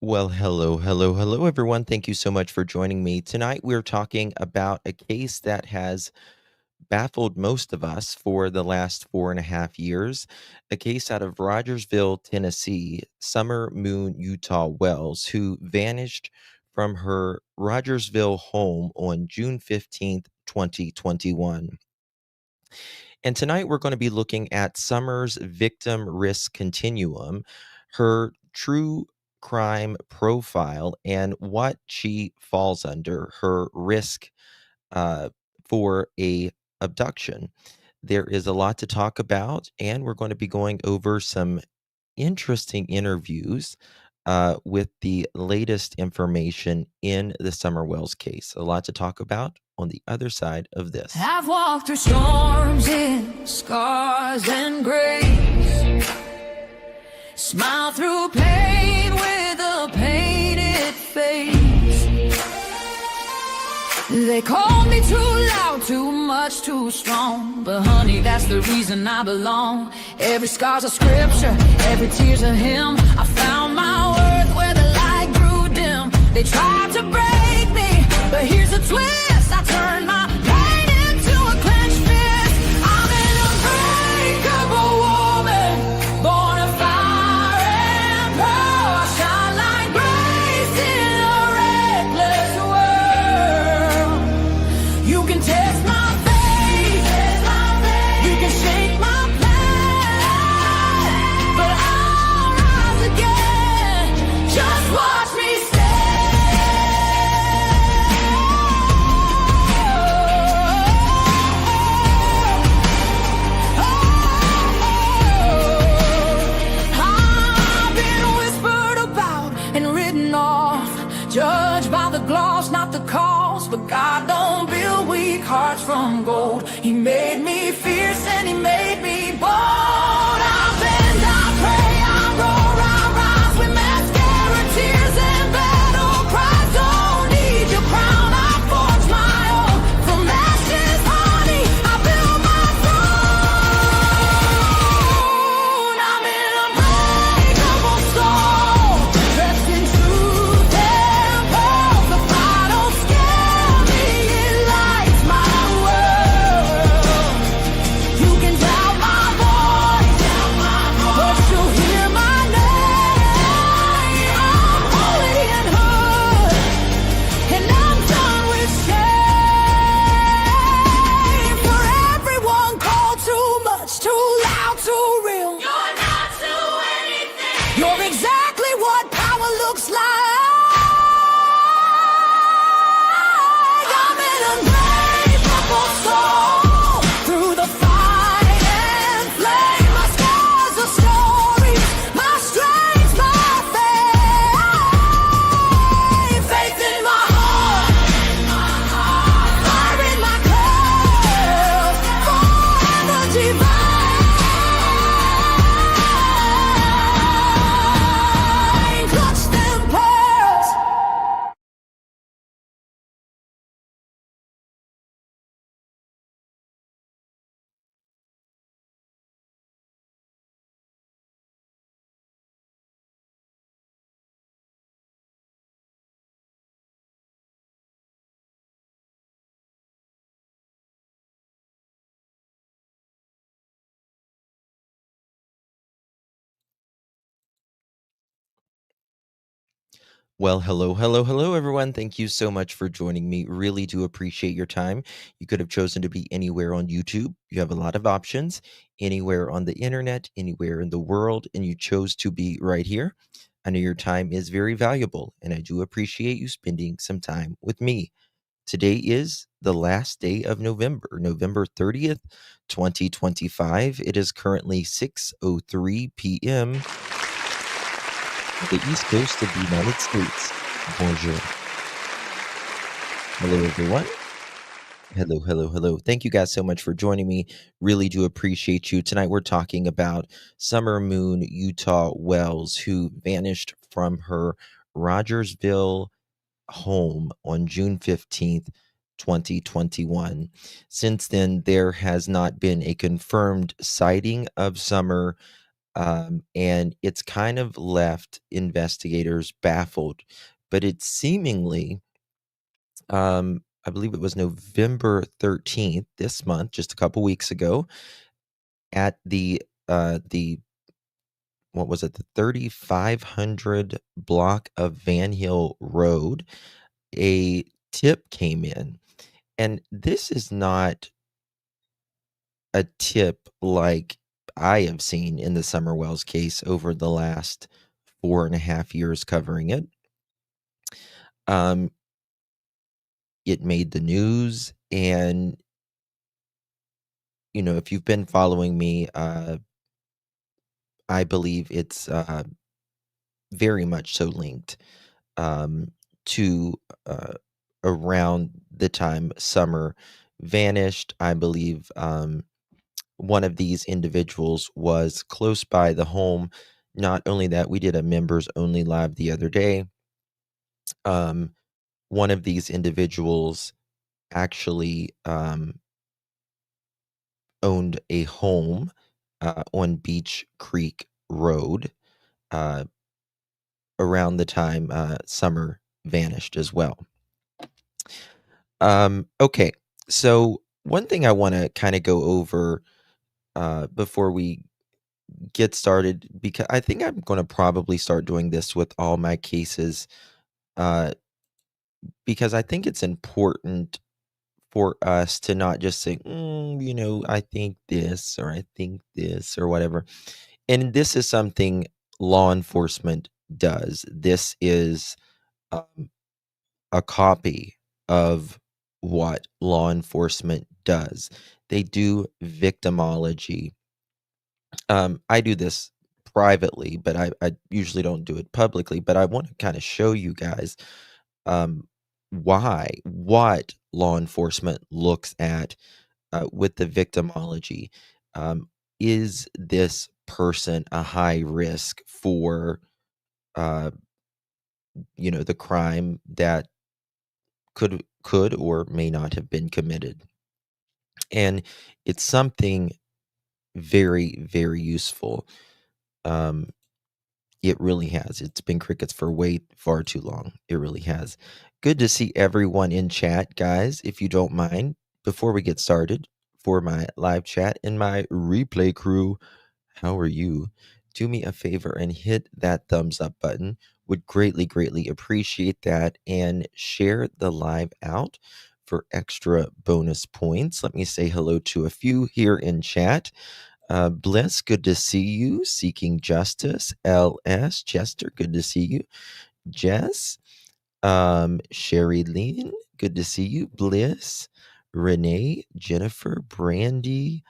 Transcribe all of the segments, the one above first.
Well, hello, everyone. Thank you so much for joining me. Tonight, we're talking about a case that has baffled most of us for the last 4.5 years. A case out of Rogersville, Tennessee, Summer Moon Utah Wells, who vanished from her Rogersville home on June 15th, 2021. And tonight we're going to be looking at Summer's victim risk continuum, her true crime profile, and what she falls under, her risk uh, for a abduction. There is a lot to talk about, and we're going to be going over some interesting interviews with the latest information in the Summer Wells case. A lot to talk about on the other side of this. I've walked through storms in scars and grace, smile through pain with a painted face. They called me too loud, too much, too strong, but honey, that's the reason I belong. Every scar's a scripture, every tear's a hymn. I found my worth where the light grew dim. They tried to break me, but here's a twist. I turned my pain into a clenched fist. I'm an unbreakable woman, born of fire and pearl. I shine like grace in a reckless world. You can test my faith, you can shake my plan, but I'll rise again. Just watch me judged by the gloss, not the cause. But God don't build weak hearts from gold. He made me fierce and he made me bold. I bend, I pray, I roar, I rise with mascara, tears and battle cries. Don't need your crown, I forge my own. From ashes, honey, I build my throne. I'm an unbreakable soul, dressed in truth and pearls. The fire don't scare me, it lights my world. You can doubt my voice, but you'll hear my name. I'm holy and hood, and I'm done with shame. For everyone called too much, too loud, too real. You're not to anything. You're exactly what power looks like. I'm an unbreakable soul, through the fight and flame. My scars are stories, my strength, my faith. Faith in my heart, fire in my curls, forever divine. Clutch them pearls. Well, hello, everyone. Thank you so much for joining me. Really do appreciate your time. You could have chosen to be anywhere on YouTube. You have a lot of options, anywhere on the internet, anywhere in the world, and you chose to be right here. I know your time is very valuable, and I do appreciate you spending some time with me. Today is the last day of November, November 30th, 2025. It is currently 6:03 p.m. the East Coast of the United States. Bonjour. Hello, everyone. Hello. Thank you guys so much for joining me. Really do appreciate you. Tonight, we're talking about Summer Moon Utah Wells, who vanished from her Rogersville home on June 15th, 2021. Since then, there has not been a confirmed sighting of Summer And it's kind of left investigators baffled. But it's seemingly, I believe it was November 13th this month, just a couple weeks ago, at the what was it, the 3500 block of Van Hill Road, a tip came in. And this is not a tip like I have seen in the Summer Wells case over the last 4.5 years covering it. Um, it made the news, and if you've been following me, I believe it's very much so linked to around the time Summer vanished. I believe one of these individuals was close by the home. Not only that, we did a members only live the other day. Um, one of these individuals actually owned a home on Beech Creek Road uh, around the time Summer vanished as well. Okay, so one thing I want to kind of go over before we get started, because I think I'm going to probably start doing this with all my cases, uh, because I think it's important for us to not just say, I think this, or I think this, or whatever. And this is something law enforcement does. This is um, a copy of what law enforcement does. They do victimology. I do this privately, but I usually don't do it publicly. But I want to kind of show you guys um, what law enforcement looks at with the victimology. Um, is this person a high risk for, uh, the crime that could or may not have been committed? And it's something very, very useful. Um, It really has. It's been crickets for way far too long. It really has. Good to see everyone in chat, guys. If you don't mind, before we get started, for my live chat and my replay crew, how are you? Do me a favor and hit that thumbs up button. Would greatly, greatly appreciate that. And share the live out for extra bonus points. Let me say hello to a few here in chat. Bliss, good to see you. Seeking Justice, LS, Chester, good to see you. Jess, Sherry Lean, good to see you. Bliss, Renee, Jennifer, Brandy,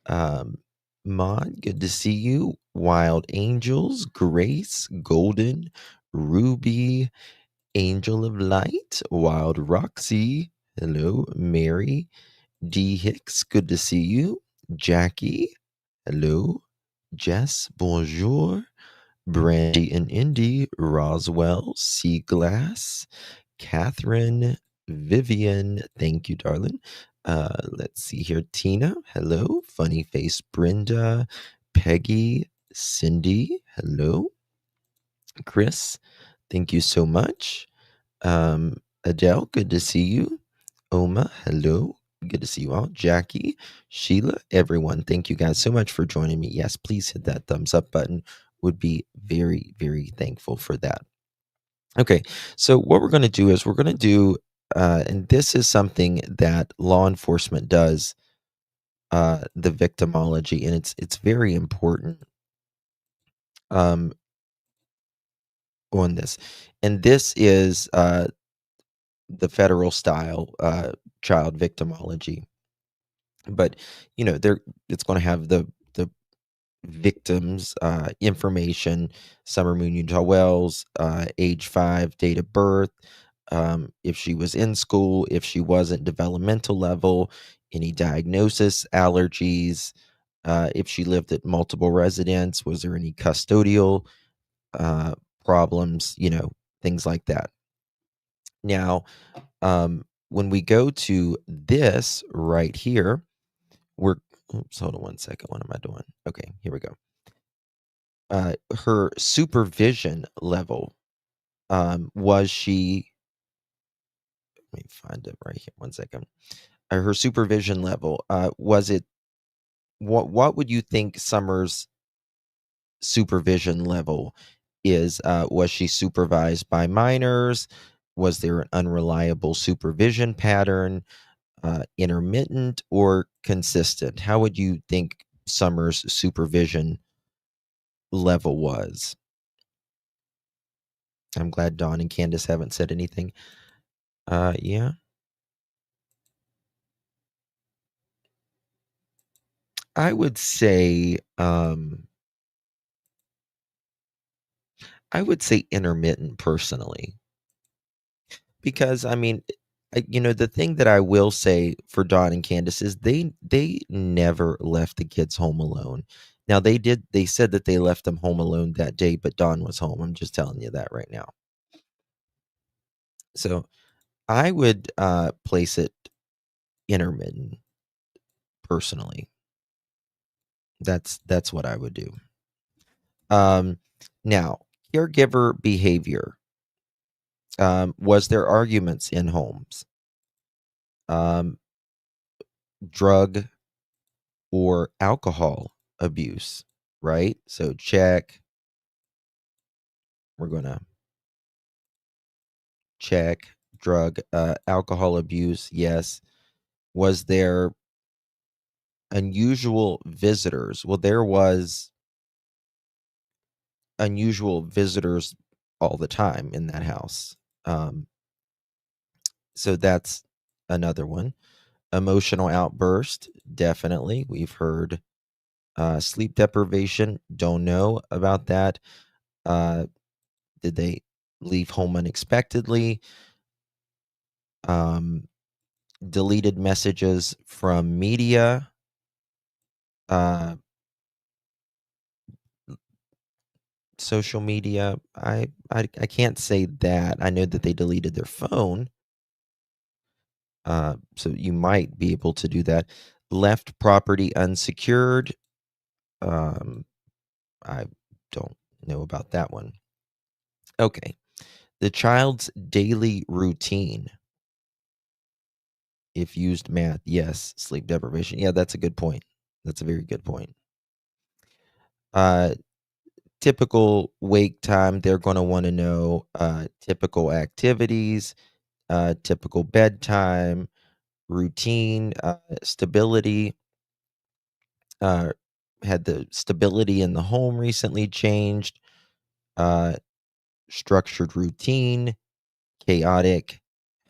um, Maud, good to see you. Wild Angels, Grace, Golden, Ruby, Angel of Light, Wild Roxy, hello, Mary, D. Hicks, good to see you. Jackie, hello. Jess, bonjour. Brandy and Indy, Roswell, Seaglass, Catherine, Vivian, thank you, darling. Let's see here. Tina, hello. Funny Face Brenda, Peggy, Cindy, hello. Chris, thank you so much. Adele, good to see you. Oma, hello. Good to see you all. Jackie, Sheila, everyone, thank you guys so much for joining me. Yes, please hit that thumbs up button. Would be very, very thankful for that. Okay, so what we're going to do is we're going to do, and this is something that law enforcement does, the victimology, and it's very important um, on this. And this is the federal style child victimology. But there it's going to have the victims information: Summer Moon Utah Wells, age 5, date of birth, if she was in school, if she wasn't, developmental level, any diagnosis, allergies, if she lived at multiple residents, was there any custodial uh, problems, things like that. Now, when we go to this right here, we're oops, hold on one second. What am I doing? Okay, here we go. her supervision level, was she let me find it right here, 1 second. Her supervision level, was it what would you think Summer's supervision level is? Was she supervised by minors? Was there an unreliable supervision pattern, intermittent or consistent? How would you think Summer's supervision level was? I'm glad Dawn and Candace haven't said anything. Yeah, I would say, intermittent personally, because I mean, the thing that I will say for Dawn and Candace is they never left the kids home alone. Now they said that they left them home alone that day, but Dawn was home. I'm just telling you that right now. So I would place it intermittent personally. That's what I would do. Um, Now, caregiver behavior. Was there arguments in homes? Um, Drug or alcohol abuse, right? So check. We're gonna check drug, alcohol abuse. Yes. Was there unusual visitors? Well, there was unusual visitors all the time in that house. Um, so that's another one. Emotional outburst, definitely. We've heard sleep deprivation. Don't know about that. Uh, did they leave home unexpectedly? Um, Deleted messages from media. Uh, Social media. I can't say that. I know that they deleted their phone. So you might be able to do that. Left property unsecured. Um, I don't know about that one. Okay. The child's daily routine. If used math, yes. Sleep deprivation. Yeah, that's a good point. That's a very good point. Uh, Typical wake time, they're going to want to know typical activities, typical bedtime, routine, stability. Uh, had the stability in the home recently changed? Uh, Structured routine, chaotic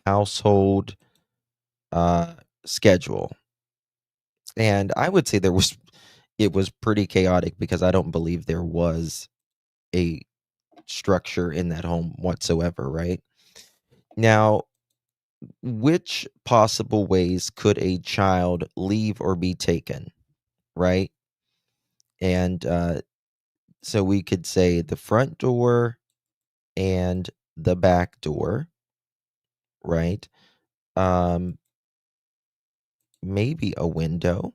household, uh, schedule. And I would say it was pretty chaotic because I don't believe there was a structure in that home whatsoever, right? Now, which possible ways could a child leave or be taken, right? And so we could say the front door and the back door, right? Um, Maybe a window,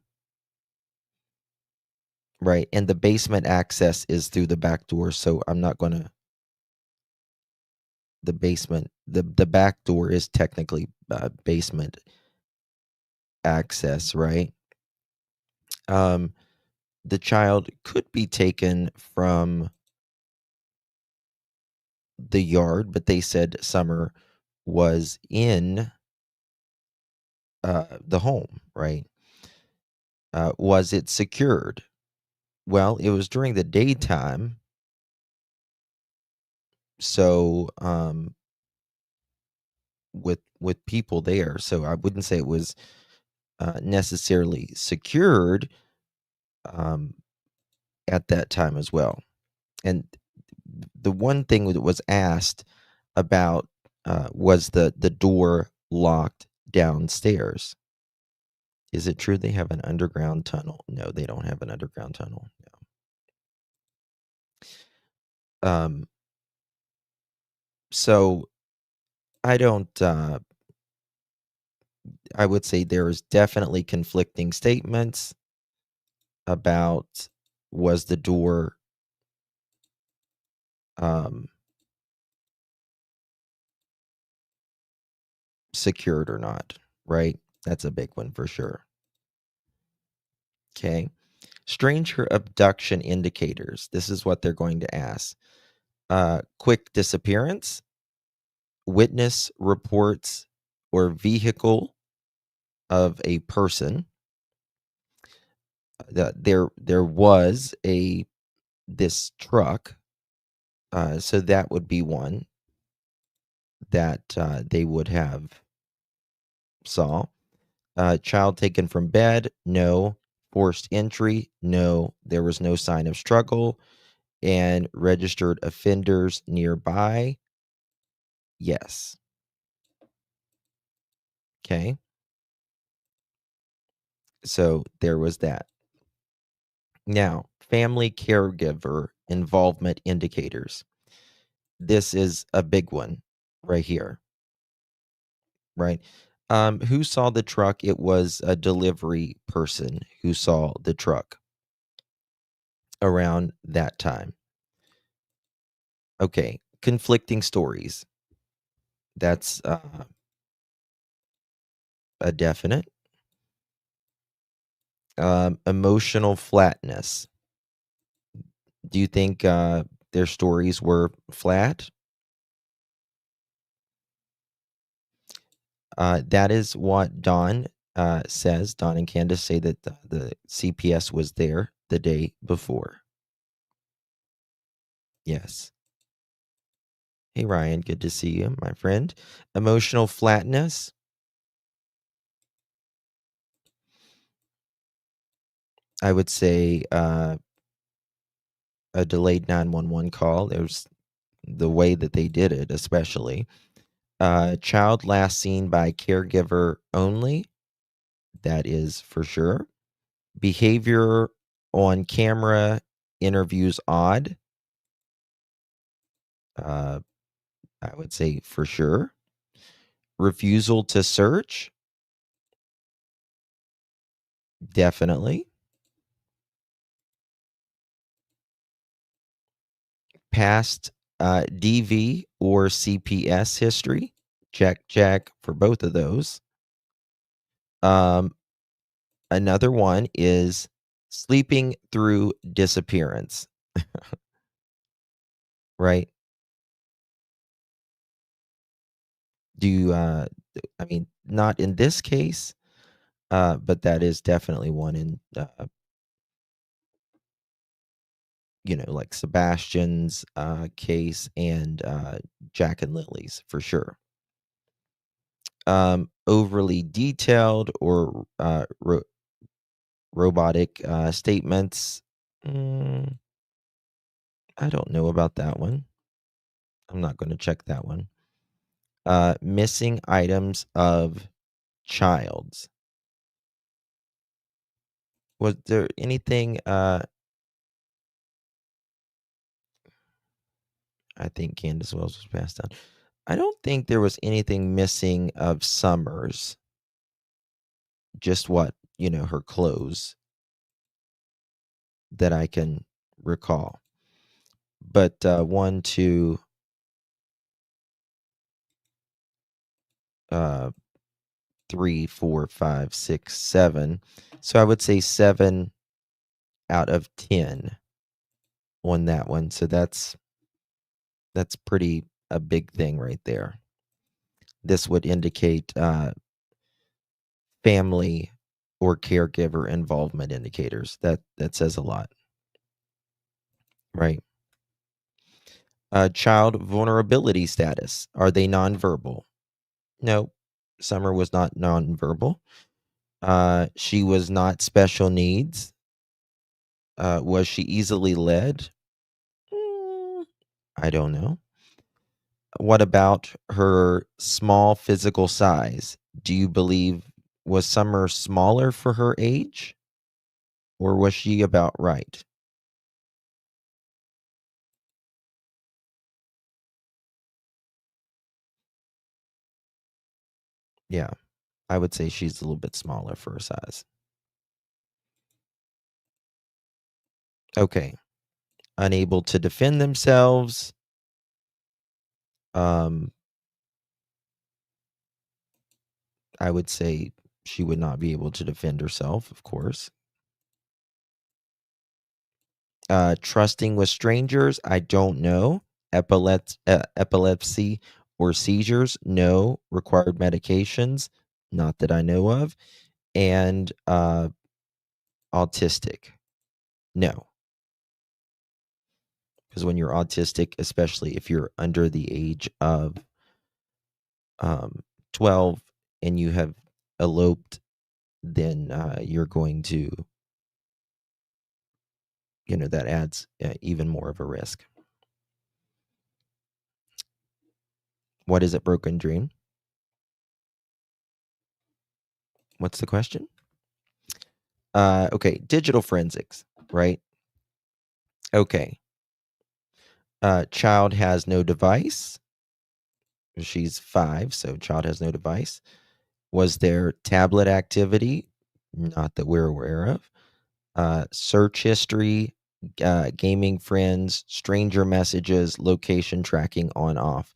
right? And the basement access is through the back door, so I'm not gonna the basement the back door is technically basement access, right? Um, the child could be taken from the yard, but they said Summer was in the home, right? Was it secured? Well, it was during the daytime, so with people there, so I wouldn't say it was necessarily secured um, at that time as well. And the one thing that was asked about was the door locked downstairs. Is it true they have an underground tunnel? No, they don't have an underground tunnel. No. So I don't. I would say there is definitely conflicting statements about was the door um, secured or not, right? That's a big one for sure. Okay. Stranger abduction indicators. This is what they're going to ask. Quick disappearance, witness reports, or vehicle of a person. There was this truck, so that would be one that they would have saw. Child taken from bed, no. Forced entry, no. There was no sign of struggle. And registered offenders nearby, yes. Okay, so there was that. Now, family caregiver involvement indicators. This is a big one right here, right? Who saw the truck? It was a delivery person who saw the truck around that time. Okay, conflicting stories. That's a definite. Emotional flatness. Do you think their stories were flat? That is what Don says. Don and Candace say that the CPS was there the day before. Yes. Hey, Ryan, good to see you, my friend. Emotional flatness. I would say a delayed 911 call. There's the way that they did it, especially. Child last seen by caregiver only. That is for sure. Behavior on camera interviews odd. Uh, I would say for sure. Refusal to search. Definitely. Past DV or CPS history. Check, check for both of those. Um, Another one is sleeping through disappearance, right? Do you, I mean, not in this case, but that is definitely one in, like Sebastian's case and Jack and Lily's for sure. Overly detailed or robotic statements. Mm, I don't know about that one. I'm not going to check that one. Missing items of child's. Was there anything? I think Candace Wells was passed down. I don't think there was anything missing of Summers. Just her clothes that I can recall. But 1, 2, 3, 4, 5, 6, 7. So I would say 7 out of 10 on that one. So that's pretty a big thing right there. This would indicate family or caregiver involvement indicators. That says a lot, right? Child vulnerability status. Are they nonverbal? No, Summer was not nonverbal. She was not special needs. Was she easily led? Mm, I don't know. What about her small physical size? Do you believe was Summer smaller for her age, or was she about right? Yeah, I would say she's a little bit smaller for her size. Okay. Unable to defend themselves. Um, I would say she would not be able to defend herself, of course. Trusting with strangers, I don't know. Epilepsy or seizures, no. Required medications, not that I know of. And autistic, no. Because when you're autistic, especially if you're under the age of 12 and you have eloped, then you're going to, that adds even more of a risk. What is a broken dream? What's the question? Okay, digital forensics, right? Okay. Child has no device. She's 5, so child has no device. Was there tablet activity? Not that we're aware of. Search history, gaming friends, stranger messages, location tracking on off.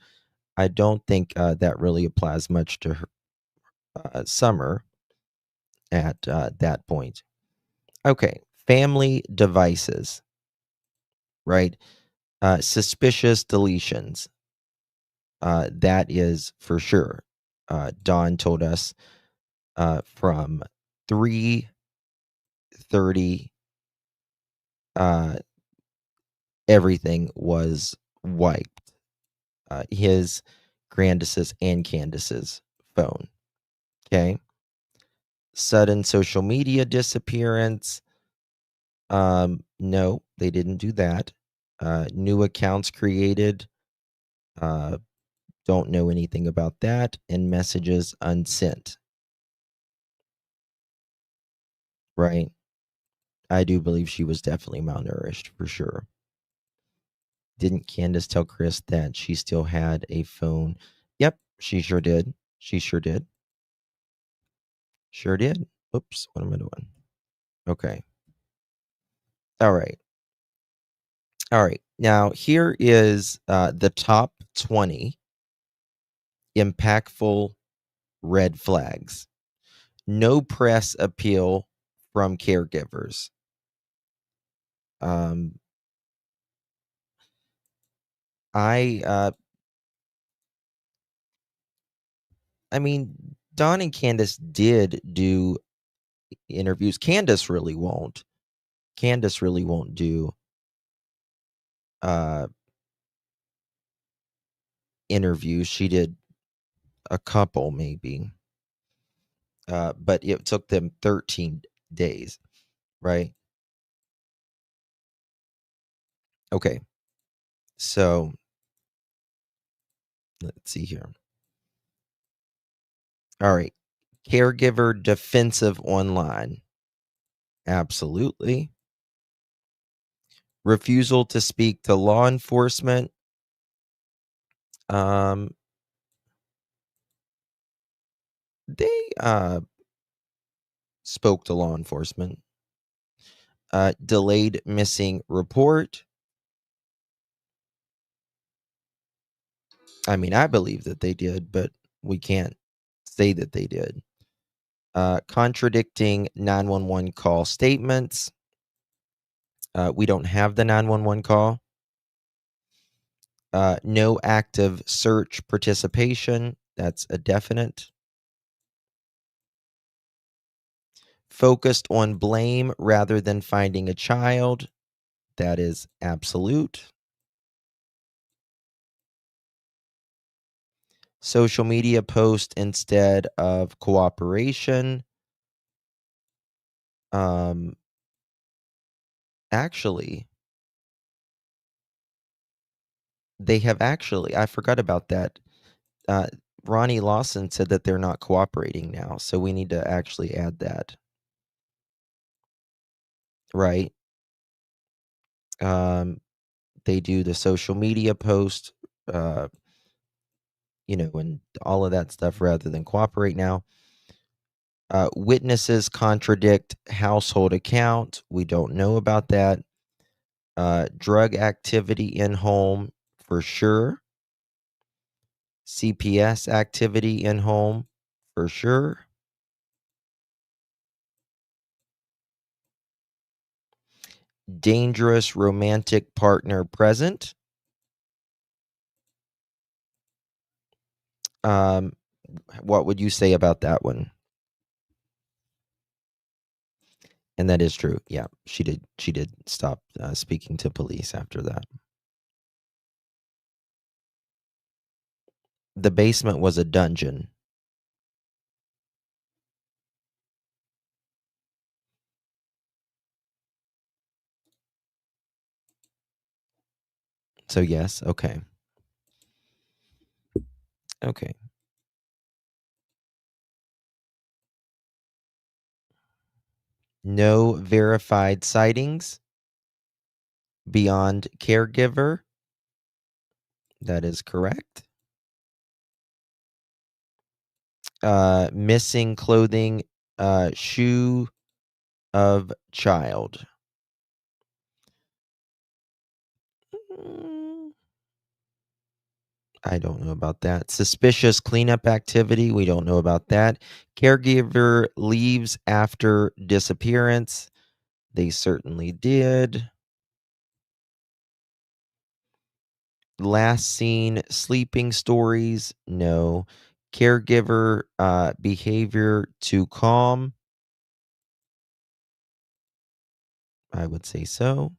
I don't think that really applies much to her, Summer at that point. Okay, family devices, right? Suspicious deletions. That is for sure. Dawn told us from 3:30, everything was wiped. His, Candace's, and Candace's phone. Okay. Sudden social media disappearance. No, they didn't do that. New accounts created. Uh, don't know anything about that. And messages unsent. Right. I do believe she was definitely malnourished for sure. Didn't Candace tell Chris that she still had a phone? Yep, she sure did. She sure did. Sure did. Oops, what am I doing? Okay. All right. All right. Now, here is the top 20 impactful red flags. No press appeal from caregivers. Um, I I mean, Don and Candace did do interviews. Candace really won't do uh interviews. She did a couple maybe. But it took them 13 days, right? Okay. So, let's see here. All right. Caregiver defensive online. Absolutely. Refusal to speak to law enforcement. Um, they spoke to law enforcement. Delayed missing report. I mean, I believe that they did, but we can't say that they did. Contradicting 911 call statements. We don't have the 911 call. No active search participation. That's a definite. Focused on blame rather than finding a child. That is absolute. Social media post instead of cooperation. Um, actually, I forgot about that. Uh, Ronnie Lawson said that they're not cooperating now, so we need to actually add that. Right? They do the social media post, uh, and all of that stuff rather than cooperate now. Witnesses contradict household account. We don't know about that. Drug activity in home for sure. CPS activity in home, for sure. Dangerous romantic partner present. Um, what would you say about that one? And that is true. Yeah, she did stop speaking to police after that. The basement was a dungeon. So yes, okay. Okay. No verified sightings beyond caregiver. That is correct. Missing clothing, shoe of child. Mm, I don't know about that. Suspicious cleanup activity. We don't know about that. Caregiver leaves after disappearance. They certainly did. Last seen sleeping stories. No. Caregiver behavior too calm. I would say so.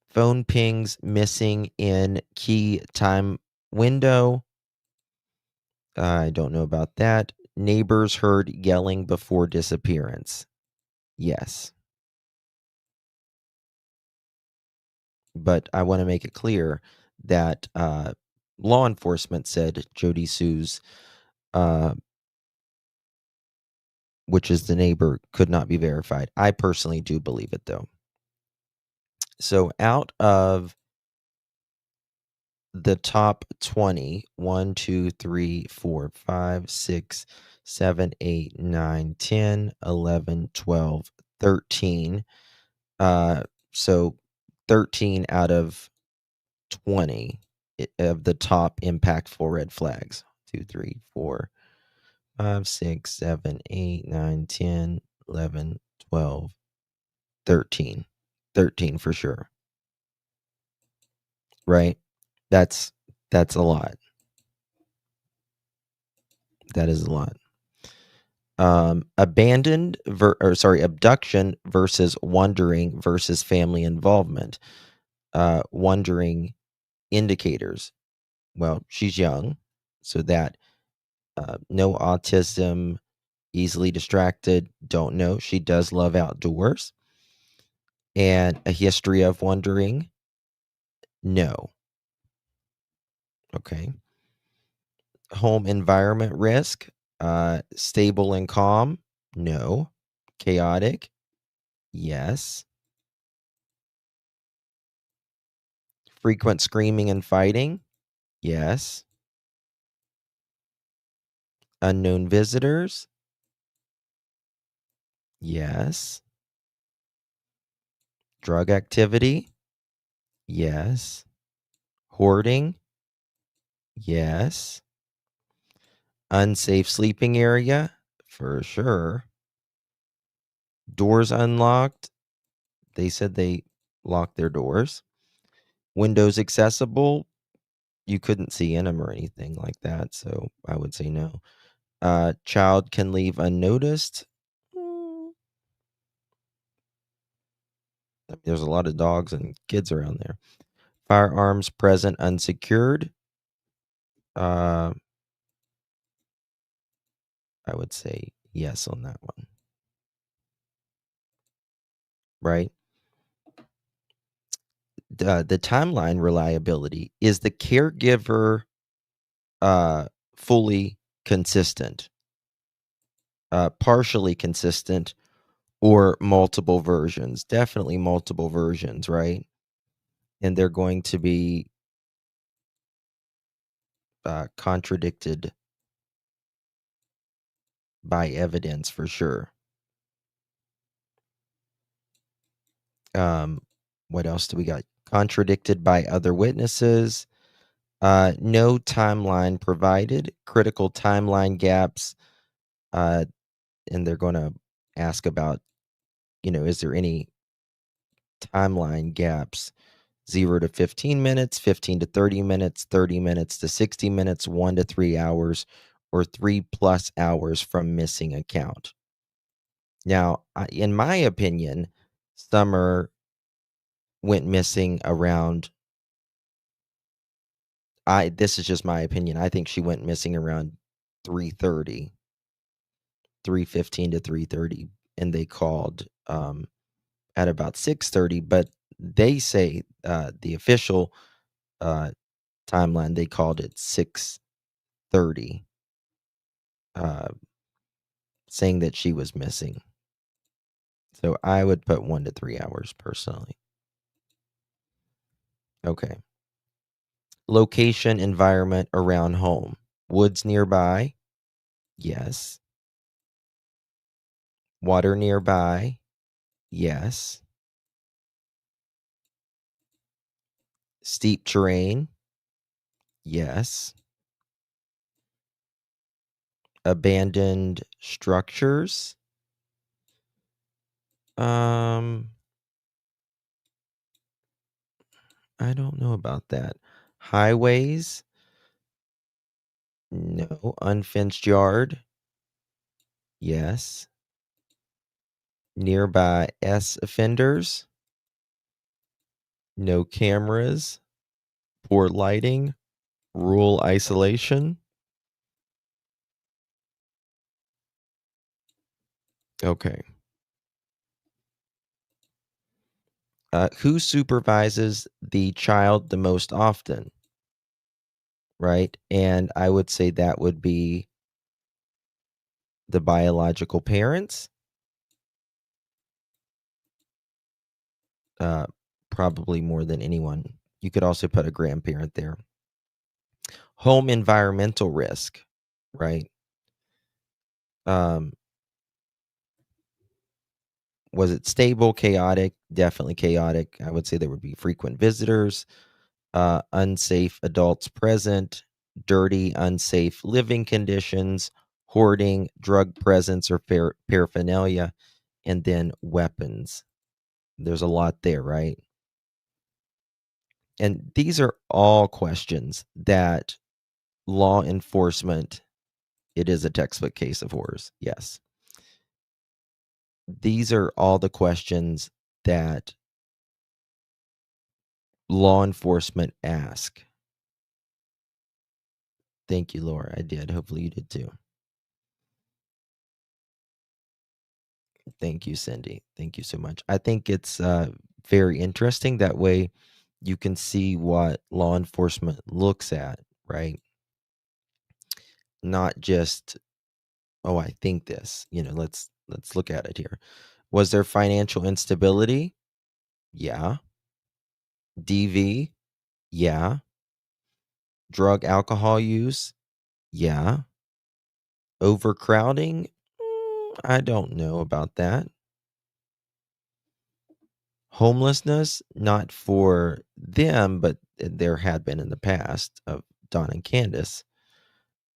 Phone pings missing in key time window. I don't know about that. Neighbors heard yelling before disappearance. Yes. But I want to make it clear that law enforcement said Jody Sue's, uh, which is the neighbor, could not be verified. I personally do believe it, though. So out of the top 20, 1, 2, 3, 4, 5, 6, 7, 8, 9, 10, 11, 12, 13. So 13 out of 20 of the top impactful red flags. 2, 3, 4, 5, 6, 7, 8, 9, 10, 11, 12, 13. 13 for sure. Right? That's a lot. That is a lot. Abduction versus wandering versus family involvement. Wandering indicators. Well, she's young, so that no autism, easily distracted, don't know. She does love outdoors. And a history of wandering, no. Okay. Home environment risk, stable and calm, no. Chaotic, yes. Frequent screaming and fighting, yes. Unknown visitors, yes. Drug activity, yes. Hoarding, yes. Unsafe sleeping area, for sure. Doors unlocked, they said they locked their doors. Windows accessible, you couldn't see in them or anything like that, so I would say no. Child can leave unnoticed. Mm, there's a lot of dogs and kids around there. Firearms present unsecured. Uh, I would say yes on that one. Right? The timeline reliability, is the caregiver fully consistent, partially consistent, or multiple versions? Definitely multiple versions, right? And they're going to be contradicted by evidence for sure. Um, what else do we got? contradicted by other witnesses, no timeline provided, critical timeline gaps, uh, and they're going to ask about, is there any timeline gaps? 0 to 15 minutes, 15 to 30 minutes, 30 minutes to 60 minutes, 1 to 3 hours, or 3+ hours from missing account. Now, in my opinion, Summer went missing around this is just my opinion. I think she went missing around 3:30, 3:15 to 3:30, and they called at about 6:30, but they say the official uh, timeline they called it 6:30, uh, saying that she was missing. So I would put 1 to 3 hours personally. Okay. Location, environment around home. Woods nearby? Yes. Water nearby? Yes. Steep terrain? Yes. Abandoned structures? Um, I don't know about that. Highways? No. Unfenced yard? Yes. Nearby S offenders? No cameras? Poor lighting? Rural isolation? Okay. Who supervises the child the most often? Right? And I would say that would be the biological parents. Uh, Probably more than anyone. You could also put a grandparent there. Home environmental risk, right? Um, was it stable, chaotic? Definitely chaotic. I would say there would be frequent visitors, unsafe adults present, dirty, unsafe living conditions, hoarding, drug presence or paraphernalia, and then weapons. There's a lot there, right? And these are all questions that law enforcement, it is a textbook case of horrors. Yes. These are all the questions that law enforcement ask. Thank you, Laura. I did. Hopefully you did too. Thank you, Cindy. Thank you so much. I think it's very interesting. That way you can see what law enforcement looks at, right? Not just, oh, I think this. Let's look at it here. Was there financial instability? Yeah. DV? Yeah. Drug alcohol use? Yeah. Overcrowding? I don't know about that. Homelessness? Not for them, but there had been in the past of Don and Candace.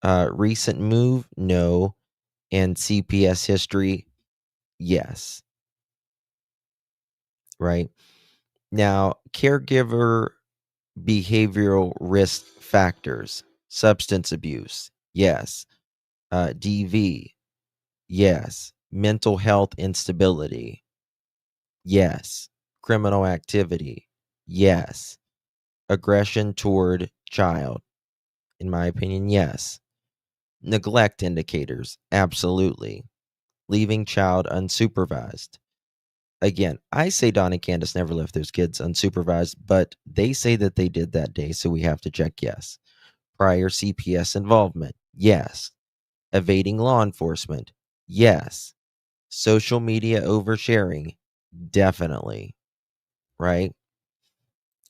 Recent move? No. And CPS history? Yes. Right. Now, caregiver behavioral risk factors, substance abuse? Yes. DV? Yes. Mental health instability? Yes. Criminal activity? Yes. Aggression toward child? In my opinion, yes. Neglect indicators? Absolutely. Leaving child unsupervised? Again, I say Don and Candace never left those kids unsupervised, but they say that they did that day, so we have to check yes. Prior CPS involvement? Yes. Evading law enforcement? Yes. Social media oversharing? Definitely. Right?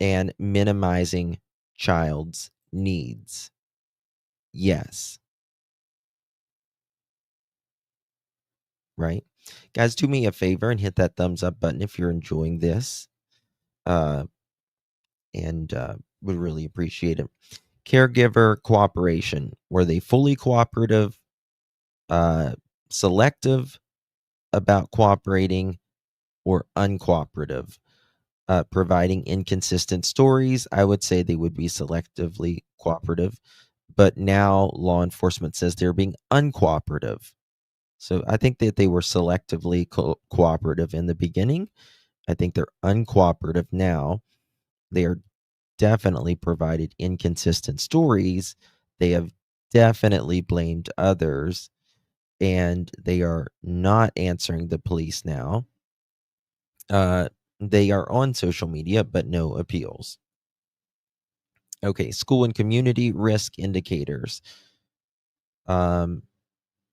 And minimizing child's needs? Yes. Right? Guys, do me a favor and hit that thumbs up button if you're enjoying this. Uh, and would really appreciate it. Caregiver cooperation. Were they fully cooperative, selective about cooperating, or uncooperative? Providing inconsistent stories, I would say they would be selectively cooperative. But now law enforcement says they're being uncooperative. So I think that they were selectively cooperative in the beginning. I think they're uncooperative now. They are definitely provided inconsistent stories. They have definitely blamed others, and they are not answering the police now. They are on social media, but no appeals. Okay, school and community risk indicators. Um,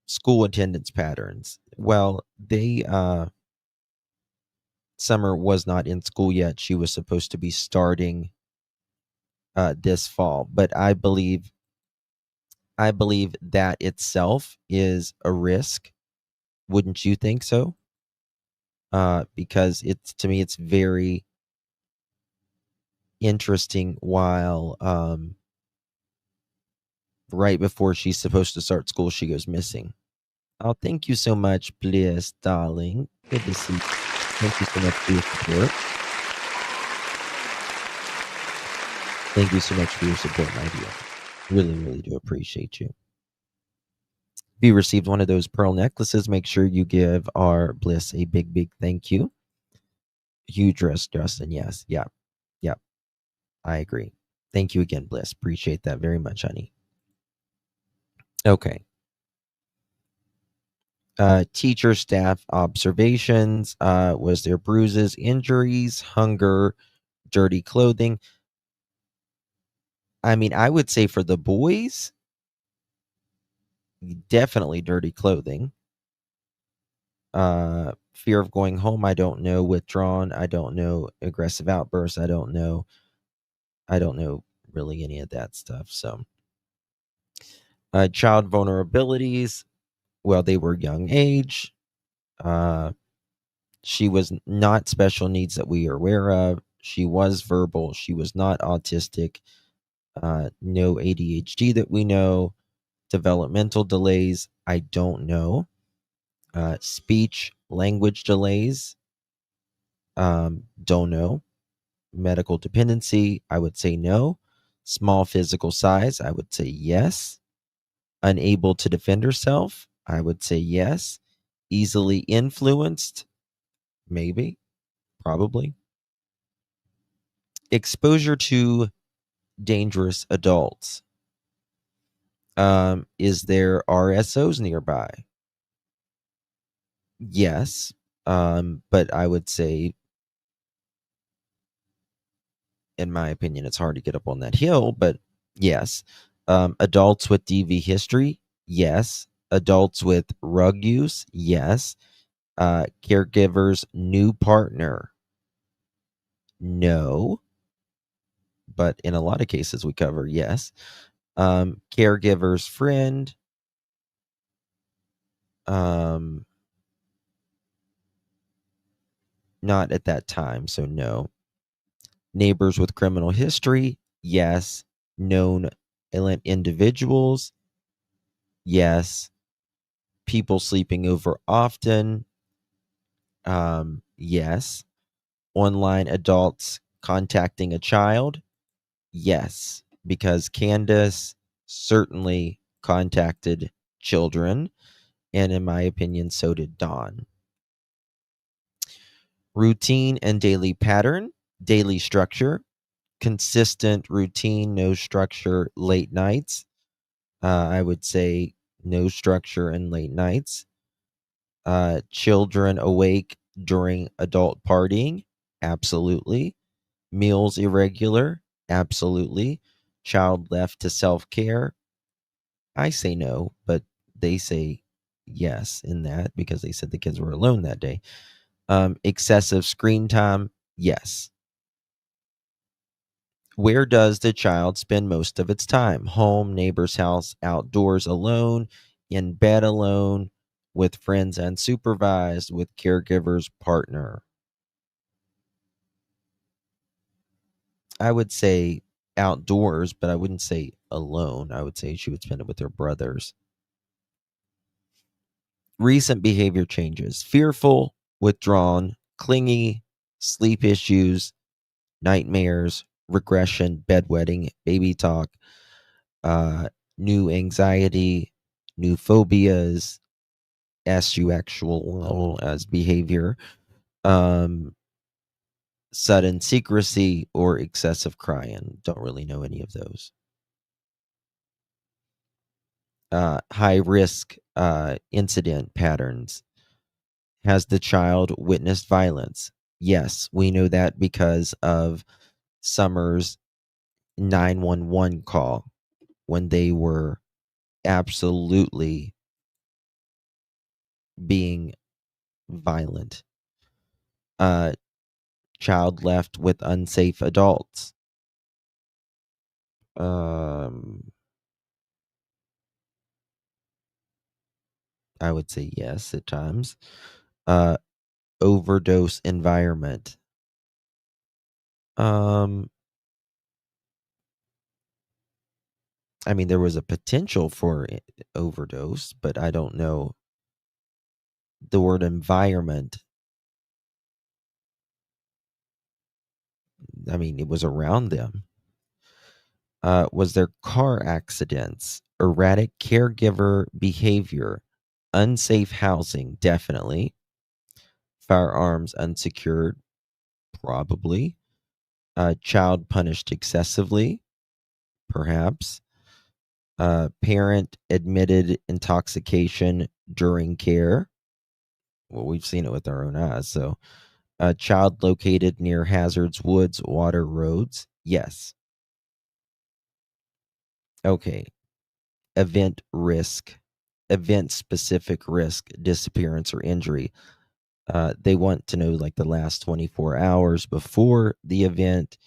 School attendance patterns. Well, Summer was not in school yet. She was supposed to be starting this fall, but I believe that itself is a risk. Wouldn't you think so? Because to me, it's very interesting while right before she's supposed to start school, she goes missing. Oh, thank you so much, Bliss, darling. Good to see you. Thank you so much for your support. Thank you so much for your support, my dear. Really, really do appreciate you. If you received one of those pearl necklaces, make sure you give our Bliss a big, big thank you. Huge risk, Justin. Yes. Yeah. Yeah. I agree. Thank you again, Bliss. Appreciate that very much, honey. Okay. Teacher staff observations. Was there bruises, injuries, hunger, dirty clothing? I mean, I would say for the boys, definitely dirty clothing. Fear of going home, I don't know. Withdrawn, I don't know. Aggressive outbursts, I don't know. I don't know really any of that stuff. So, child vulnerabilities, well, they were young age. She was not special needs that we are aware of. She was verbal. She was not autistic. No ADHD that we know. Developmental delays, I don't know. Speech, language delays, don't know. Medical dependency, I would say no. Small physical size, I would say yes. Unable to defend herself, I would say yes. Easily influenced, maybe, probably. Exposure to dangerous adults. Is there RSOs nearby? Yes. But I would say, in my opinion, it's hard to get up on that hill, but yes. Adults with DV history, yes. Adults with rug use, yes. Caregiver's new partner, no. But in a lot of cases, we cover yes. Caregiver's friend, not at that time, so no. Neighbors with criminal history, yes. Known individuals, yes. People sleeping over often, yes. Online adults contacting a child, yes. Because Candace certainly contacted children, and in my opinion, so did Dawn. Routine and daily pattern, daily structure, consistent routine, no structure, late nights. I would say no structure and late nights. Children awake during adult partying, absolutely. Meals irregular, absolutely. Child left to self-care, I say no, but they say yes in that because they said the kids were alone that day. Excessive screen time, yes. Where does the child spend most of its time? Home, neighbor's house, outdoors alone, in bed alone, with friends unsupervised, with caregiver's partner. I would say outdoors, but I wouldn't say alone. I would say she would spend it with her brothers. Recent behavior changes: fearful, withdrawn, clingy, sleep issues, nightmares, regression, bedwetting, baby talk, uh, new anxiety, new phobias, asexual as behavior, um, sudden secrecy, or excessive crying. Don't really know any of those. High risk incident patterns. Has the child witnessed violence? Yes, we know that because of Summer's 911 call when they were absolutely being violent. Uh, Child left with unsafe adults. I would say yes at times. Uh, Overdose environment. Um, I mean, there was a potential for overdose, but I don't know the word environment. I mean, it was around them. Was there car accidents, erratic caregiver behavior, unsafe housing? Definitely. Firearms unsecured? Probably. Child punished excessively? Perhaps. Parent admitted intoxication during care? Well, we've seen it with our own eyes. So, child located near hazards, woods, water, roads? Yes. Okay. Event risk, event specific risk, disappearance or injury. They want to know like the last 24 hours before the event,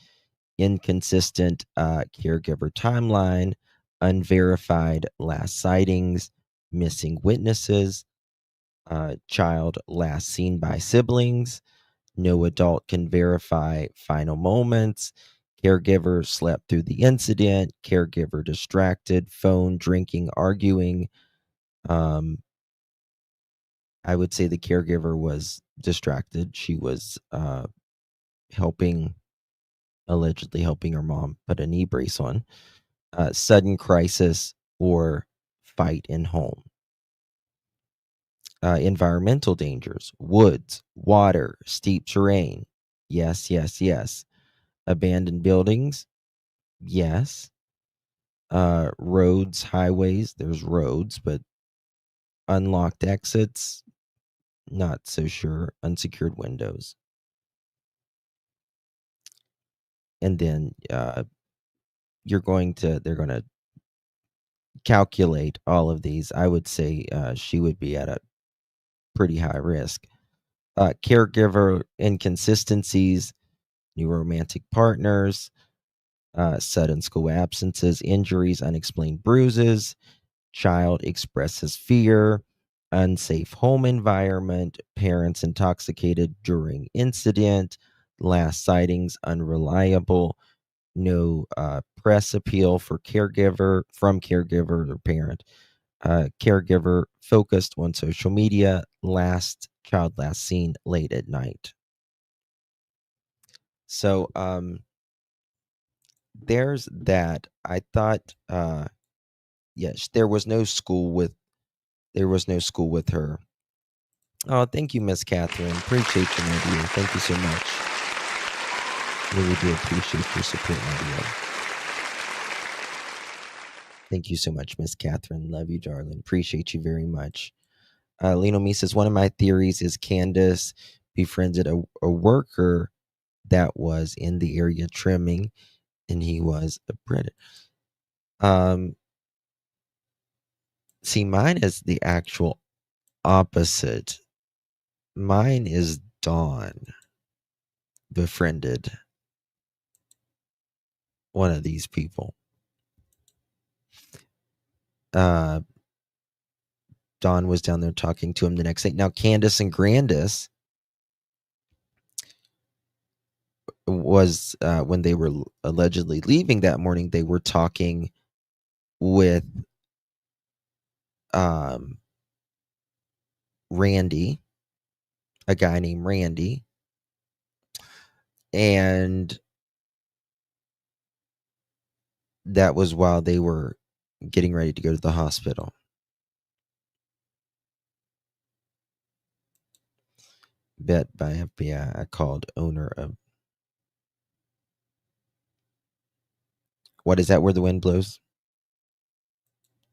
inconsistent caregiver timeline, unverified last sightings, missing witnesses, child last seen by siblings, no adult can verify final moments, caregiver slept through the incident, caregiver distracted, phone, drinking, arguing. Um, I would say the caregiver was distracted. She was helping, allegedly helping her mom put a knee brace on. Sudden crisis or fight in home. Environmental dangers: woods, water, steep terrain. Yes, yes, yes. Abandoned buildings? Yes. Roads, highways, there's roads, but unlocked exits? Not so sure. Unsecured windows. And then they're going to calculate all of these. I would say she would be at a pretty high risk. Caregiver inconsistencies, new romantic partners, sudden school absences, injuries, unexplained bruises, child expresses fear, unsafe home environment, parents intoxicated during incident, last sightings unreliable, no press appeal for caregiver from caregiver or parent, caregiver focused on social media, child last seen late at night. So there's that. I thought yes, there was no school with her. Oh, thank you, Miss Catherine. Appreciate you, my dear. Thank you so much. Really do appreciate your support, my dear. Thank you so much, Miss Catherine. Love you, darling. Appreciate you very much. Lino Me says, one of my theories is Candace befriended a worker that was in the area trimming, and he was a predator. See, mine is the actual opposite. Mine is Dawn befriended one of these people. Dawn was down there talking to him the next day. Now, Candace and Grandis was when they were allegedly leaving that morning, they were talking with Randy, a guy named Randy, and that was while they were getting ready to go to the hospital. Bet by FBI, I called owner of. What is that? Where the wind blows?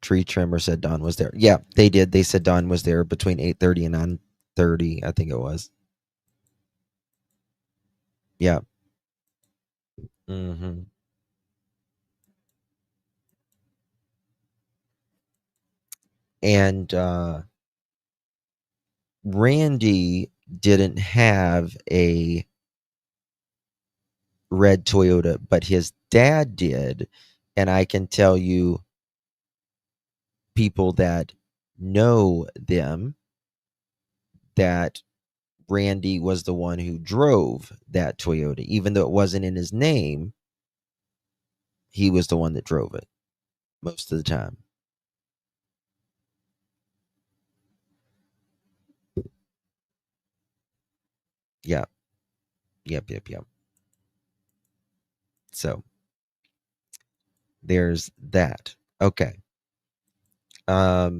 Tree trimmer said Don was there. Yeah, they did. They said Don was there between 8:30 and 9:30, I think it was. Yeah. Mm-hmm. And Randy didn't have a red Toyota, but his dad did. And I can tell you, people that know them, that Randy was the one who drove that Toyota. Even though it wasn't in his name, he was the one that drove it most of the time. Yeah. Yep. So there's that. Okay. Let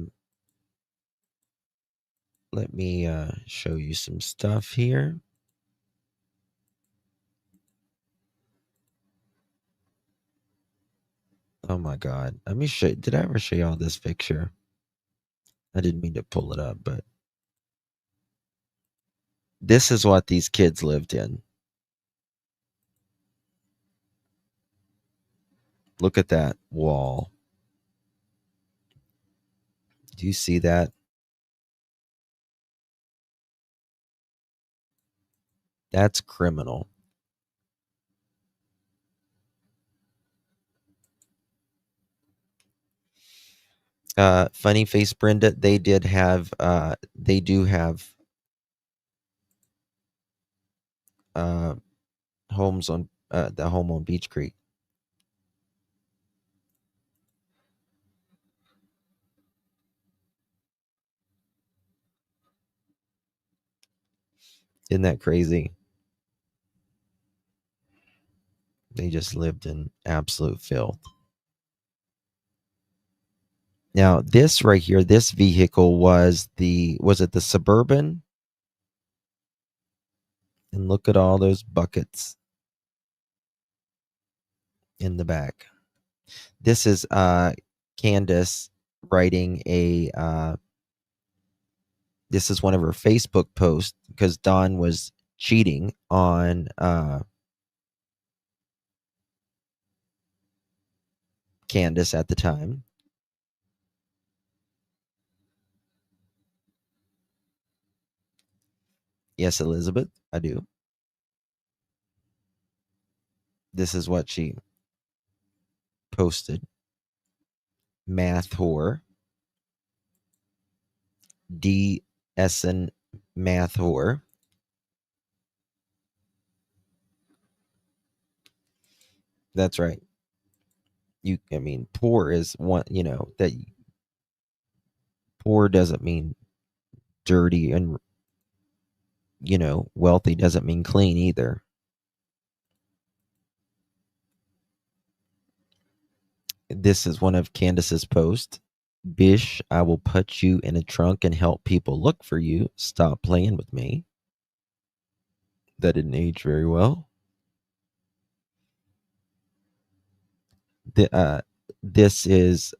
me show you some stuff here. Oh my God. Let me show. Did I ever show y'all this picture? I didn't mean to pull it up, but this is what these kids lived in. Look at that wall. Do you see that? That's criminal. Funny face Brenda, they do have homes on the home on Beech Creek. Isn't that crazy? They just lived in absolute filth. Now, this right here, this vehicle was it the Suburban? And look at all those buckets in the back. This is Candace writing this is one of her Facebook posts because Don was cheating on Candace at the time. Yes, Elizabeth, I do. This is what she posted. Math whore. D.S.N. math whore. That's right. Poor is one, that poor doesn't mean dirty, and, wealthy doesn't mean clean either. This is one of Candace's posts. Bish, I will put you in a trunk and help people look for you. Stop playing with me. That didn't age very well. This is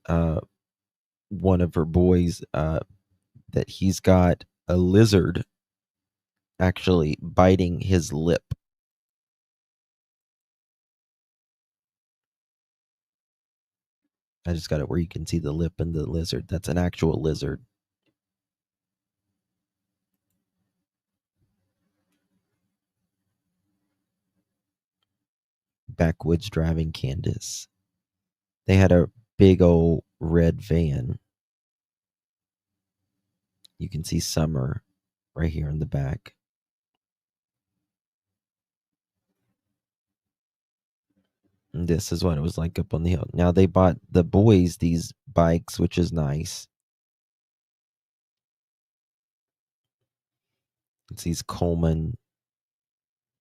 one of her boys that he's got a lizard actually biting his lip. I just got it where you can see the lip and the lizard. That's an actual lizard. Backwoods driving Candace. They had a big old red van. You can see Summer right here in the back. And this is what it was like up on the hill. Now they bought the boys these bikes, which is nice. It's these Coleman.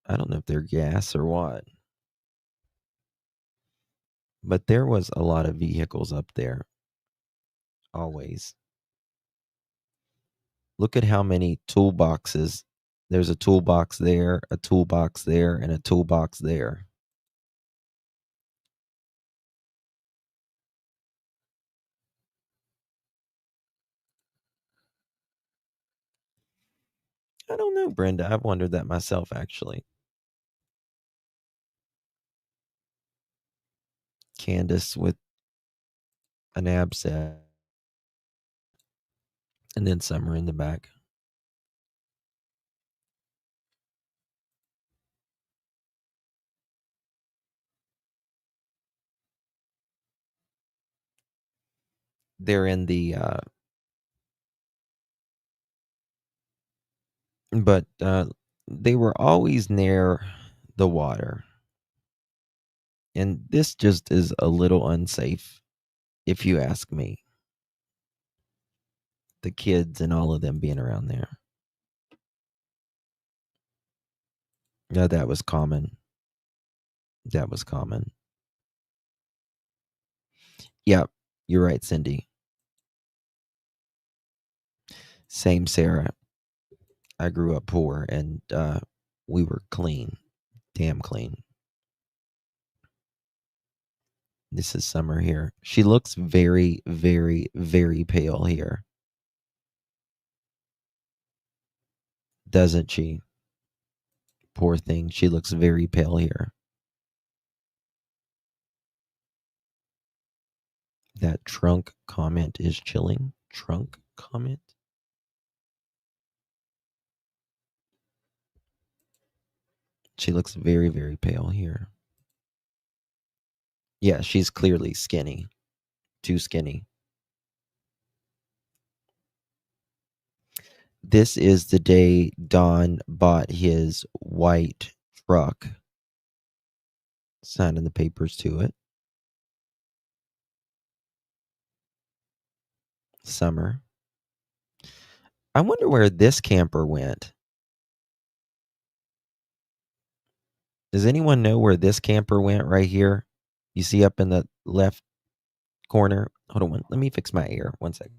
I don't know if they're gas or what, but there was a lot of vehicles up there. Always. Look at how many toolboxes. There's a toolbox there, a toolbox there, and a toolbox there. I don't know, Brenda. I've wondered that myself, actually. Candace with an abscess, and then Summer in the back. They're in the, but they were always near the water. And this just is a little unsafe, if you ask me. The kids and all of them being around there. Yeah, that was common. That was common. Yeah, you're right, Cindy. Same, Sarah. I grew up poor and we were clean. Damn clean. This is Summer here. She looks very, very, very pale here. Doesn't she? Poor thing. She looks very pale here. That trunk comment is chilling. Trunk comment? She looks very, very pale here. Yeah, she's clearly skinny. Too skinny. This is the day Don bought his white truck. Signing the papers to it. Summer. I wonder where this camper went. Does anyone know where this camper went right here? You see up in the left corner? Hold on, let me fix my ear. 1 second.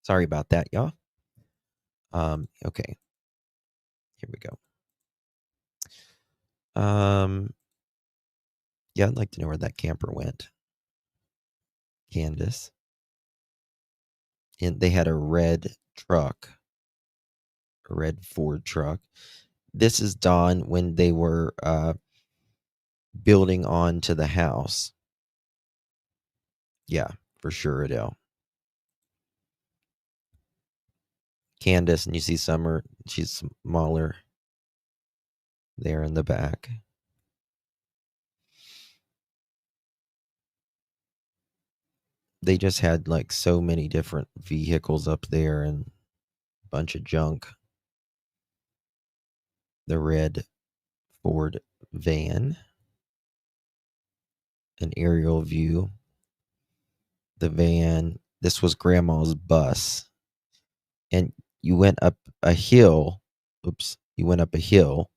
Sorry about that, y'all. Okay. Here we go. Yeah, I'd like to know where that camper went. Candace. And they had a red truck, a red Ford truck. This is Don when they were building on to the house. Yeah, for sure, Adele. Candace, and you see Summer, she's smaller there in the back. They just had like so many different vehicles up there and a bunch of junk. The red Ford van, an aerial view. The van, this was Grandma's bus. And you went up a hill. Oops, you went up a hill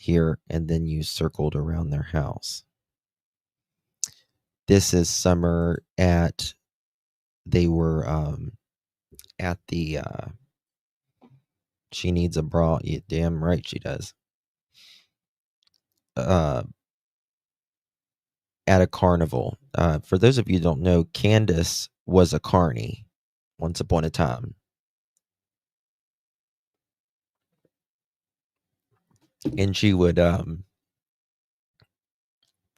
here, and then you circled around their house. This is summer they were at the she needs a bra. Yeah, damn right she does. Uh, at a carnival. For those of you who don't know, Candace was a carny once upon a time. And she would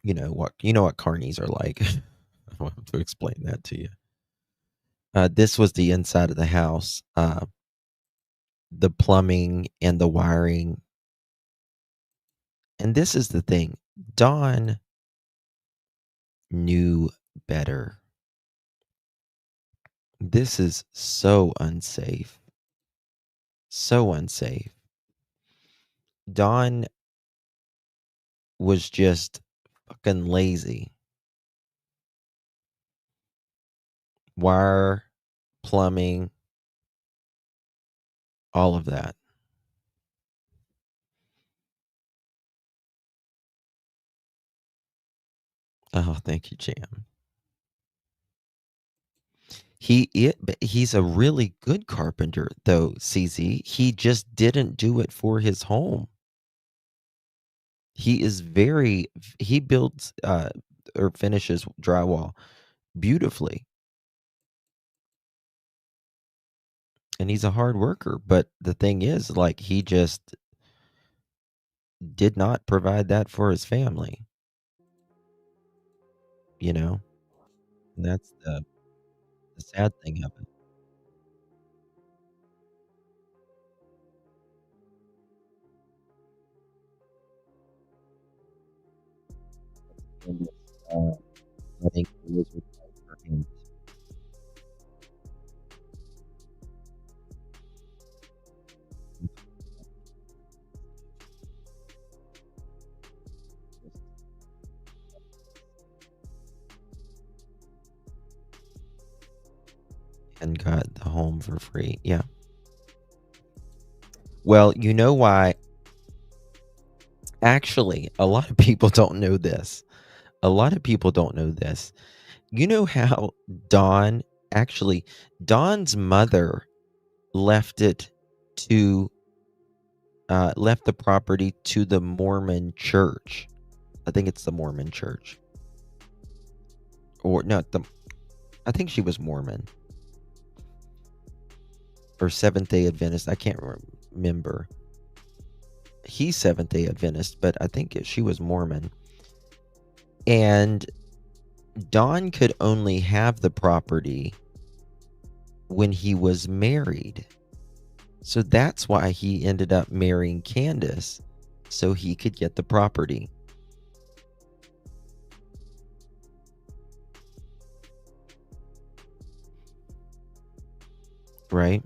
you know what carnies are like. I don't have to explain that to you. This was the inside of the house. The plumbing and the wiring. And this is the thing. Dawn knew better. This is so unsafe. So unsafe. Dawn was just fucking lazy. Wire, plumbing, all of that. Oh, thank you, Jam. But he's a really good carpenter, though, CZ. He just didn't do it for his home. He builds or finishes drywall beautifully. And he's a hard worker, but the thing is, like, he just did not provide that for his family, you know? And that's the sad thing of it. And I think it was required for him and got the home for free. Yeah. Well, you know why? Actually, a lot of people don't know this. A lot of people don't know this. You know how Dawn actually Dawn's mother left it to left the property to the Mormon church. I think it's the Mormon church. Or not the I think she was Mormon or Seventh-day Adventist. I can't remember. He's Seventh-day Adventist, but I think she was Mormon. And Don could only have the property when he was married. So that's why he ended up marrying Candace, so he could get the property. Right?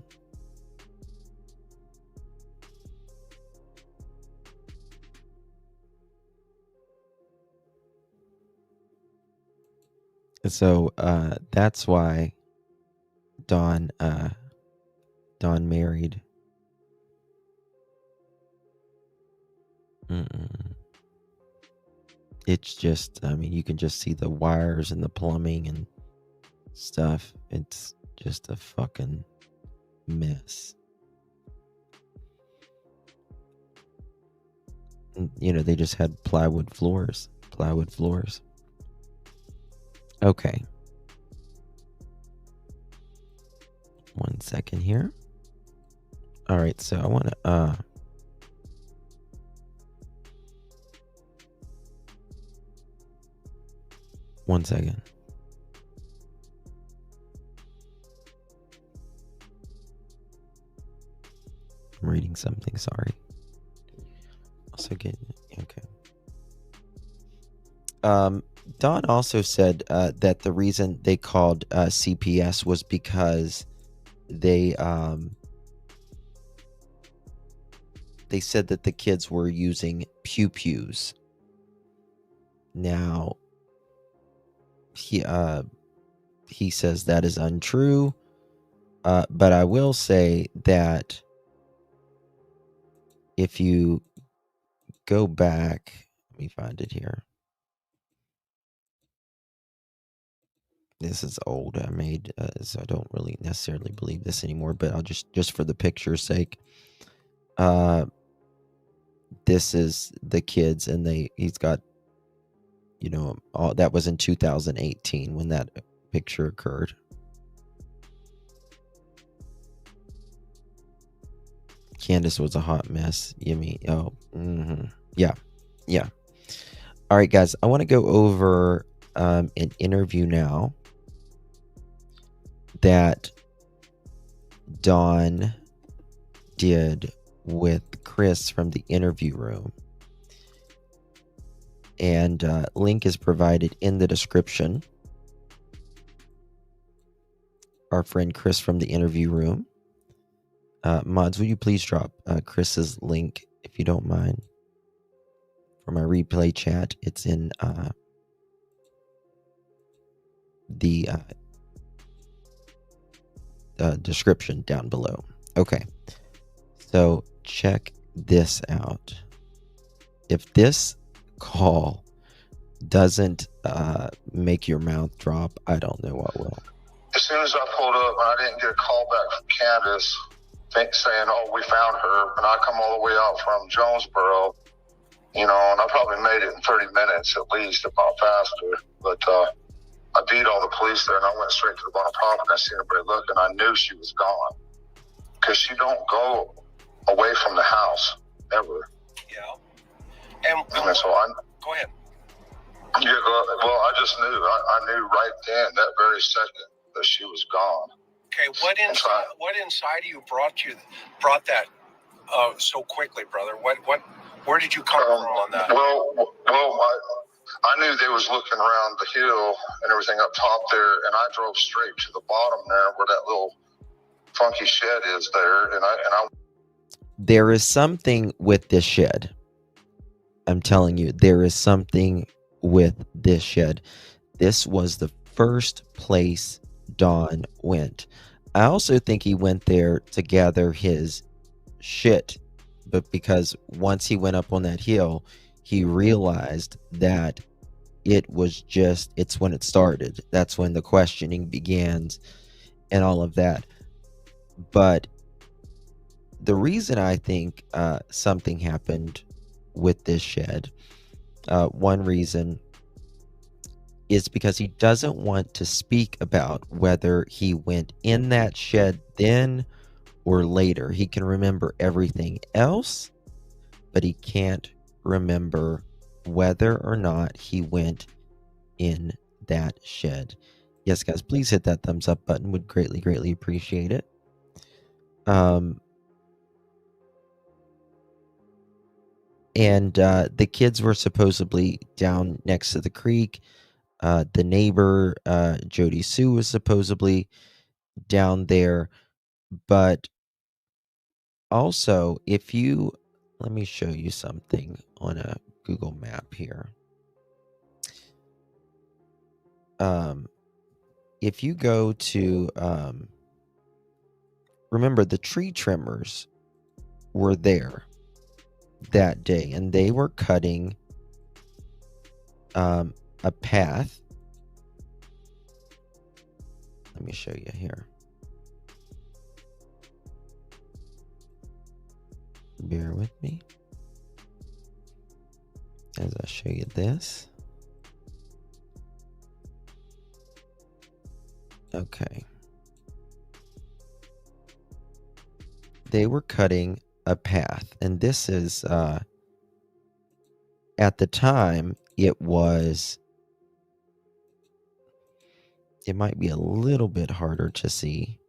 So that's why Don married. Mm-mm. It's just, I mean, you can just see the wires and the plumbing and stuff. It's just a fucking mess. And, you know, they just had plywood floors. Okay. 1 second here. All right, so I want to one second. I'm reading something, sorry. Also get okay. Don also said that the reason they called CPS was because they said that the kids were using pew-pews. Now, he says that is untrue, but I will say that if you go back. Let me find it here. This is old. I made, so I don't really necessarily believe this anymore, but I'll just for the picture's sake. This is the kids, and he's got, all that was in 2018 when that picture occurred. Candace was a hot mess. You mean, yeah. All right, guys, I want to go over an interview now that Dawn did with Chris from the interview room. And link is provided in the description. Our friend Chris from the interview room. Mods, will you please drop Chris's link, if you don't mind, for my replay chat? It's in the description down below. Okay, so check this out. If this call doesn't make your mouth drop, I don't know what will. As soon as I pulled up and I didn't get a call back from Candace saying, oh, we found her, and I come all the way out from Jonesboro, and I probably made it in 30 minutes at least, if not faster. But I beat all the police there, and I went straight to the bottom property, and I seen everybody looking. I knew she was gone because she don't go away from the house ever. Yeah. And so go ahead. Yeah, well, I just knew. I knew right then, that very second, that she was gone. Okay, what inside of you brought that so quickly, brother? Where did you come from on that? Well, I knew they was looking around the hill and everything up top there, and I drove straight to the bottom there where that little funky shed is there, and I. There is something with this shed. I'm telling you, there is something with this shed. This was the first place Don went. I also think he went there to gather his shit, but because once he went up on that hill, he realized that it's when it started. That's when the questioning begins and all of that. But the reason I think something happened with this shed, one reason is because he doesn't want to speak about whether he went in that shed then or later. He can remember everything else, but he can't remember whether or not he went in that shed. Yes, guys, please hit that thumbs up button. Would greatly appreciate it. And the kids were supposedly down next to the creek. The neighbor, Jody Sue, was supposedly down there. But also, let me show you something on a Google map here. If you go to, remember the tree trimmers were there that day, and they were cutting a path. Let me show you here. Bear with me as I show you this. Okay. They were cutting a path, and this is at the time it might be a little bit harder to see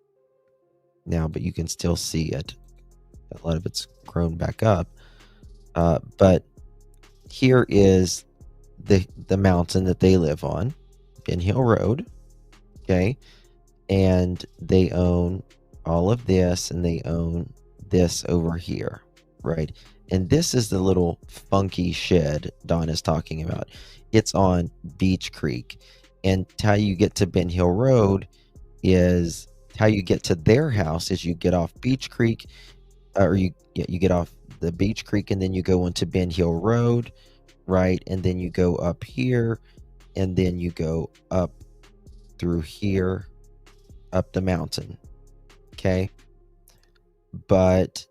now, but you can still see it. A lot of it's grown back up, but here is the mountain that they live on, Ben Hill Road. Okay, and they own all of this, and they own this over here, right? And this is the little funky shed Don is talking about. It's on Beech Creek, and how you get to Ben Hill Road is how you get to their house is you get off Beech Creek, or you get off the Beech Creek, and then you go onto Ben Hill Road, right? And then you go up here, and then you go up through here, up the mountain. Okay. But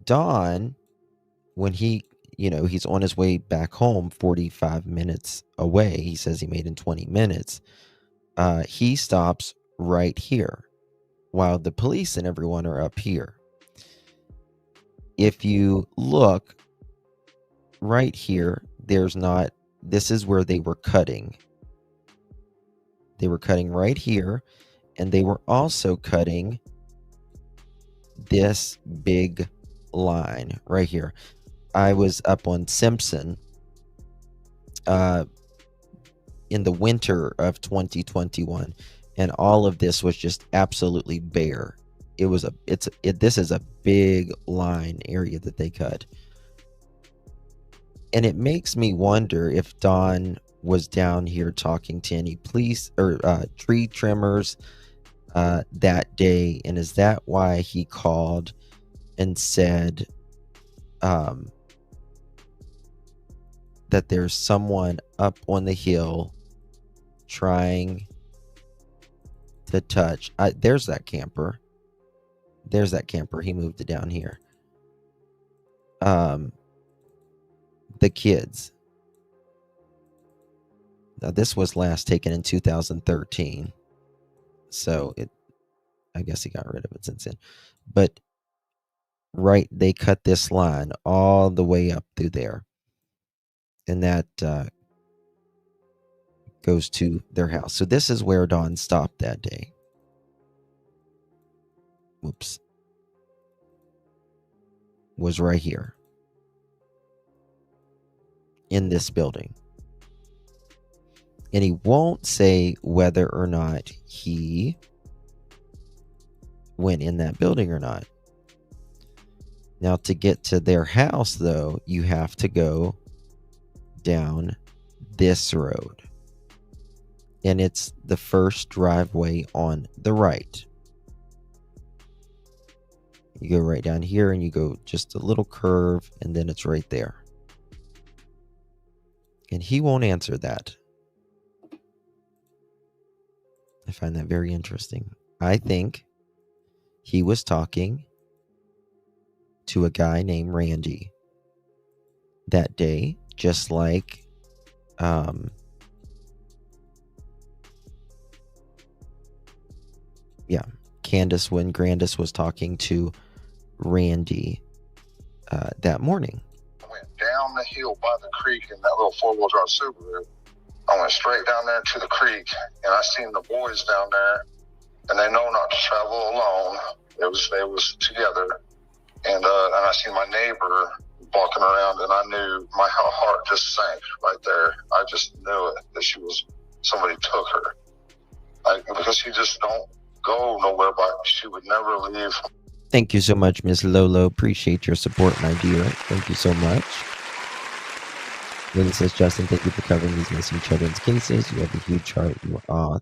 Don, when he's on his way back home, 45 minutes away, he says he made in 20 minutes, he stops right here while the police and everyone are up here. If you look right here, this is where they were cutting. They were cutting right here, and they were also cutting this big line right here. I was up on Simpson in the winter of 2021, and all of this was just absolutely bare. This is a big line area that they cut. And it makes me wonder if Don was down here talking to any police or tree trimmers that day, and is that why he called and said that there's someone up on the hill trying to touch. There's that camper. He moved it down here. The kids. Now, this was last taken in 2013. So I guess he got rid of it since then. But right, they cut this line all the way up through there. And that goes to their house. So this is where Don stopped that day. Whoops. Was right here. In this building. And he won't say whether or not he went in that building or not. Now, to get to their house, though, you have to go down this road. And it's the first driveway on the right. You go right down here and you go just a little curve, and then it's right there. And he won't answer that. I find that very interesting. I think he was talking to a guy named Randy that day, just like Candace, when Candace was talking to Randy that morning. I went down the hill by the creek in that little four-wheel drive Subaru. I went straight down there to the creek, and I seen the boys down there, and they know not to travel alone. They was together, and I seen my neighbor walking around, and I knew my heart just sank right there. I just knew it that somebody took her, because she just don't go nowhere, but she would never leave. Thank you so much, Miss Lolo. Appreciate your support, my dear. Thank you so much. Lily says, Justin, thank you for covering these missing children's cases. You have a huge heart.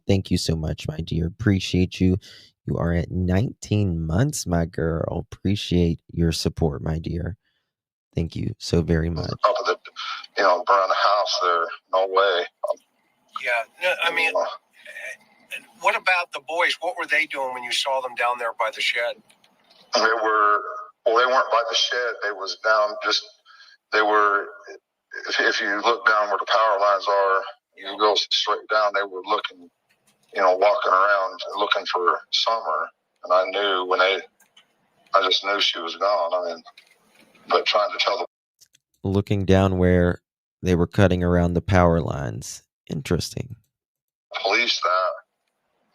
Thank you so much, my dear. Appreciate you. You are at 19 months, my girl. Appreciate your support, my dear. Thank you so very much. Top of the, burn the house there. No way. Yeah, no, I mean, what about the boys? What were they doing when you saw them down there by the shed? They weren't by the shed. They was down if you look down where the power lines are, you go straight down, they were looking, walking around looking for Summer. And I knew I just knew she was gone. But trying to tell looking down where they were cutting around the power lines. Interesting. Police that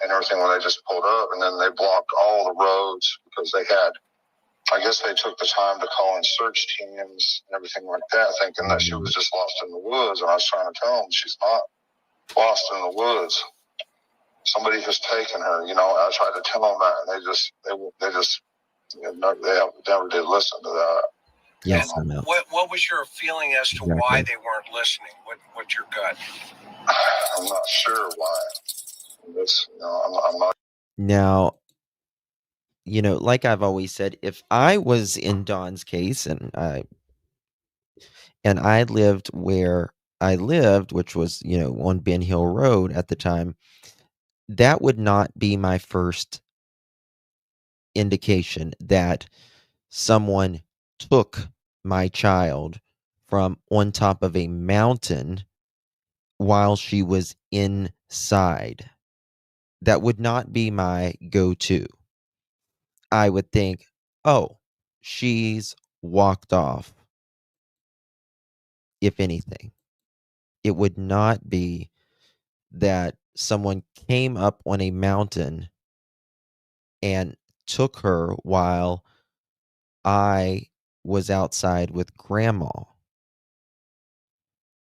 and everything when they just pulled up, and then they blocked all the roads because I guess they took the time to call in search teams and everything like that, thinking that she was just lost in the woods. And I was trying to tell them she's not lost in the woods. Somebody has taken her. I tried to tell them that, and they never did listen to that. Yes, what was your feeling as to why they weren't listening? What's your gut? I'm not sure why. I'm not. Now, like I've always said, if I was in Don's case and I lived where I lived, which was, on Ben Hill Road at the time, that would not be my first indication that someone took my child from on top of a mountain while she was inside. That would not be my go-to. I would think, "Oh, she's walked off," if anything. It would not be that someone came up on a mountain and took her while I was outside with grandma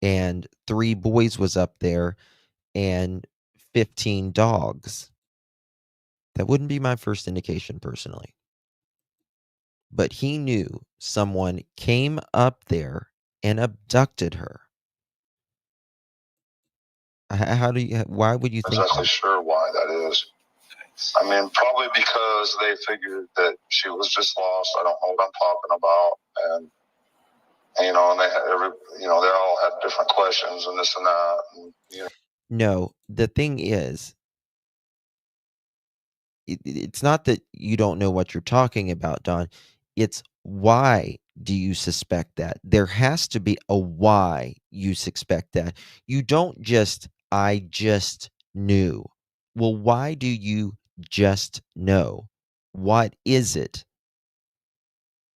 and 3 boys was up there and 15 dogs. That wouldn't be my first indication personally. But he knew someone came up there and abducted her. How do you why would you think Exactly that? sure why that is. I mean, probably because they figured that she was just lost. I don't know what I'm talking about, and they had they all had different questions and this and that. And. No, the thing is, it's not that you don't know what you're talking about, Don. It's why do you suspect that? There has to be a why you suspect that. You don't just, I just knew. Well, why do you just know? What is it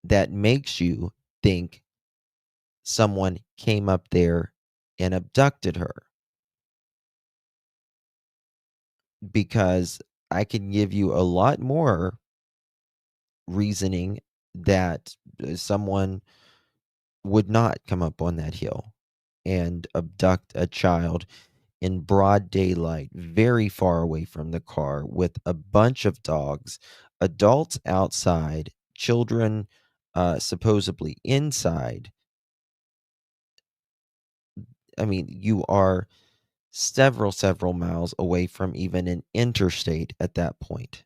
that makes you think someone came up there and abducted her? Because I can give you a lot more reasoning that someone would not come up on that hill and abduct a child in broad daylight, very far away from the car, with a bunch of dogs, adults outside, children supposedly inside. I mean, you are several miles away from even an interstate at that point.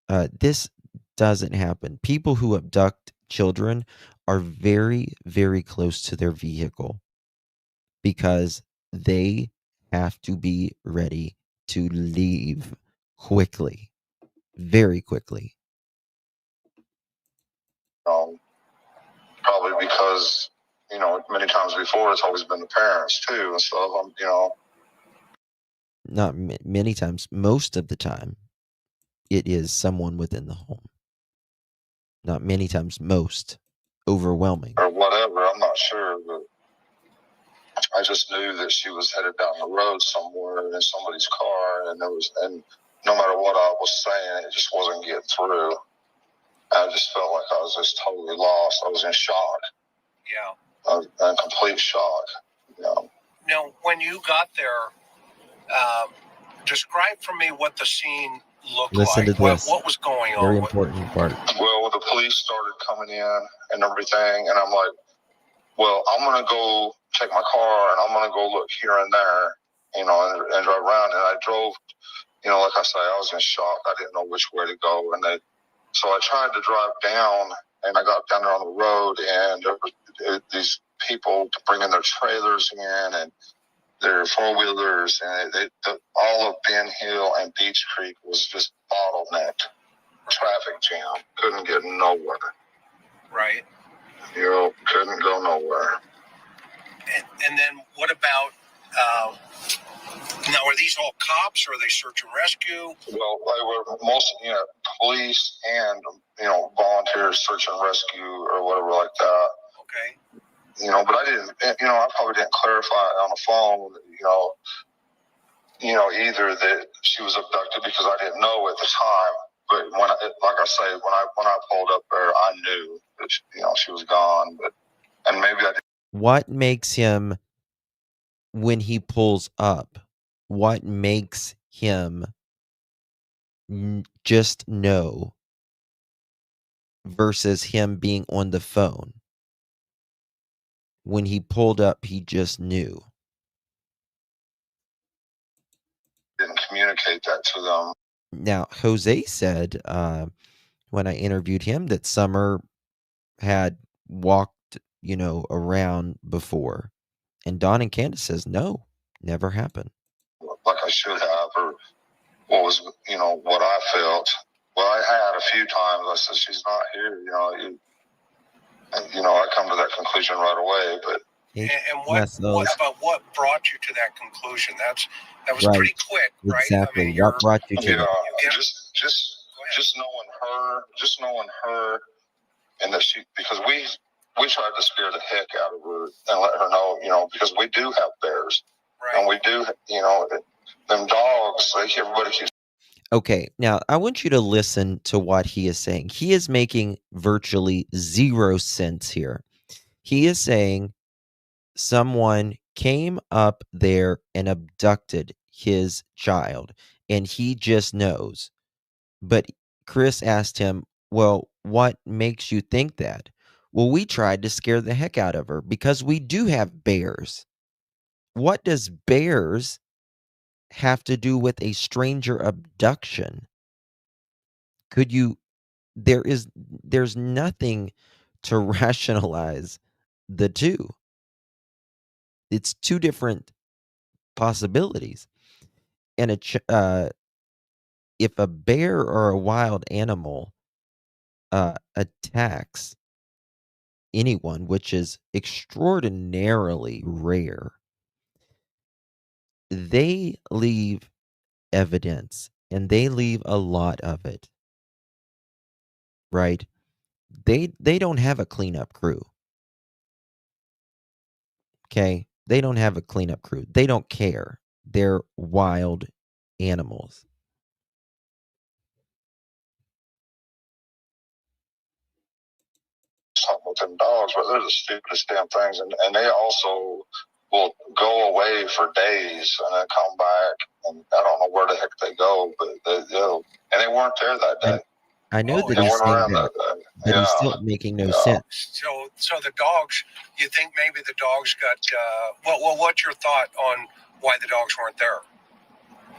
This doesn't happen. People who abduct children are very close to their vehicle because they have to be ready to leave quickly, very quickly. Probably because many times before it's always been the parents too and stuff. Not many times, most of the time, it is someone within the home. Not many times, most. Overwhelming. Or whatever. I'm not sure, but I just knew that she was headed down the road somewhere in somebody's car, and no matter what I was saying, it just wasn't getting through. I just felt like I was just totally lost. I was in shock. Yeah. I was in complete shock. Now, when you got there, describe for me what the scene looked Listen like. to this. What was going on? Very important part. Well, the police started coming in and everything, and I'm like, well, I'm going to go take my car and I'm going to go look here and there, and drive around. And I drove, like I say, I was in shock. I didn't know which way to go. So I tried to drive down, and I got down there on the road, and there were these people bringing their trailers in and their four-wheelers, and all of Ben Hill and Beech Creek was just bottlenecked. Traffic jam. Couldn't get nowhere. Right. Couldn't go nowhere. And then what about, now, are these all cops, or are they search and rescue? Well, they were mostly, police and, volunteers, search and rescue or whatever like that. Okay. But I didn't, I probably didn't clarify on the phone, either that she was abducted, because I didn't know at the time. But like I say, when I pulled up there, I knew that she was gone. And maybe I didn't. What makes him, when he pulls up, what makes him just know versus him being on the phone? When he pulled up, he just knew. Didn't communicate that to them. Now, Jose said when I interviewed him that Summer had walked, around before. And Don and Candace says, no, never happened. Like I should have, or what was, what I felt. Well, I had a few times. I said, she's not here. I come to that conclusion right away. But what brought you to that conclusion? That was right. Pretty quick, right? Exactly. I mean, what brought you to that? Just knowing her, and that because we tried to scare the heck out of her and let her know, because we do have bears, right. And we do, them dogs. Everybody keeps. Okay, now I want you to listen to what he is saying. He is making virtually zero sense here. He is saying someone came up there and abducted his child, and he just knows. But Chris asked him, well, what makes you think that? Well, we tried to scare the heck out of her because we do have bears. What does bears have to do with a stranger abduction? There's nothing to rationalize the two. It's two different possibilities. And if a bear or a wild animal attacks anyone, which is extraordinarily rare, they leave evidence, and they leave a lot of it. Right? They don't have a cleanup crew. Okay? They don't have a cleanup crew. They don't care. They're wild animals. Something with them dogs, but they're the stupidest damn things, and they also will go away for days and then come back, and I don't know where the heck they go, but and they weren't there that day. I know that he's saying that, but he's still making no sense. So the dogs, you think maybe the dogs got, what's your thought on why the dogs weren't there?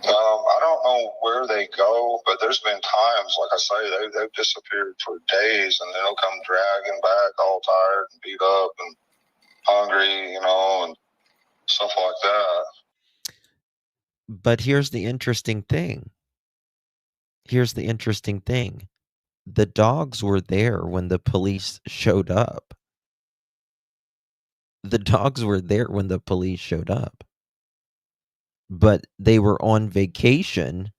I don't know where they go, but there's been times, like I say, they've disappeared for days, and they'll come dragging back all tired and beat up and hungry, and stuff like that. But here's the interesting thing. The dogs were there when the police showed up. But they were on vacation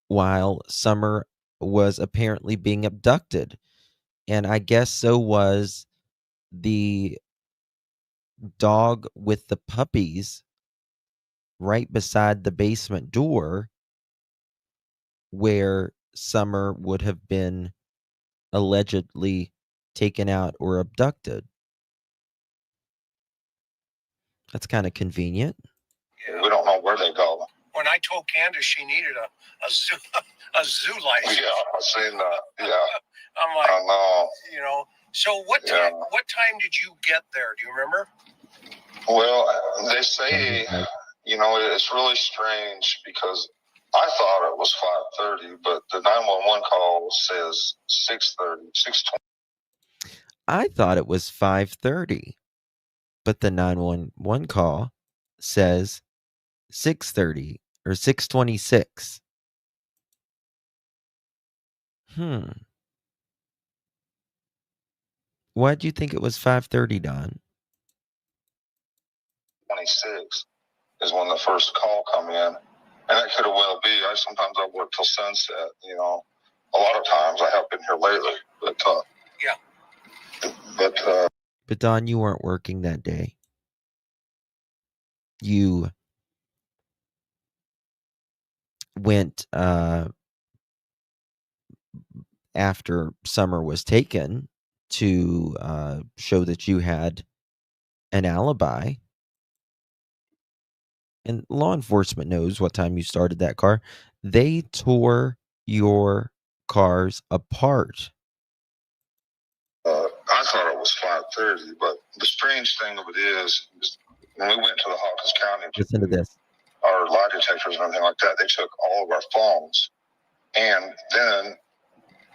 while Summer was apparently being abducted. And I guess so was the dog with the puppies right beside the basement door where Summer would have been allegedly taken out or abducted. That's kind of convenient. Yeah. We don't know where they go. When I told Candace she needed a zoo license. Yeah, I've seen that. Yeah. I'm like, I know. So what time did you get there? Do you remember? Well, they say, it's really strange because I thought it was 5:30, but the 911 call says 6:30, 6:20. I thought it was 5:30, but the 911 call says 6:30 or 6:26. Why do you think it was 5:30, Don? 26 is when the first call come in, and that could have well be. Sometimes I work till sunset. A lot of times I have been here lately, but yeah. But Don, you weren't working that day. You went after Summer was taken to show that you had an alibi. And law enforcement knows what time you started that car. They tore your cars apart. I thought it was 5:30, but the strange thing of it is when we went to the Hawkins County, listen to this. Our lie detectors and everything like that, they took all of our phones. And then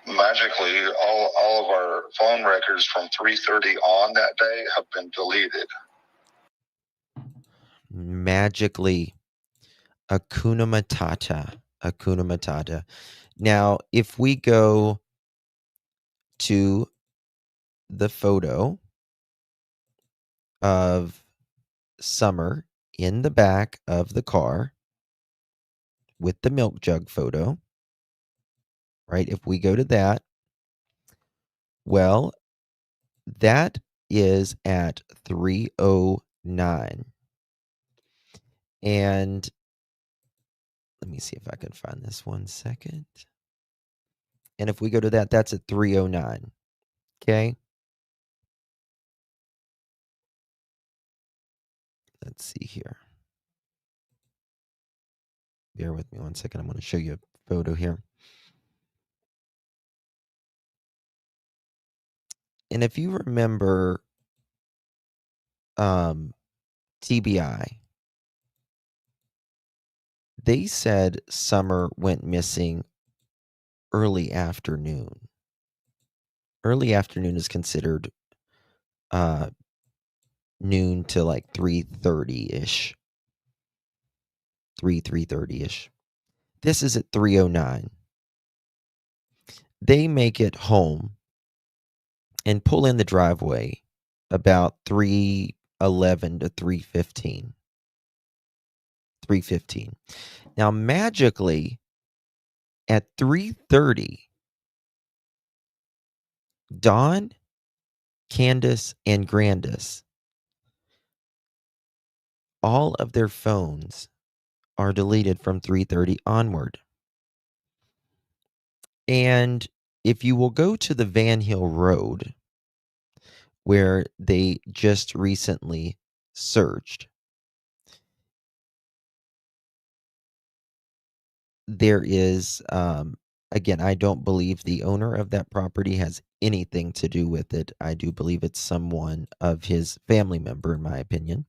magically, all of our phone records from 3:30 on that day have been deleted. Magically, Hakuna Matata. Hakuna Matata. Now, if we go to the photo of Summer in the back of the car with the milk jug photo, right? If we go to that, well, that is at 3:09. And let me see if I can find this 1 second. And if we go to that, that's at 3:09. Okay. Let's see here. Bear with me 1 second. I'm going to show you a photo here. And if you remember TBI, they said Summer went missing early afternoon. Early afternoon is considered noon to like 3:30-ish. 3:30-ish. This is at 3:09. They make it home and pull in the driveway about 3:11 to 3:15. 3:15. Now, magically, at 3:30, Dawn, Candace, and Grandis, all of their phones are deleted from 3:30 onward. And if you will go to the Van Hill Road, where they just recently searched, there is, again, I don't believe the owner of that property has anything to do with it. I do believe it's someone of his family member, in my opinion.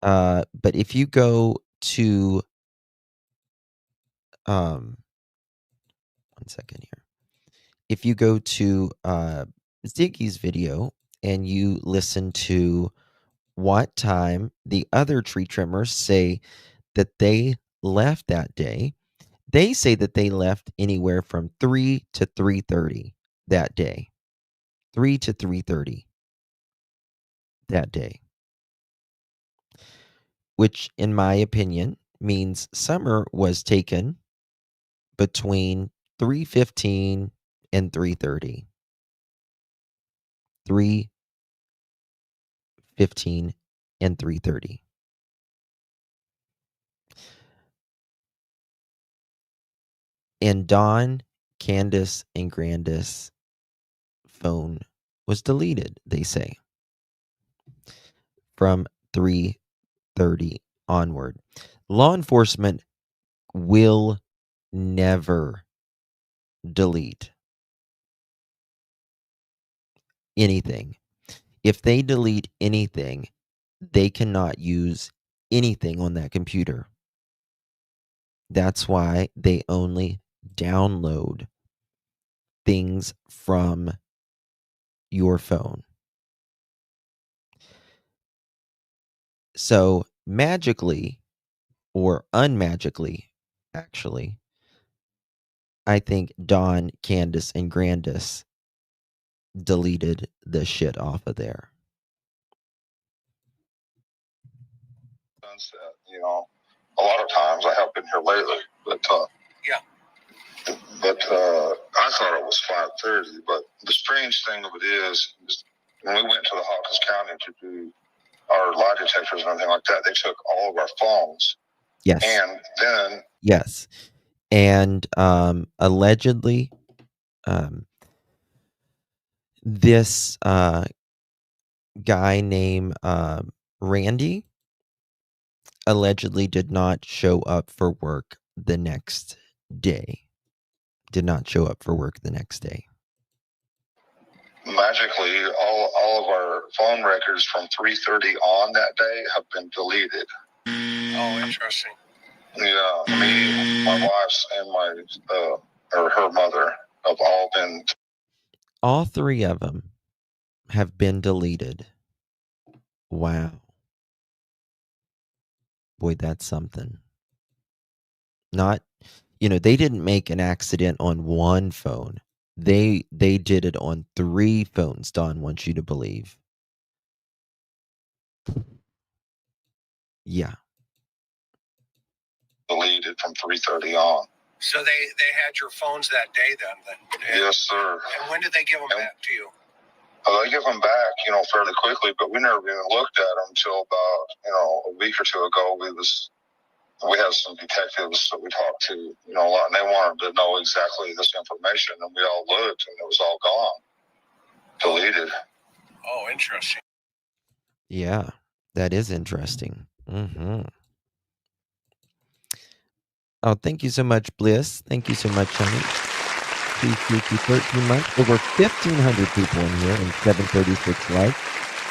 But if you go to, 1 second here. If you go to Ziggy's video and you listen to what time the other tree trimmers say that they left that day, they say that they left anywhere from 3 to 3:30 that day. 3 to 3:30 that day. Which, in my opinion, means Summer was taken between 3:15 and 3:30. 3:15 and 3:30. And Dawn, Candace, and Grandis' phone was deleted, they say, from 3:30 onward. Law enforcement will never delete anything. If they delete anything, they cannot use anything on that computer. That's why they only download things from your phone. So magically, or unmagically, actually, I think Dawn, Candace, and Grandis deleted the shit off of there. Sunset, a lot of times I have been here lately, but Yeah. But I thought it was 5:30. But the strange thing of it is when we went to the Hawkins County to do our lie detectors and everything like that, they took all of our phones. Yes. And then Yes. And allegedly, this guy named Randy allegedly did not show up for work the next day. Did not show up for work the next day. Magically, all of our phone records from 3:30 on that day have been deleted. Oh, interesting. Yeah, me, my wife's, and or her mother have all been. All three of them have been deleted. Wow. Boy, that's something. Not, they didn't make an accident on one phone. They did it on 3 phones, Don wants you to believe. Yeah. Deleted from 3:30 on. So they had your phones that day then? Yes, sir. And when did they give them back to you? They give them back, fairly quickly, but we never even looked at them until about, a week or two ago. We had some detectives that we talked to, a lot, and they wanted to know exactly this information, and we all looked, and it was all gone, deleted. Oh, interesting. Yeah, that is interesting. Oh, thank you so much, Bliss. Thank you so much, honey. Appreciate you. 13 months. Over 1,500 people in here and 736 likes.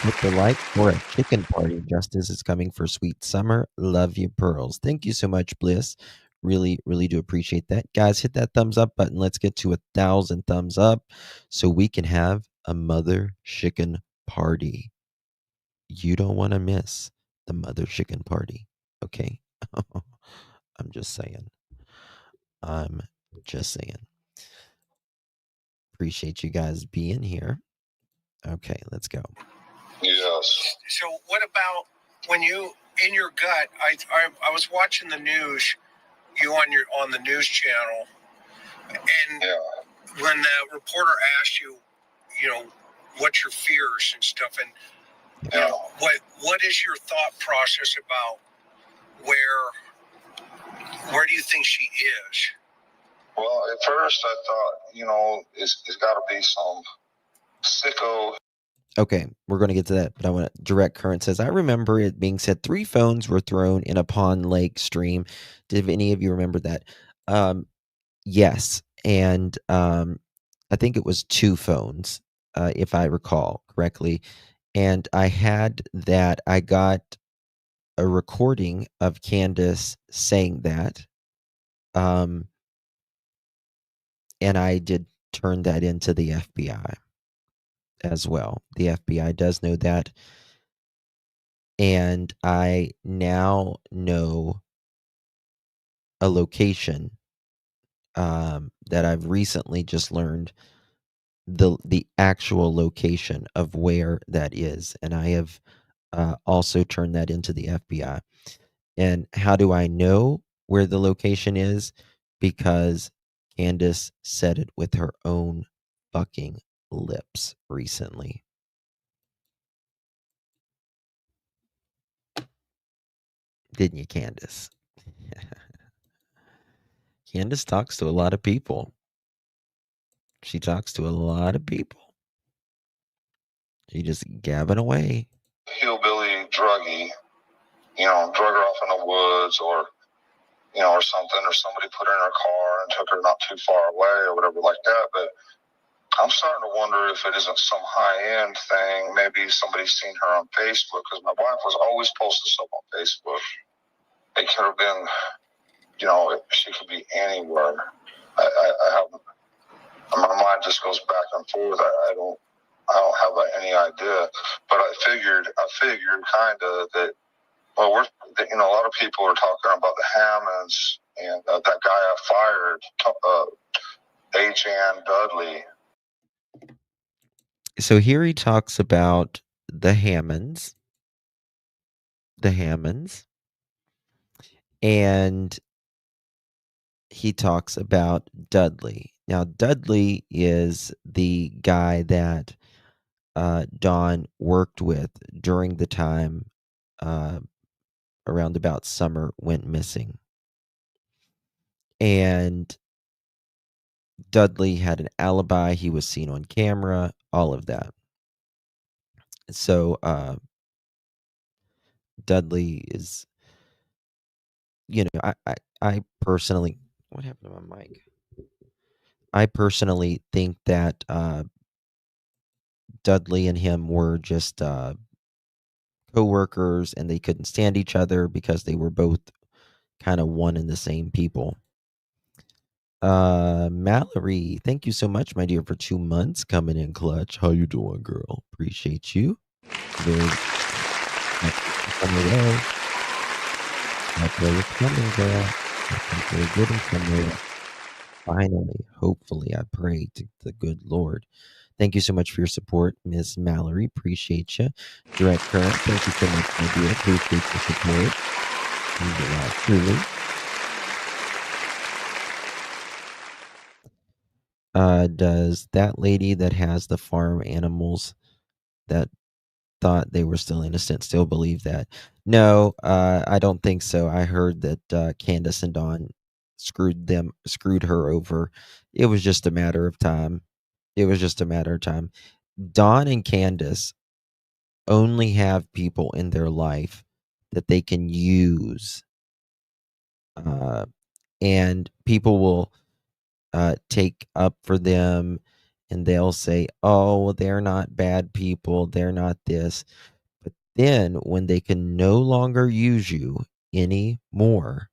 Hit the like for a chicken party. Justice is coming for sweet summer. Love you, pearls. Thank you so much, Bliss. Really, really do appreciate that. Guys, hit that thumbs up button. Let's get to 1,000 thumbs up so we can have a mother chicken party. You don't want to miss the mother chicken party. Okay. I'm just saying. I'm just saying. Appreciate you guys being here. Okay, let's go. Yes. So what about when you, in your gut, I was watching the news, you on the news channel, and when the reporter asked you, what's your fears and stuff, and what is your thought process about where do you think she is? Well, at first I thought, it's got to be some sicko. Okay, we're going to get to that, but I want to. Direct Current says, I remember it being said 3 phones were thrown in a pond lake stream. Did any of you remember that? Yes, and I think it was 2 phones, if I recall correctly. And I got a recording of Candace saying that. And I did turn that into the FBI as well. The FBI does know that. And I now know a location that I've recently just learned the actual location of where that is. And I have also turned that into the FBI. And how do I know where the location is? Because Candace said it with her own fucking lips recently. Didn't you, Candace? Candace talks to a lot of people. She talks to a lot of people. She just gabbing away. Hillbilly druggie, drug her off in the woods or something, or somebody put her in her car and took her not too far away or whatever like that. But I'm starting to wonder if it isn't some high-end thing. Maybe somebody's seen her on Facebook, because my wife was always posting stuff on Facebook. It could have been, she could be anywhere. I haven't. My mind just goes back and forth. I don't have any idea. But I figured kind of that. Well, a lot of people are talking about the Hammonds and that guy I fired, H.N. Dudley. So here he talks about the Hammonds. And he talks about Dudley. Now, Dudley is the guy that Dawn worked with during the time around about summer went missing. And Dudley had an alibi. He was seen on camera, all of that. So Dudley is, I personally, what happened to my mic? I personally think that Dudley and him were just co-workers, and they couldn't stand each other because they were both kind of one and the same people. Mallory, thank you so much, my dear, for 2 months coming in clutch. How you doing, girl? Appreciate you. Very on the way. My prayer is coming, girl. I think we're getting somewhere. Finally, hopefully, I pray to the good Lord. Thank you so much for your support, Miss Mallory. Appreciate you. Direct Current, thank you so much, my dear. Appreciate the support. Means a lot, truly. Does that lady that has the farm animals that thought they were still innocent still believe that? No, I don't think so. I heard that Candace and Dawn screwed her over. It was just a matter of time. It was just a matter of time. Dawn and Candace only have people in their life that they can use, and people will take up for them, and they'll say, "Oh, well, they're not bad people. They're not this." But then when they can no longer use you anymore,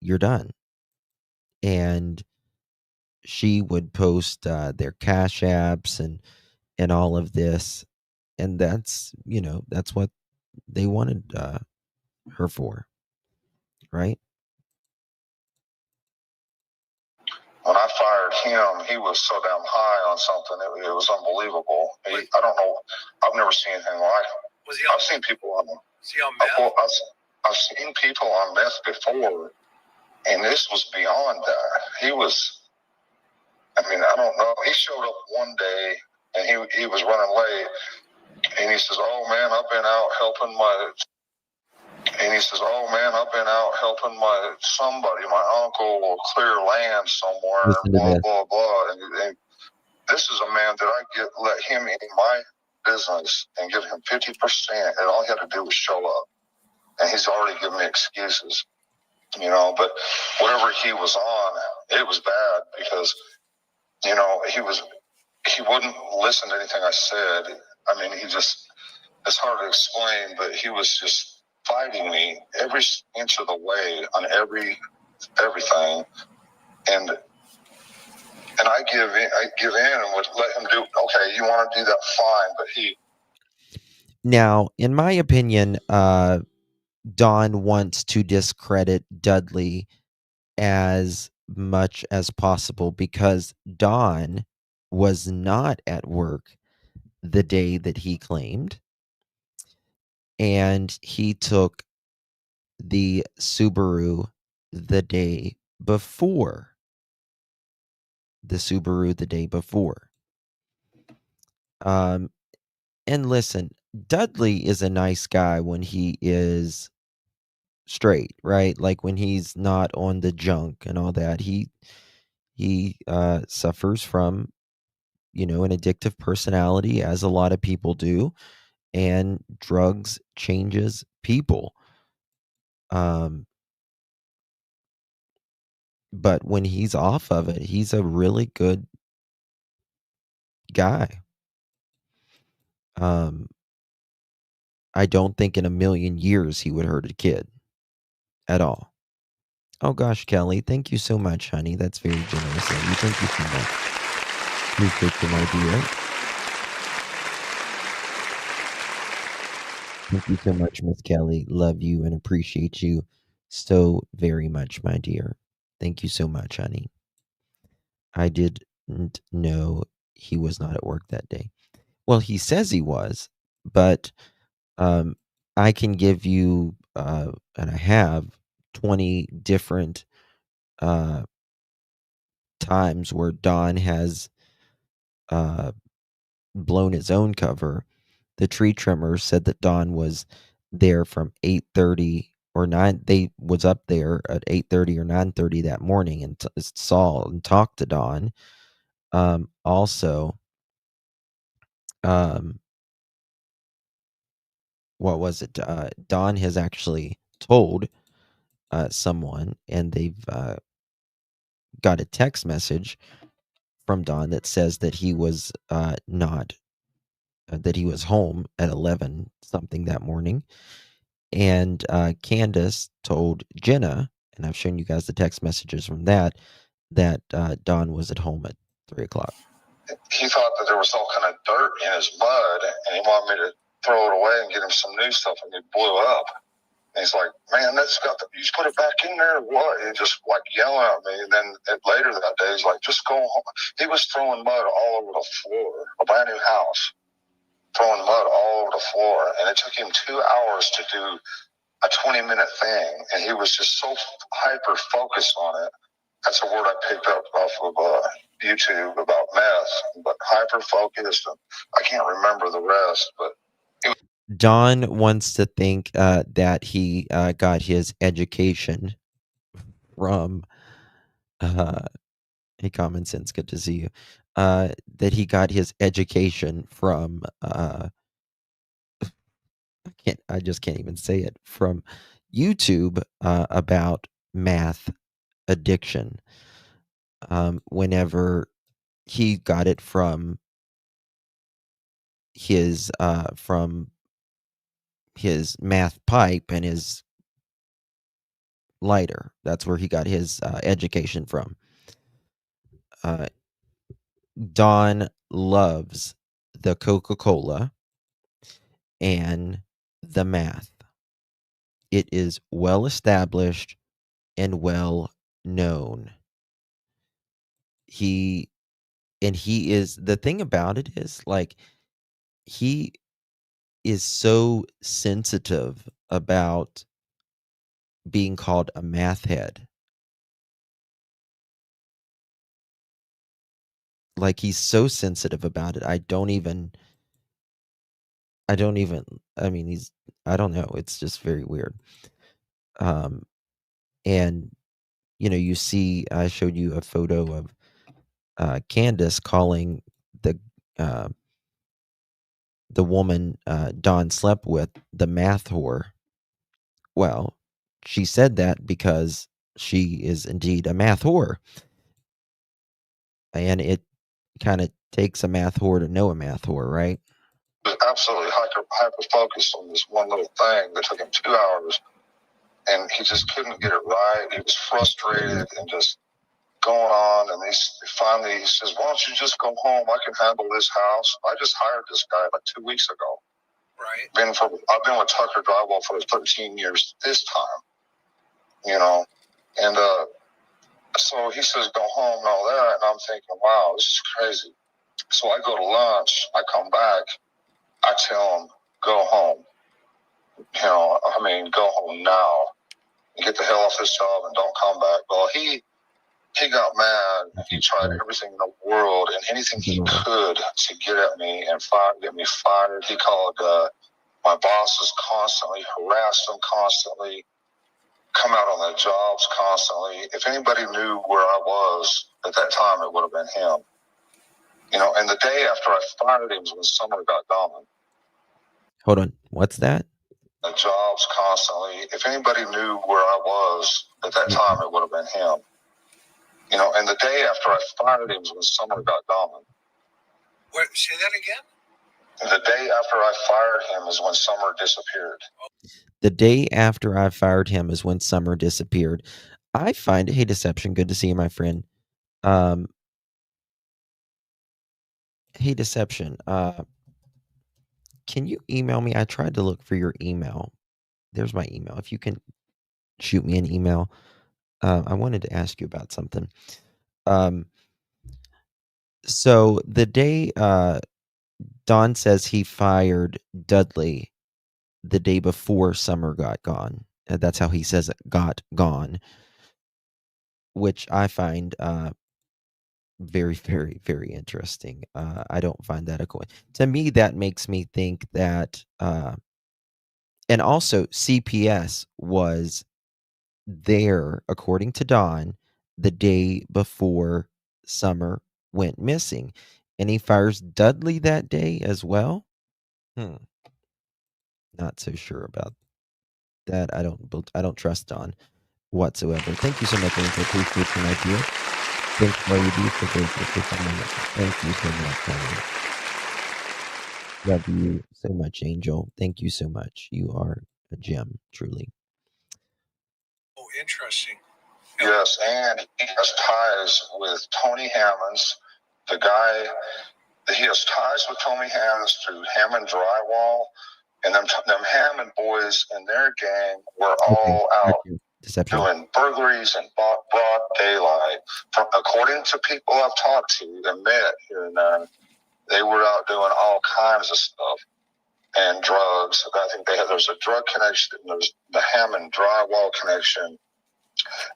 you're done. And she would post their cash apps and all of this, and that's what they wanted her for, right? When I fired him, he was so damn high on something. It was unbelievable. I don't know. I've never seen anything like it. Was he on? I've seen people on. Was he on meth? I've seen people on meth before, and this was beyond that. He was. I mean, I don't know. He showed up one day, and he was running late, and he says, "Oh man, I've been out helping my." And he says, "Oh man, I've been out helping my uncle, clear land somewhere, Listen to blah this. blah blah." And this is a man that I let him in my business and give him 50%, and all he had to do was show up. And he's already given me excuses, But whatever he was on, it was bad because he wouldn't listen to anything I said. I mean, it's hard to explain, but he was just fighting me every inch of the way on everything. And I give in and would let him do, okay, you want to do that, fine. But Now, in my opinion, Dawn wants to discredit Dudley as much as possible because Dawn was not at work the day that he claimed, and he took the Subaru the day before. And listen, Dudley is a nice guy when he is straight, right? Like when he's not on the junk and all that. He suffers from, an addictive personality, as a lot of people do, and drugs changes people. But when he's off of it, he's a really good guy. I don't think in a million years he would hurt a kid at all. Oh gosh, Kelly, thank you so much, honey. That's very generous of you. Thank you so much. Appreciate you, my dear. Thank you so much, Miss Kelly. Love you and appreciate you so very much, my dear. Thank you so much, honey. I didn't know he was not at work that day. Well, he says he was, but I can give you, and I have 20 different times where Don has blown his own cover. The tree trimmer said that Don was there from 8:30 or 9. They was up there at 8:30 or 9:30 that morning and saw and talked to Don. Also, what was it? Don has actually told someone, and they've got a text message from Don that says that he was not that he was home at 11 something that morning, And Candace told Jenna, and I've shown you guys the text messages from that Don was at home at 3 o'clock. He thought that there was all kind of dirt in his mud, and he wanted me to throw it away and get him some new stuff, and it blew up. And he's like, man, that's got the, you just put it back in there or what? And just like yelling at me. And then later that day, he's like, just go home. He was throwing mud all over the floor, a brand new house, throwing mud all over the floor. And it took him 2 hours to do a 20-minute thing. And he was just so hyper focused on it. That's a word I picked up off of YouTube about meth, but hyper focused. I can't remember the rest, but Don wants to think that he got his education from hey, Common Sense, good to see you. That he got his education from I just can't even say it, from YouTube about math addiction. Whenever he got it from his math pipe and his lighter. That's where he got his education from. Don loves the Coca-Cola and the math. It is well established and well known. He is, the thing about it is, like, he is so sensitive about being called a math head. Like, he's so sensitive about it. I mean, I don't know. It's just very weird. And, you know, you see, I showed you a photo of Candace calling the woman Don slept with the math whore. Well, she said that because she is indeed a math whore. And it kind of takes a math whore to know a math whore, right? Absolutely hyper focused on this one little thing that took him 2 hours, and he just couldn't get it right. He was frustrated and just going on, and finally he says, why don't you just go home? I can handle this house. I just hired this guy like 2 weeks ago. Right. I've been with Tucker Drywall for 13 years this time, you know, and so he says, go home and all that, and I'm thinking, wow, this is crazy. So I go to lunch, I come back, I tell him, go home. You know, I mean, go home now. Get the hell off this job and don't come back. Well, he got mad. He tried everything in the world and anything he could to get at me and get me fired. He called my bosses constantly, harassed them constantly, come out on the jobs constantly. If anybody knew where I was at that time, it would have been him. You know, and the day after I fired him was when summer got gone. Hold on. What's that? The jobs constantly. If anybody knew where I was at that time, it would have been him. You know, and the day after I fired him was when summer got gone. What? Say that again? And the day after I fired him is when summer disappeared. The day after I fired him is when summer disappeared. I find, hey, Deception, good to see you, my friend. Hey, Deception, can you email me? I tried to look for your email. There's my email. If you can shoot me an email. I wanted to ask you about something. So the day Don says he fired Dudley the day before summer got gone. That's how he says it, got gone, which I find very, very, very interesting. I don't find that a coincidence. To me, that makes me think that, and also CPS was there, according to Don, the day before Summer went missing, and he fires Dudley that day as well. Not so sure about that. I don't trust Don whatsoever. Thank you so much, Angel. Appreciate your idea. Thanks for all you do for Thank you so much, Love you so much, Angel. Thank you so much. You are a gem, truly. Oh, interesting. Yes, and he has ties with Tony Hammonds, the guy. He has ties with Tony Hammonds through Hammond Drywall, and them Hammond boys and their gang were all out Deception. doing burglaries in broad daylight. According to people I've talked to and met here and there, they were out doing all kinds of stuff and drugs. I think there's a drug connection. There's the Hammond Drywall connection.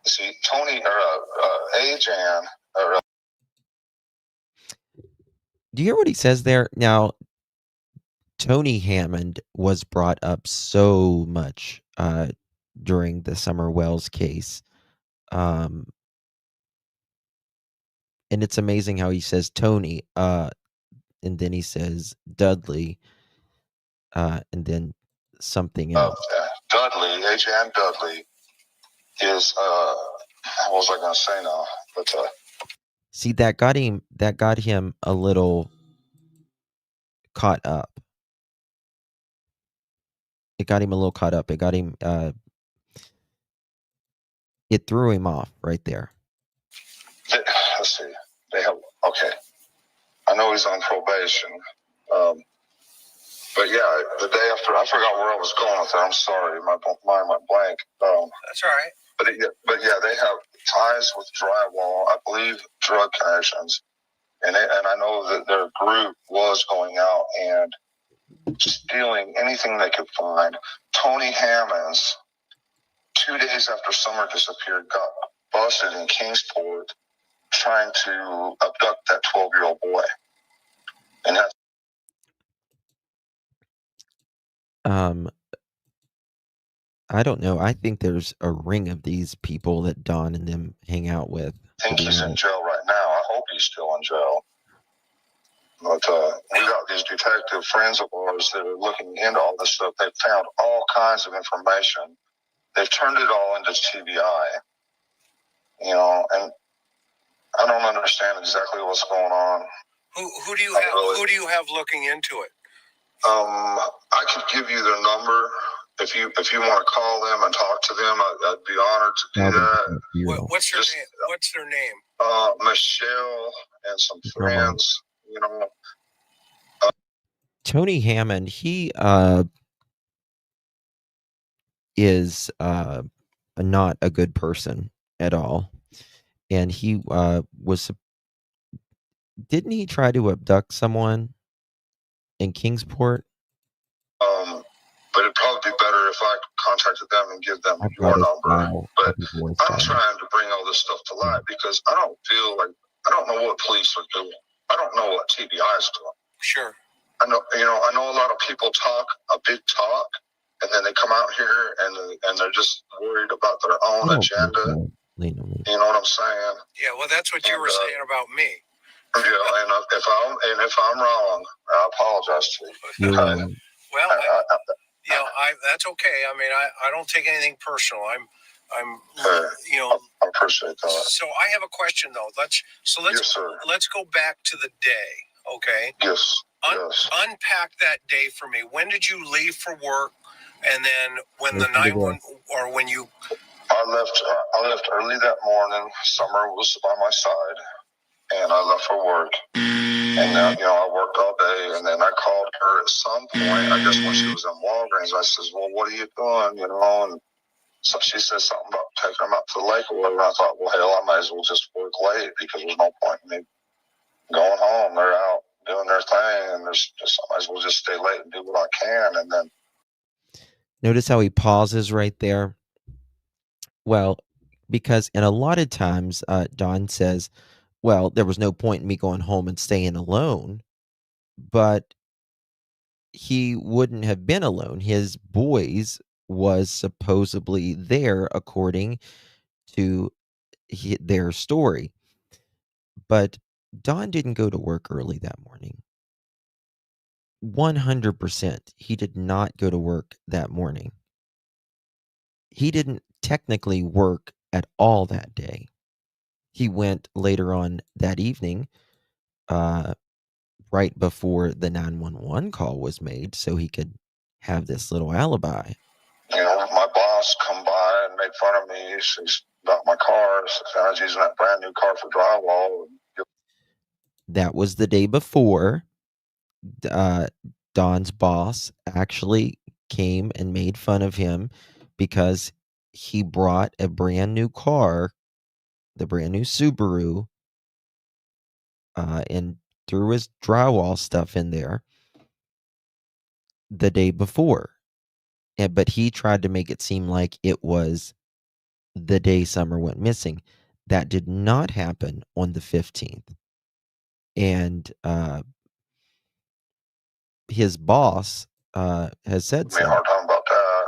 See, Tony or Ajan or. Do you hear what he says there? Now, Tony Hammond was brought up so much during the Summer Wells case. And it's amazing how he says Tony, and then he says Dudley, and then something else. Dudley, Ajan Dudley is what was I going to say now? But see, that got him a little caught up. It got him a little caught up. It got him. It threw him off right there. Let's see. They have okay. I know he's on probation. But yeah, the day after, I forgot where I was going with that. I'm sorry, my mind went blank. That's all right. But yeah, they have ties with drywall. I believe drug connections, and I know that their group was going out and stealing anything they could find. Tony Hammonds, 2 days after Summer disappeared, got busted in Kingsport trying to abduct that 12-year-old boy, and that's. I don't know. I think there's a ring of these people that Don and them hang out with. I think he's in jail right now. I hope he's still in jail. But we got these detective friends of ours that are looking into all this stuff. They've found all kinds of information. They've turned it all into TBI. And I don't understand exactly what's going on. Who do you have? Really, who do you have looking into it? I could give you their number. If you want to call them and talk to them, I'd be honored to do that. What's their name? What's their name? Michelle and some friends. Tony Hammond, he is not a good person at all, and he was. Didn't he try to abduct someone in Kingsport? But it'd probably be better if I contacted them and give them your number. But I'm trying to bring all this stuff to light because I don't feel like I don't know what police are doing. I don't know what TBI is doing. Sure. I know a lot of people talk a big talk, and then they come out here and they're just worried about their own agenda. You know what I'm saying? Yeah. Well, that's what you were saying about me. Yeah, and if I'm wrong, I apologize to you. Well, that's okay. I mean, I don't take anything personal. I'm I appreciate that. So I have a question though. Let's go back to the day. Okay. Yes. Unpack that day for me. When did you leave for work? And then when the 911 or when you. I left early that morning. Summer was by my side, and I left for work. And I worked all day, and then I called her at some point. I guess when she was in Walgreens, I says, "Well, what are you doing?" And so she said something about taking them out to the lake or whatever. And I thought, well, hell, I might as well just work late because there's no point in me going home. They're out doing their thing, and I might as well just stay late and do what I can. And then notice how he pauses right there. Well, because and a lot of times, Don says, well, there was no point in me going home and staying alone, but he wouldn't have been alone. His boys was supposedly there according to their story. But Don didn't go to work early that morning. 100%. He did not go to work that morning. He didn't technically work at all that day. He went later on that evening, right before the 911 call was made, so he could have this little alibi. My boss come by and made fun of me. She's about my car. I was using that brand new car for drywall. That was the day before. Don's boss actually came and made fun of him because he brought a brand new car, the brand new Subaru, and threw his drywall stuff in there the day before. But he tried to make it seem like it was the day Summer went missing. That did not happen on the 15th. And his boss has said so. Me a hard time about that.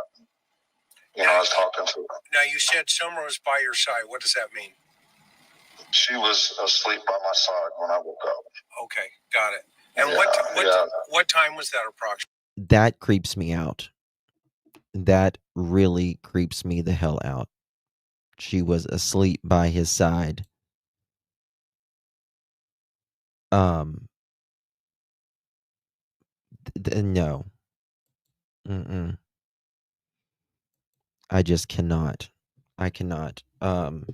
I was talking to her. Now, you said Summer was by your side. What does that mean? She was asleep by my side when I woke up. Okay, got it. And what time was that approximately? That creeps me out. That really creeps me the hell out. She was asleep by his side. No. Mm-mm. I just cannot. I cannot. That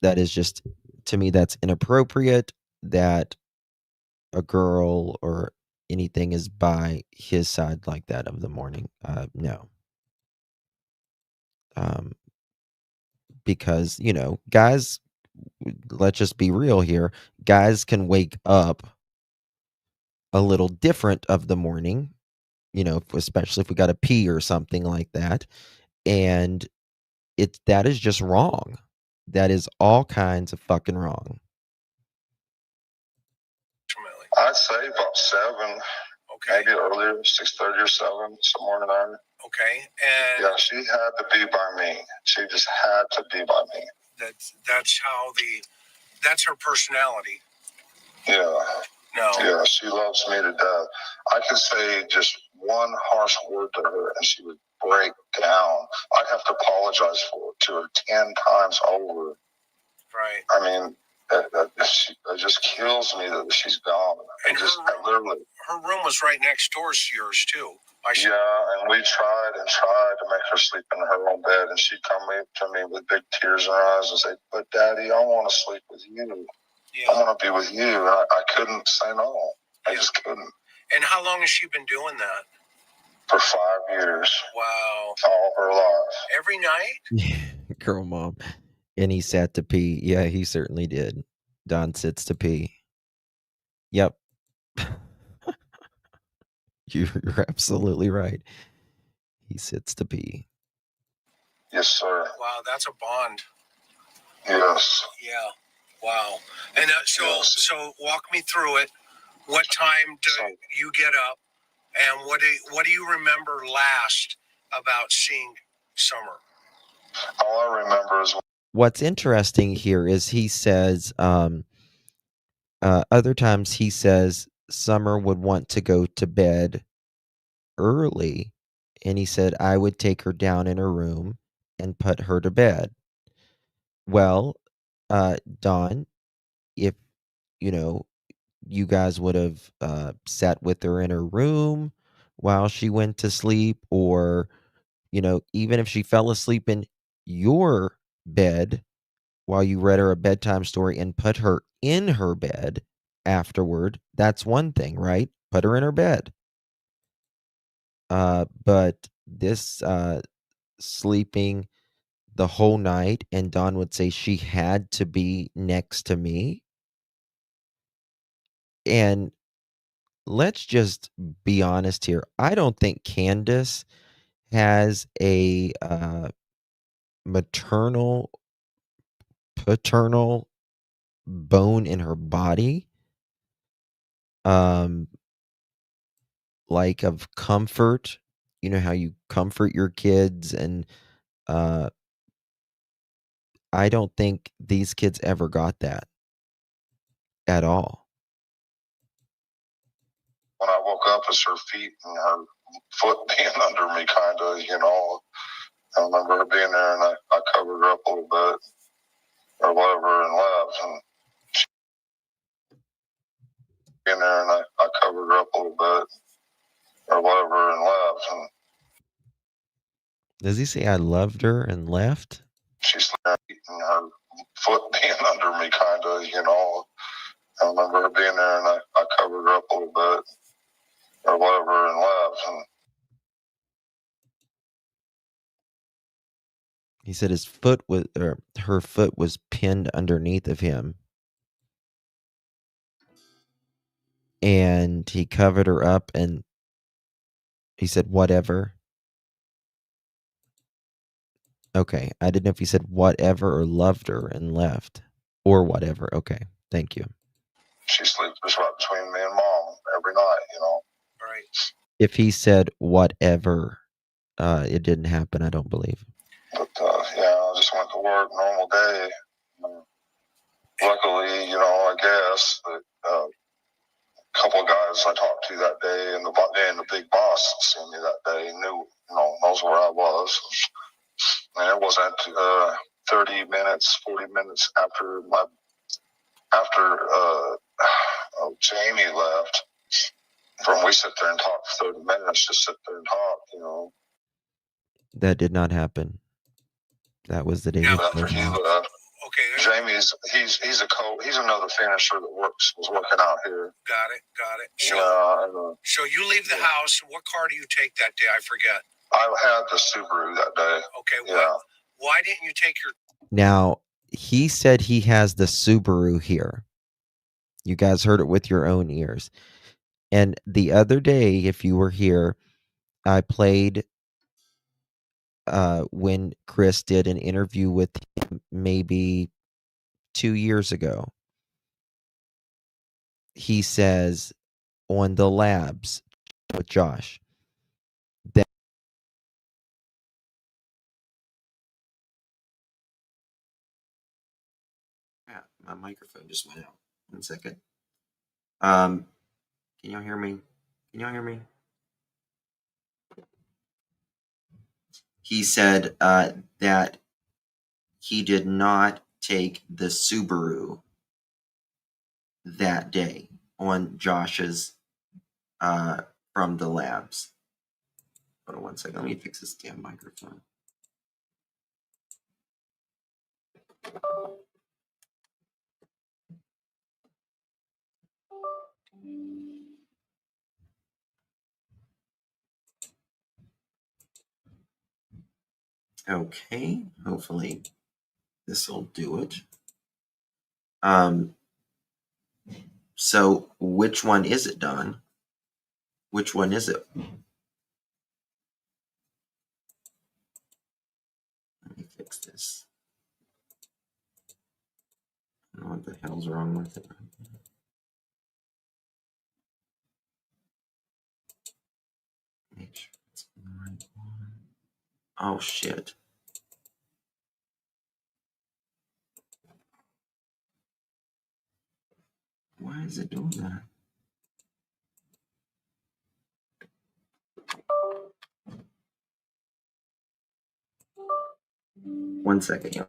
is just, to me, that's inappropriate that a girl or anything is by his side like that of the morning. No. Because, guys, let's just be real here. Guys can wake up a little different of the morning, especially if we got to pee or something like that. And that is just wrong. That is all kinds of fucking wrong. I'd say about 7. Okay. Maybe earlier, 6:30 or 7, somewhere in there. Okay. And yeah, she had to be by me. She just had to be by me. That's her personality. Yeah. No. Yeah, she loves me to death. I could say just one harsh word to her and she would break down. I'd have to apologize to her 10 times over. Right. I mean, it just kills me that she's gone. And her room was right next door to yours, too. Yeah, and we tried to make her sleep in her own bed, and she'd come to me with big tears in her eyes and say, "But Daddy, I want to sleep with you. Yeah. I want to be with you." And I couldn't say no. I just couldn't. And how long has she been doing that? For 5 years. Wow. All her life. Every night? Girl, mom. And he sat to pee. Yeah, he certainly did. Don sits to pee. Yep. You're absolutely right. He sits to pee. Yes, sir. Wow, that's a bond. Yes. Yeah. Wow. And so walk me through it. What time do you get up, and what do you remember last about seeing Summer? All I remember is what's interesting here is he says other times he says Summer would want to go to bed early, and he said I would take her down in her room and put her to bed. Well, Don, if you guys would have sat with her in her room while she went to sleep, or even if she fell asleep in your bed while you read her a bedtime story and put her in her bed afterward, that's one thing, right? Put her in her bed. But this sleeping the whole night, and Dawn would say she had to be next to me. And let's just be honest here. I don't think Candace has a maternal, paternal bone in her body, like of comfort. You know how you comfort your kids, and I don't think these kids ever got that at all. When I woke up, it's her feet and her foot being under me, kind of, I remember her being there, and I covered her up a little bit or whatever and left. And she being there, and I covered her up a little bit or whatever and left. And Does he say I loved her and left? She's eating her foot being under me, kind of, you know. I remember her being there, and I covered her up a little bit or whatever and left. And He said his foot was, or her foot was pinned underneath of him. And he covered her up and he said, whatever. Okay. I didn't know if he said whatever or loved her and left or whatever. Okay. Thank you. she sleeps just right between me and Mom every night, you know. Right. If he said whatever, it didn't happen, I don't believe. But yeah, I just went to work, normal day. Luckily, you know, I guess that a couple of guys I talked to that day, and the big boss seen me that day, knew, you know, knows where I was. And it wasn't 30 minutes, 40 minutes after Jamie left. From we sit there and talk for 30 minutes, just sit there and talk, you know. That did not happen. That was the day After he left. Okay. Jamie's he's another finisher that was working out here. Got it. So, yeah, so you leave the house. What car do you take that day? I forget. I had the Subaru that day. Okay. Yeah. Why didn't you take your? Now, he said he has the Subaru here. You guys heard it with your own ears. And the other day, if you were here, I played when Chris did an interview with him maybe 2 years ago. He says on the labs with Josh that my microphone just went out. 1 second. Can y'all hear me? He said that he did not take the Subaru that day on Josh's from the labs. Hold on 1 second. Let me fix this damn microphone. Okay, hopefully this will do it. So which one is it, Don? Which one is it? Let me fix this. I don't know what the hell's wrong with it. Make sure it's the right one. Oh shit. Why is it doing that? One second, y'all.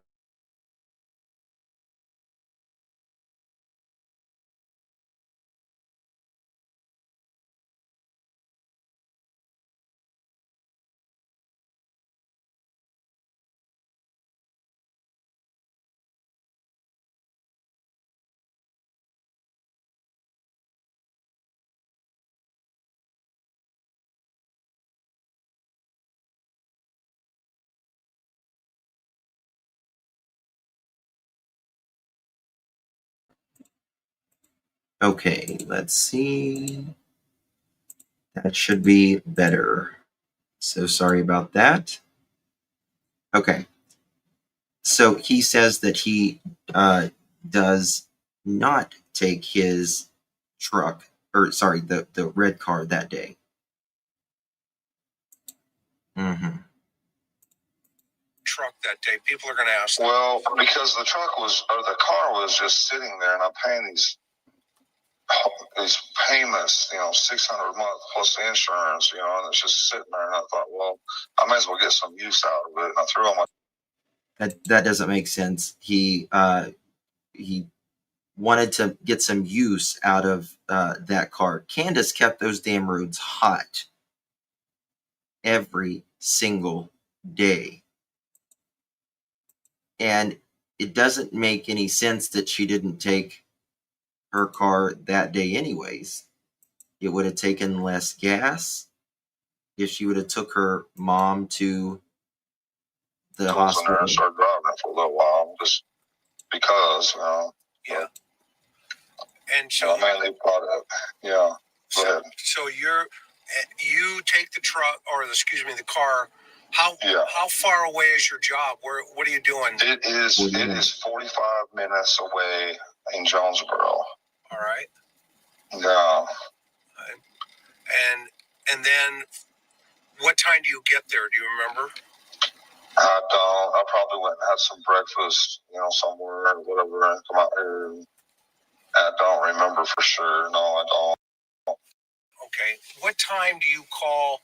Okay, let's see. That should be better. So sorry about that. Okay. So he says that he does not take his truck, or sorry, the red car that day. Mm-hmm. Truck that day. People are going to ask. Well, because the car was just sitting there, and I'm paying these payments, you know, $600 a month plus the insurance, you know, and it's just sitting there. And I thought, well, I may as well get some use out of it. And I threw on my. That doesn't make sense. He wanted to get some use out of that car. Candace kept those damn roads hot every single day. And it doesn't make any sense that she didn't take her car that day anyways. It would have taken less gas if she would have took her mom to the hospital. I started driving for a little while just because, yeah. And so, mainly product. Yeah. Go ahead. So you take the truck, or the car. How far away is your job? What are you doing? It is 45 minutes away in Jonesboro. All right. Yeah. And then what time do you get there? Do you remember? I don't. I probably went and had some breakfast, somewhere or whatever, and come out here. I don't remember for sure. No, I don't. Okay. What time do you call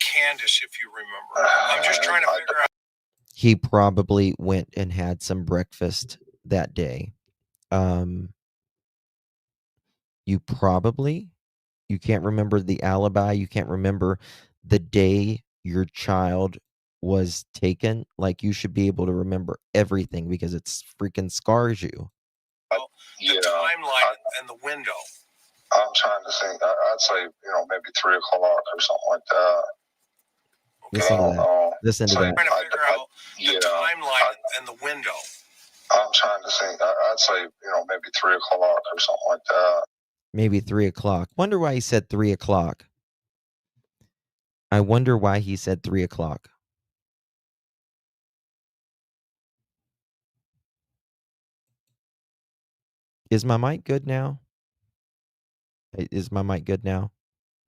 Candace, if you remember? I'm just trying to figure out. He probably went and had some breakfast that day. You can't remember the alibi. You can't remember the day your child was taken. Like, you should be able to remember everything because it freaking scars you. The timeline and the window. I'm trying to think. I'd say, maybe 3 o'clock or something like that. Listen to that. Listen to that. I'm trying to figure out the timeline and the window. I'm trying to think. I'd say, maybe 3 o'clock or something like that. Maybe 3 o'clock. Wonder why he said 3 o'clock. I wonder why he said 3 o'clock. Is my mic good now? Is my mic good now?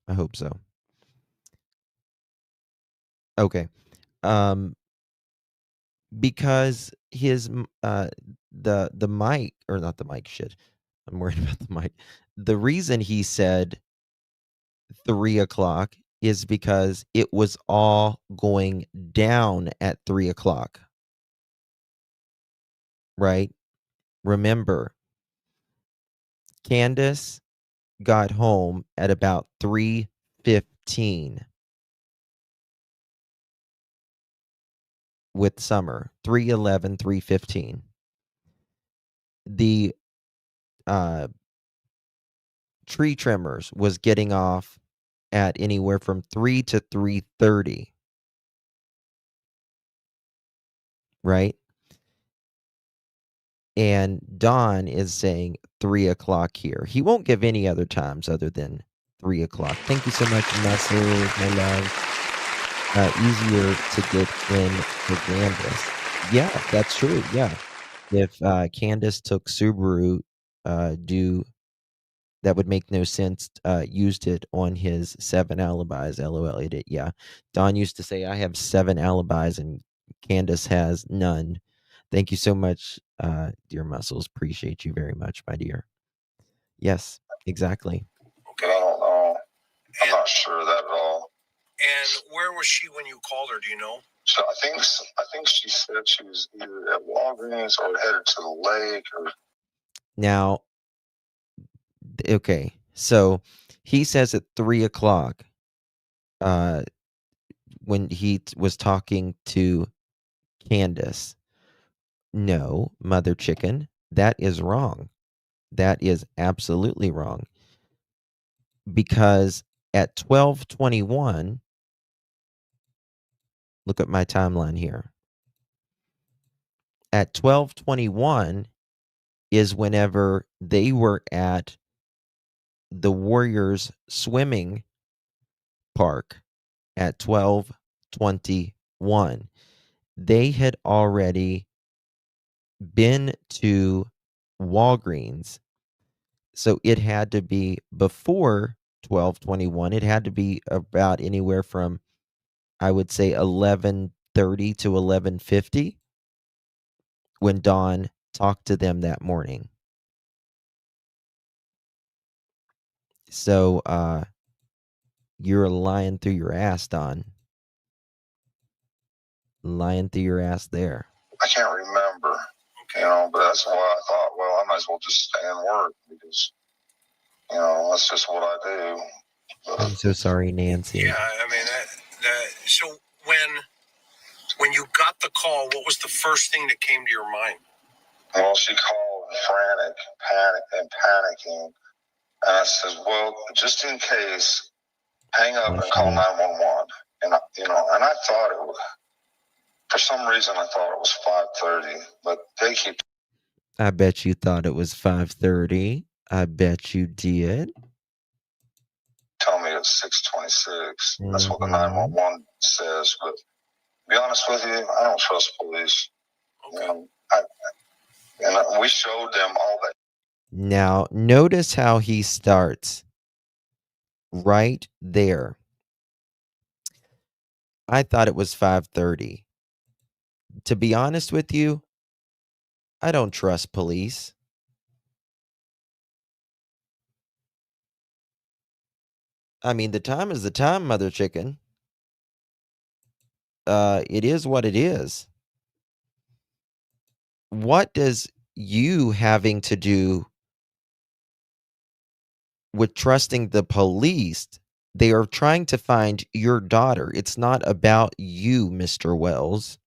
I hope so. Okay. Because his the mic, or not the mic, shit. I'm worried about the mic. The reason he said 3 o'clock is because it was all going down at 3 o'clock. Right? Remember, Candace got home at about 3:15 with Summer. 3:11, 3:15. The tree trimmers was getting off at anywhere from 3 to 3:30. Right? And Don is saying 3 o'clock here. He won't give any other times other than 3 o'clock. Thank you so much, Muscle, my love. Easier to get in for Candace. Yeah, that's true. Yeah. If Candace took Subaru, that would make no sense. Used it on his 7 alibis. LOL, it did. Yeah. Don used to say, I have 7 alibis and Candace has none. Thank you so much, dear Muscles. Appreciate you very much, my dear. Yes, exactly. Okay. I don't know. I'm not sure of that at all. And where was she when you called her? Do you know? So I think she said she was either at Walgreens or headed to the lake. Now, okay, so he says at 3 o'clock, when he was talking to Candace. No, Mother Chicken, that is wrong. That is absolutely wrong. Because at 12:21, look at my timeline here. At 12:21 is whenever they were at the Warriors swimming park at 12:21. They had already been to Walgreens. So it had to be before 12:21. It had to be about anywhere from, I would say, 11:30 to 11:50 when Dawn talked to them that morning. So you're lying through your ass, Dawn. Lying through your ass there. I can't remember, but that's why I thought, well, I might as well just stay and work because, that's just what I do. I'm so sorry, Nancy. Yeah, I mean, so when When you got the call, what was the first thing that came to your mind? Well, she called frantic, panicking. And I said, well, just in case, hang up and call 911. And, and I thought it was, for some reason, I thought it was 5:30, but they keep. I bet you thought it was 5:30. I bet you did. Tell me it's 6:26. That's what the 911 says. But to be honest with you, I don't trust police. Okay. And we showed them all that. Now, notice how he starts right there. I thought it was 5:30. To be honest with you, I don't trust police. I mean, the time is the time, mother chicken. It is what it is. What does you having to do with trusting the police? They are trying to find your daughter. It's not about you, Mr. Wells.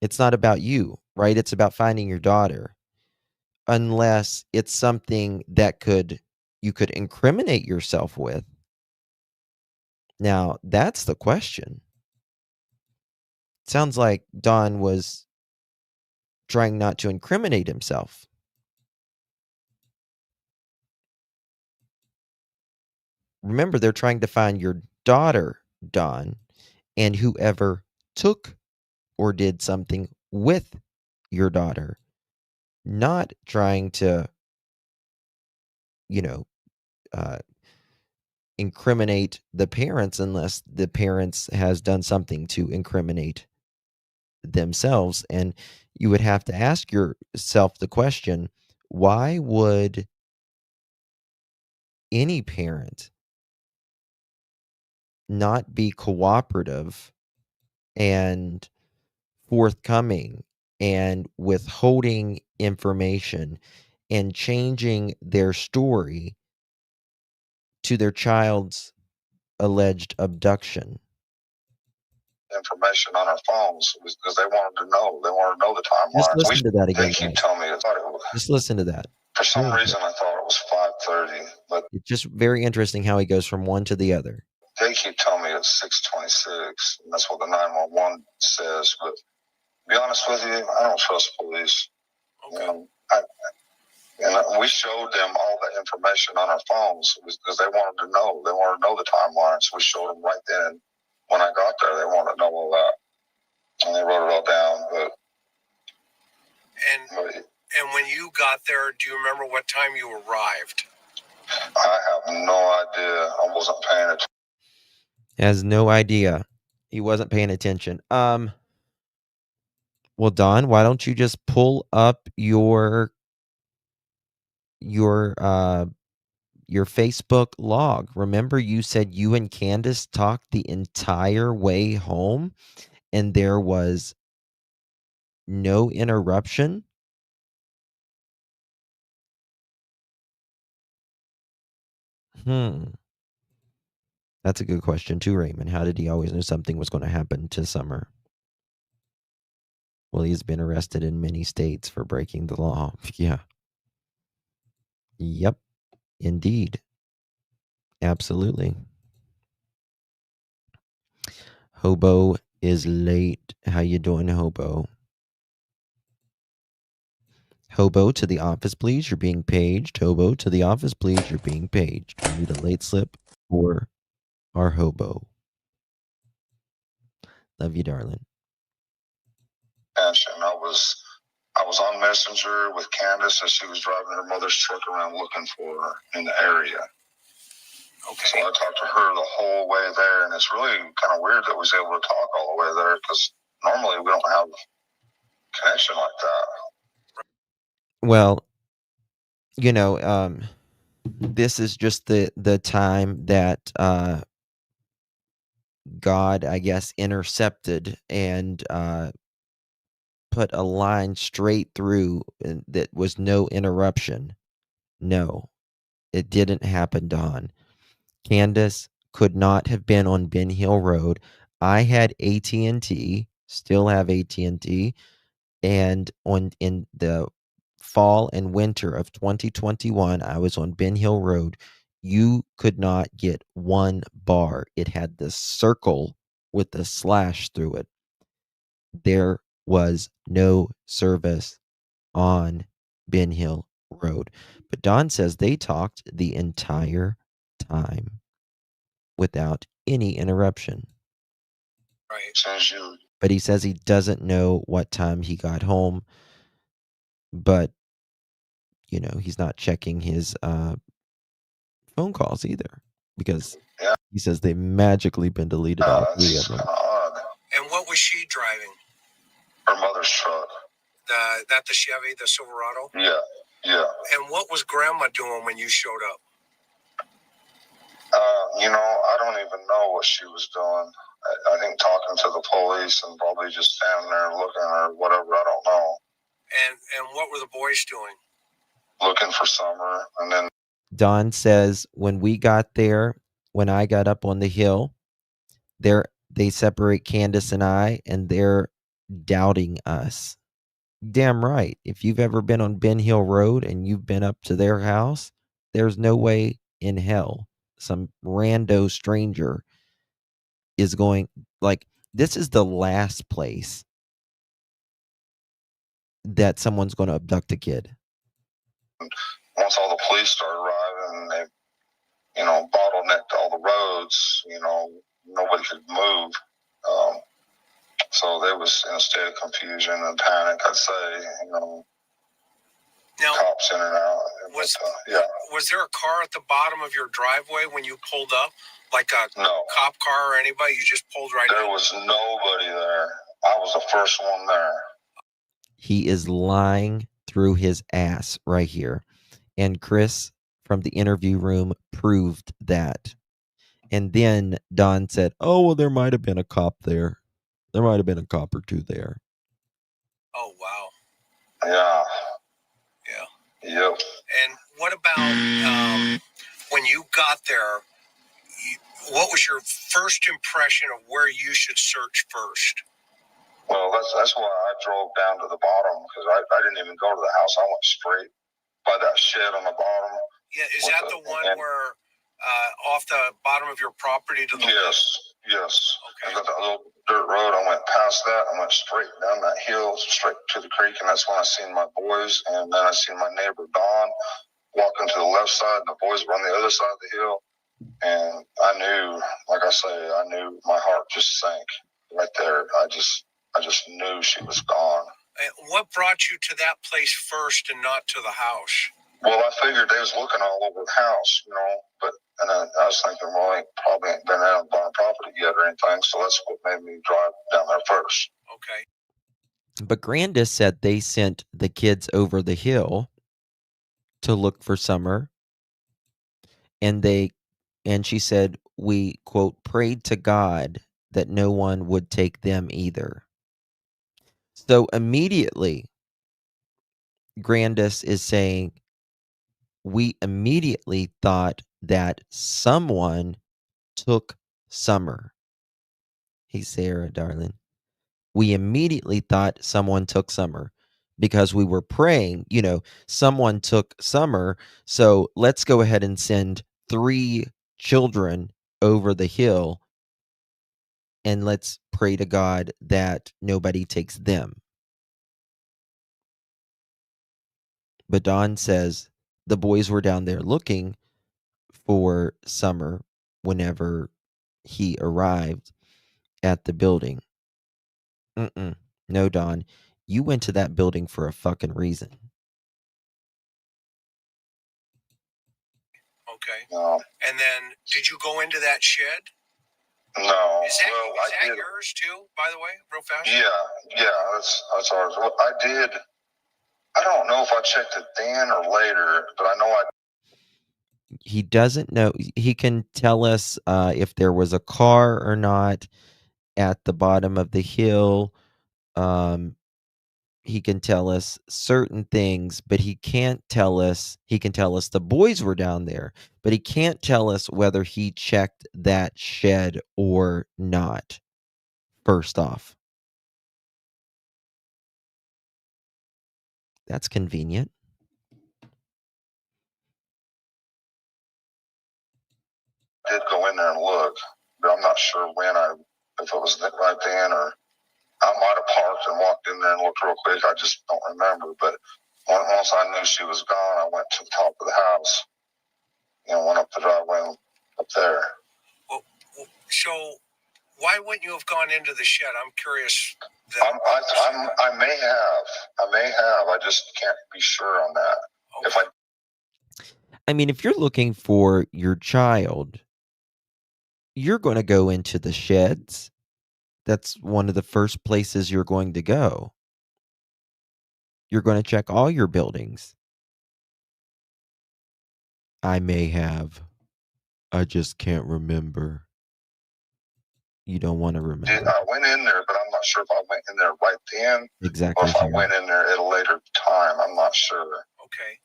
It's not about you, right? It's about finding your daughter. Unless it's something that you could incriminate yourself with. Now, that's the question. Sounds like Don was trying not to incriminate himself. Remember, they're trying to find your daughter, Don, and whoever took or did something with your daughter. Not trying to, incriminate the parents unless the parents has done something to incriminate themselves. And you would have to ask yourself the question, why would any parent not be cooperative and forthcoming and withholding information and changing their story to their child's alleged abduction? Information on our phones because they wanted to know. They wanted to know the timeline. Just listen to that again. They keep telling me. Just listen to that. For some reason, I thought it was 5:30, but it's just very interesting how he goes from one to the other. They keep telling me it's 6:26, and that's what the 911 says. But to be honest with you, I don't trust police. Okay. And we showed them all the information on our phones because they wanted to know. They wanted to know the timeline, so we showed them right then. When I got there, they wanted to know all that, and they wrote it all down. And when you got there, do you remember what time you arrived? I have no idea. I wasn't paying attention. Has no idea. He wasn't paying attention. Well, Don, why don't you just pull up your Facebook log? Remember, you said you and Candace talked the entire way home and there was no interruption? That's a good question too, Raymond. How did he always know something was going to happen to Summer? Well, he's been arrested in many states for breaking the law. Yeah. Yep. Indeed. Absolutely. Hobo is late. How you doing, Hobo? Hobo, to the office, please. You're being paged. Hobo, to the office, please. You're being paged. We need a late slip for our Hobo. Love you, darling. And I was on Messenger with Candace as she was driving her mother's truck around looking for her in the area. Okay. So I talked to her the whole way there, and it's really kind of weird that we was able to talk all the way there because normally we don't have connection like that. Well, this is just the time that God, I guess, intercepted and put a line straight through that was no interruption. No, it didn't happen, Don. Candace could not have been on Ben Hill Road. I had AT&T, still have AT&T, and in the fall and winter of 2021, I was on Ben Hill Road. You could not get one bar. It had this circle with a slash through it. There was no service on Ben Hill Road. But Don says they talked the entire time without any interruption. Right. But he says he doesn't know what time he got home. But, you know, he's not checking his phone calls either, because he says they've magically been deleted, all three of them. And what was she driving? Her mother's truck. That the Chevy, the Silverado? Yeah. And what was Grandma doing when you showed up? I don't even know what she was doing. I think talking to the police and probably just standing there looking or whatever. I don't know. And what were the boys doing? Looking for Summer. And then Don says when we got there, when I got up on the hill, they separate Candace and I, and they're doubting us. Damn right. If you've ever been on Ben Hill Road and you've been up to their house, there's no way in hell some rando stranger is going, like, this is the last place that someone's going to abduct a kid. Once all the police started arriving, they, bottlenecked all the roads, nobody could move. So they was in a state of confusion and panic, I'd say, Now, cops in and out. Was there a car at the bottom of your driveway when you pulled up? Like a No. Cop car or anybody? You just pulled right There in? was nobody there. I was the first one there. He is lying through his ass right here. And Chris from the interview room proved that. And then Don said, oh, well, there might have been a cop there. There might have been a cop or two there. Oh, wow. Yeah. Yep. And what about when you got there, what was your first impression of where you should search first? Well, that's why I drove down to the bottom, because I didn't even go to the house. I went straight by that shed on the bottom. Yeah, is that the one where off the bottom of your property to the left? Yes. Okay. And that little dirt road, I went past that. I went straight down that hill, straight to the creek, and that's when I seen my boys. And then I seen my neighbor Don walking to the left side, and the boys were on the other side of the hill. And I knew, like I say, my heart just sank right there. I just knew she was gone. And what brought you to that place first and not to the house? Well, I figured they was looking all over the house, but I was thinking, well, I probably ain't been out on property yet or anything, so that's what made me drive down there first. Okay. But Grandis said they sent the kids over the hill to look for Summer, and she said, we, quote, prayed to God that no one would take them either. So immediately, Grandis is saying, we immediately thought that someone took Summer. Hey, Sarah, darling. We immediately thought someone took Summer because we were praying, someone took Summer. So let's go ahead and send 3 children over the hill and let's pray to God that nobody takes them. But Don says the boys were down there looking for Summer whenever he arrived at the building. No, Don, you went to that building for a fucking reason. Okay. No. And then, did you go into that shed? No. Is that yours too, by the way, real fast? Yeah, that's ours. Well, I don't know if I checked it then or later, but I know He doesn't know. He can tell us if there was a car or not at the bottom of the hill. he can tell us certain things, but he can't tell us. He can tell us the boys were down there, but he can't tell us whether he checked that shed or not. First off, that's convenient. Did go in there and look, but I'm not sure if it was right then, or I might have parked and walked in there and looked real quick. I just don't remember. But once I knew she was gone, I went to the top of the house, went up the driveway up there. Well, so why wouldn't you have gone into the shed? I'm curious. I may have. I just can't be sure on that. Okay. I mean, if you're looking for your child, you're going to go into the sheds. That's one of the first places you're going to go. You're going to check all your buildings. I may have. I just can't remember. You don't want to remember. I went in there, but I'm not sure if I went in there right then. Exactly. Or if I went in there at a later time. I'm not sure. Okay.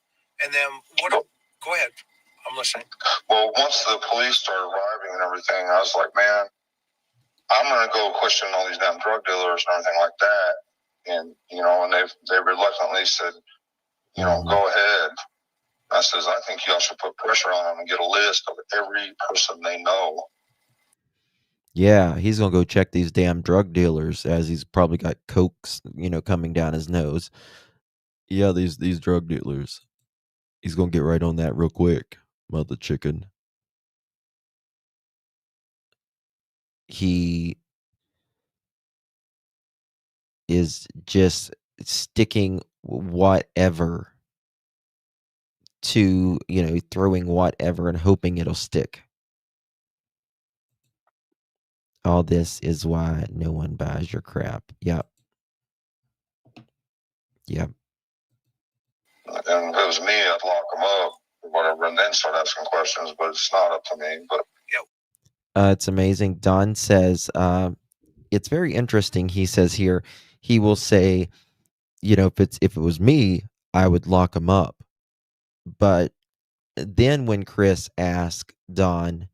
And then go ahead. I'm listening. Well, once the police started arriving and everything, I was like, man, I'm going to go question all these damn drug dealers and everything like that. And, and they reluctantly said, go ahead. I says, I think y'all should put pressure on them and get a list of every person they know. Yeah, he's going to go check these damn drug dealers, as he's probably got cokes, coming down his nose. Yeah, these drug dealers. He's going to get right on that real quick, mother chicken. He is just sticking whatever to, throwing whatever and hoping it'll stick. All this is why no one buys your crap. Yep. And if it was me, I'd lock them up or whatever and then start asking questions, but it's not up to me. But it's amazing. Don says, it's very interesting. He says here, he will say, if it was me, I would lock him up. But then when Chris asked Don,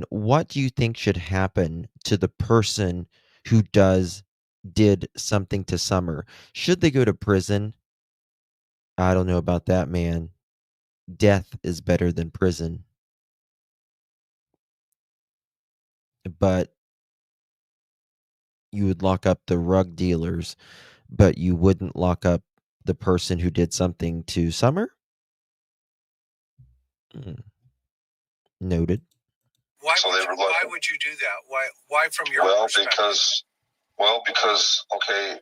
what do you think should happen to the person who did something to Summer? Should they go to prison? I don't know about that, man. Death is better than prison. But you would lock up the rug dealers, but you wouldn't lock up the person who did something to Summer? Noted. Why would you do that? Why from your perspective? Because okay,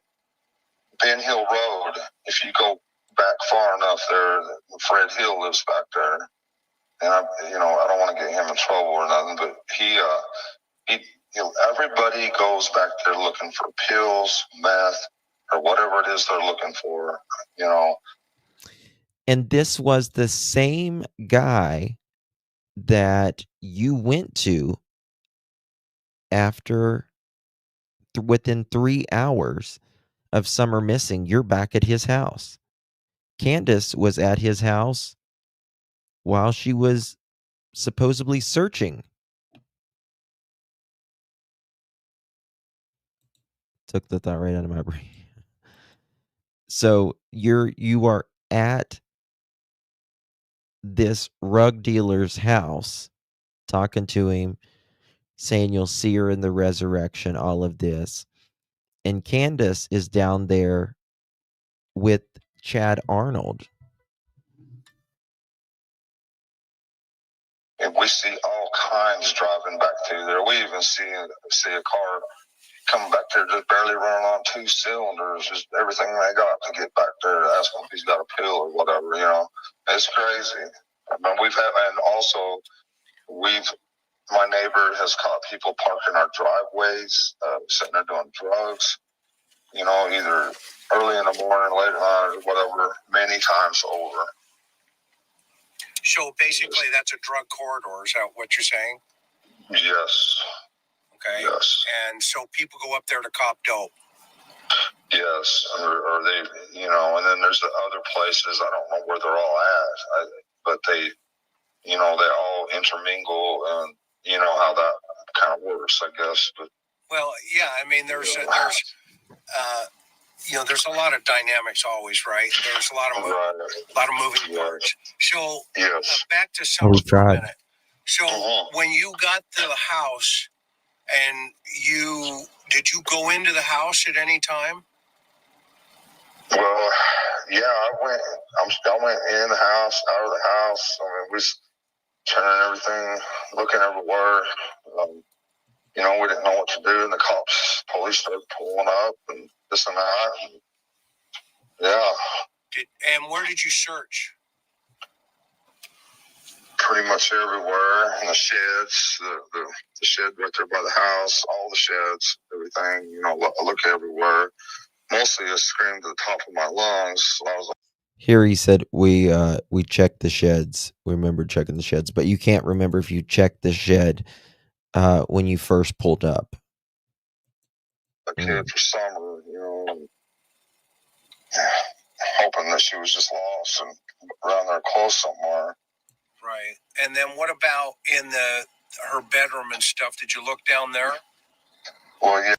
Ben Hill Road, if you go back far enough there, Fred Hill lives back there. And I don't want to get him in trouble or nothing, but he everybody goes back there looking for pills, meth, or whatever it is they're looking for, And this was the same guy that you went to after within 3 hours of Summer missing. You're back at his house. Candace was at his house while she was supposedly searching. Took the thought right out of my brain. So you are at this rug dealer's house, talking to him, saying you'll see her in the resurrection, all of this. And Candace is down there with Chad Arnold. And we see all kinds driving back through there. We even see a car coming back there just barely running on 2 cylinders, just everything they got to get back there to ask him if he's got a pill or whatever, It's crazy. I mean, my neighbor has caught people parking our driveways, sitting there doing drugs, either early in the morning, late at night, or whatever, many times over. So basically, that's a drug corridor. Is that what you're saying? Yes. Okay. Yes. And so people go up there to cop dope. Yes, or they, and then there's the other places. I don't know where they're all at, but they, they all intermingle, and you know how that kind of works, I guess. But well, yeah, I mean, there's a lot of dynamics always, right? There's a lot of moving parts. So yes, back to Summer for a minute. So when you got to the house, and did you go into the house at any time? Well, yeah, I went in the house, out of the house. I mean, we was turning everything, looking everywhere. We didn't know what to do, and the police started pulling up, and this and that. And, yeah. And where did you search? Pretty much everywhere, in the sheds, the shed right there by the house, all the sheds, everything. I look everywhere. Mostly I screamed to the top of my lungs. So I was like, here he said we checked the sheds. We remember checking the sheds, but you can't remember if you checked the shed when you first pulled up. A kid for summer, hoping that she was just lost and around there close somewhere. Right. And then what about in her bedroom and stuff? Did you look down there? Well, yeah.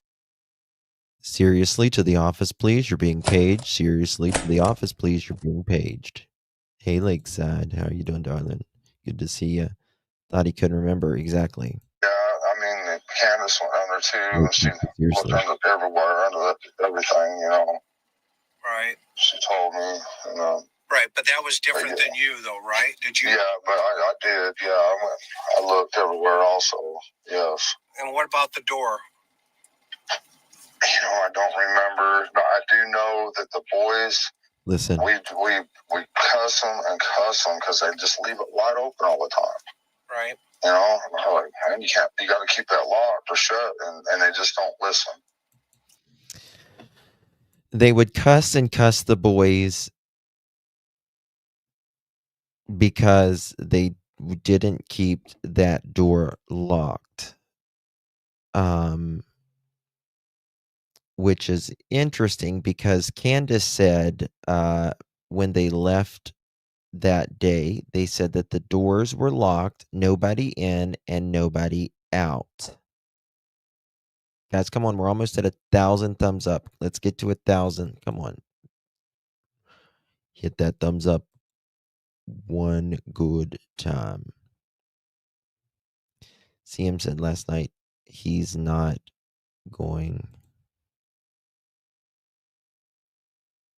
Seriously, to the office, please. You're being paged. Seriously, to the office, please. You're being paged. Hey, Lakeside. How are you doing, darling? Good to see you. Thought he couldn't remember exactly. Yeah, I mean, Candace went down there too, and she looked under everywhere, under everything, Right. She told me, Right, but that was different than you, though, right? Did you? Yeah, but I did. Yeah, I looked everywhere also. Yes. And what about the door? I don't remember. No, I do know that the boys. Listen. We cuss them because they just leave it wide open all the time. Right. Like, man, you got to keep that locked or shut, and they just don't listen. They would cuss the boys because they didn't keep that door locked. Which is interesting because Candace said when they left that day, they said that the doors were locked, nobody in and nobody out. Guys, come on. We're almost at 1,000 thumbs up. Let's get to 1,000. Come on. Hit that thumbs up one good time. CM said last night he's not going.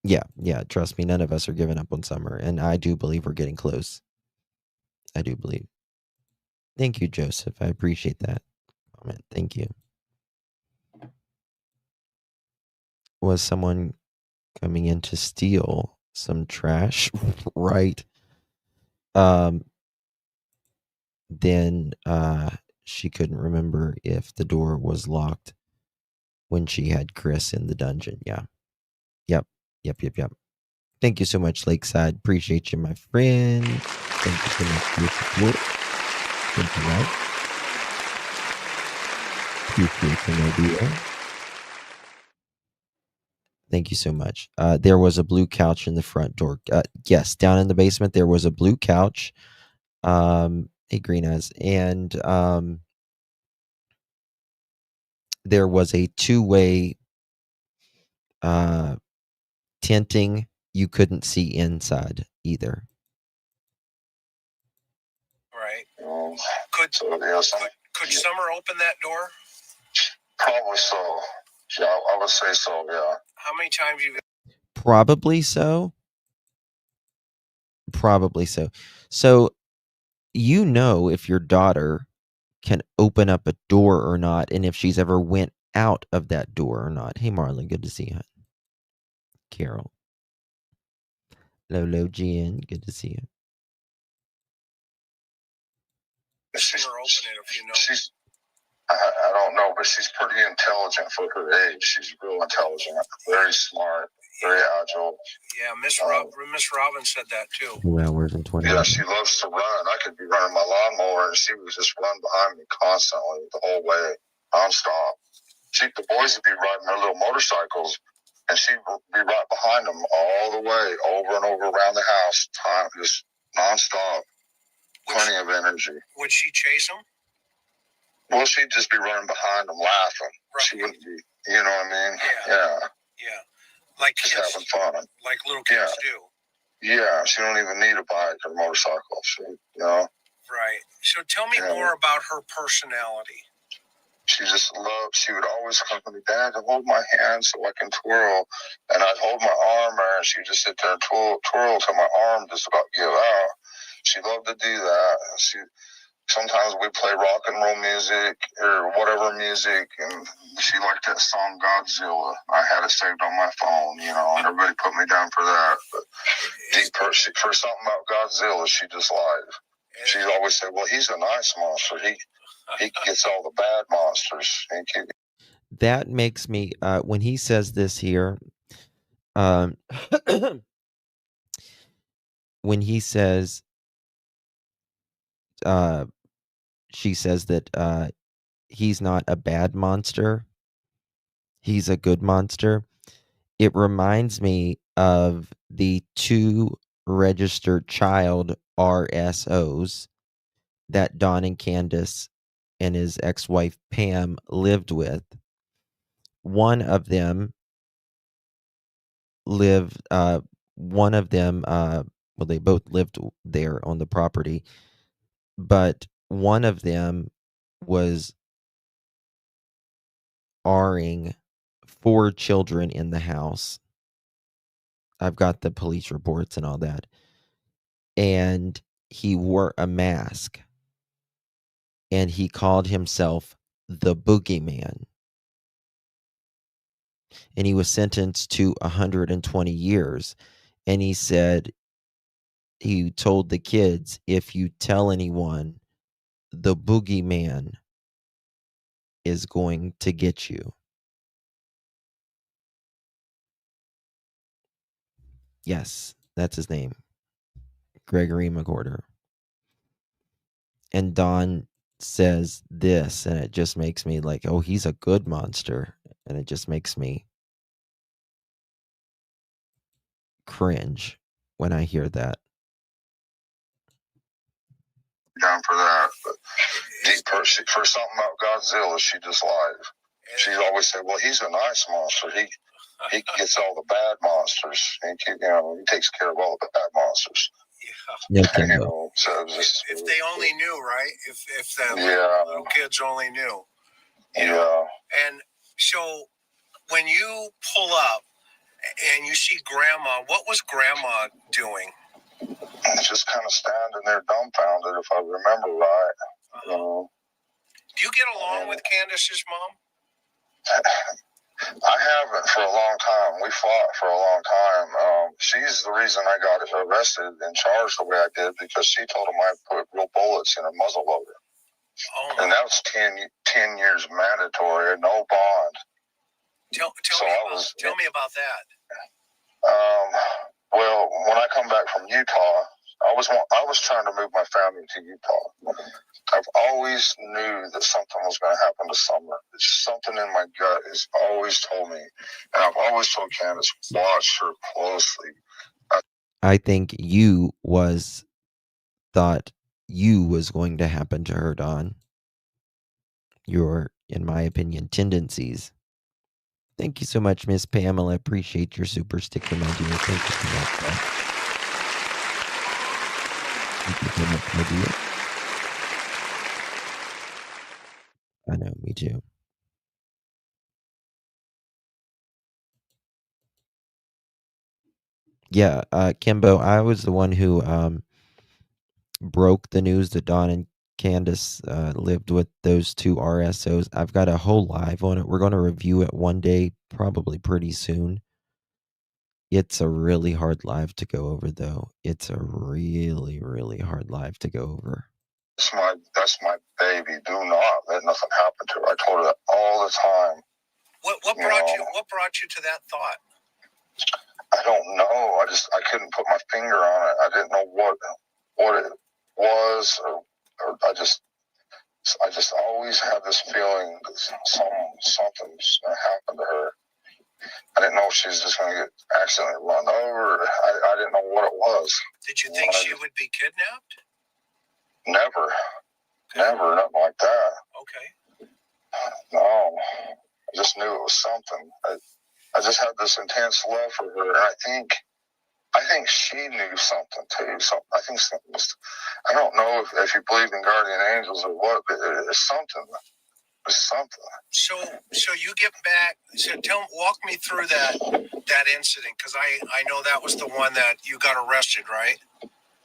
Yeah. Trust me, none of us are giving up on summer. And I do believe we're getting close. I do believe. Thank you, Joseph. I appreciate that comment. Thank you. Was someone coming in to steal some trash? Right. Then she couldn't remember if the door was locked when she had Chris in the dungeon. Yeah. Yep. Thank you so much, Lakeside. Appreciate you, my friend. Thank you so much for your support. Thank you, right? Appreciate the idea. Thank you so much. There was a blue couch in the front door. Yes, down in the basement, there was a blue couch. Hey, Green Eyes. And there was a two-way tinting. You couldn't see inside either. Right. Could Summer open that door? Probably so. Yeah, I would say so, yeah. How many times you... Probably so. So, if your daughter can open up a door or not, and if she's ever went out of that door or not. Hey, Marlon, good to see you. Carol. Lolo GN, good to see you. I don't know, but she's pretty intelligent for her age. She's real intelligent, very smart, very agile. Yeah, Miss Robin said that too. 2 hours and 20 minutes. Yeah, she loves to run. I could be running my lawnmower, and she would just run behind me constantly the whole way, nonstop. The boys would be riding their little motorcycles, and she'd be right behind them all the way, over and over around the house, time just nonstop, plenty of energy. Would she chase them? Well, she'd just be running behind them, laughing. Right. She wouldn't be, you know what I mean? Yeah. Like just kids, having fun. Like little kids do. Yeah, she don't even need a bike or motorcycle. She, Right. So tell me more about her personality. She just loved, she would always come to me, Dad, hold my hand so I can twirl. And I'd hold my arm there, and she'd just sit there and twirl till my arm just about give out. She loved to do that. Sometimes we'd play rock and roll music or whatever music, and she liked that song Godzilla. I had it saved on my phone, and everybody put me down for that. But for something about Godzilla, she just liked. She'd always say, well, he's a nice monster. He gets all the bad monsters. That makes me, when he says this here, when he says, she says that he's not a bad monster, he's a good monster. It reminds me of the 2 registered child RSOs that Don and Candace and his ex-wife Pam lived with. One of them well, they both lived there on the property, but one of them was R-ing 4 children in the house. I've got the police reports and all that. And he wore a mask. And he called himself the Boogeyman. And he was sentenced to 120 years. And he said, he told the kids, if you tell anyone, the Boogeyman is going to get you. Yes, that's his name. Gregory McWhorter. And Don says this, and it just makes me like, oh, he's a good monster. And it just makes me cringe when I hear that. Down for that, but for something about Godzilla, she just liked. She'd always say, well, he's a nice monster. He gets all the bad monsters. He takes care of all the bad monsters. Yeah. So if they only knew, right? If the little kids only knew. And so when you pull up and you see Grandma, what was Grandma doing? Just kind of standing there dumbfounded, if I remember right. Do you get along with Candace's mom? I haven't for a long time. We fought for a long time. She's the reason I got arrested and charged the way I did, because she told him I put real bullets in a muzzle loader. And that was 10 years mandatory, no bond. Tell me about that. Well, when I come back from Utah, I was trying to move my family to Utah. I've always knew that something was going to happen to Summer. It's something in my gut has always told me, and I've always told Candace, watch her closely. I think thought you was going to happen to her, Don. Your, in my opinion, tendencies. Thank you so much, Miss Pamela. Appreciate your super sticker, my dear. Thank you so much. Thank you so much, my dear. I know, me too. Yeah, Kimbo, I was the one who broke the news that Don and Candace lived with those 2 RSOs. I've got a whole live on it. We're going to review it one day, probably pretty soon. It's a really hard live to go over, though. It's a really, really hard live to go over. That's my baby. Do not let nothing happen to her. I told her that all the time. What brought you to that thought? I don't know. I couldn't put my finger on it. I didn't know what it was, or I just always had this feeling that something's going to happen to her. I didn't know know she's just going to get accidentally run over. I didn't know what it was. Did you think she would be kidnapped? Never. Okay. Never, nothing like that. Okay. No. I just knew it was something. I just had this intense love for her, and I think she knew something too. So I think something was. I don't know if you believe in guardian angels or what, but it's something. It's something. So you get back. So walk me through that incident, because I know that was the one that you got arrested, right?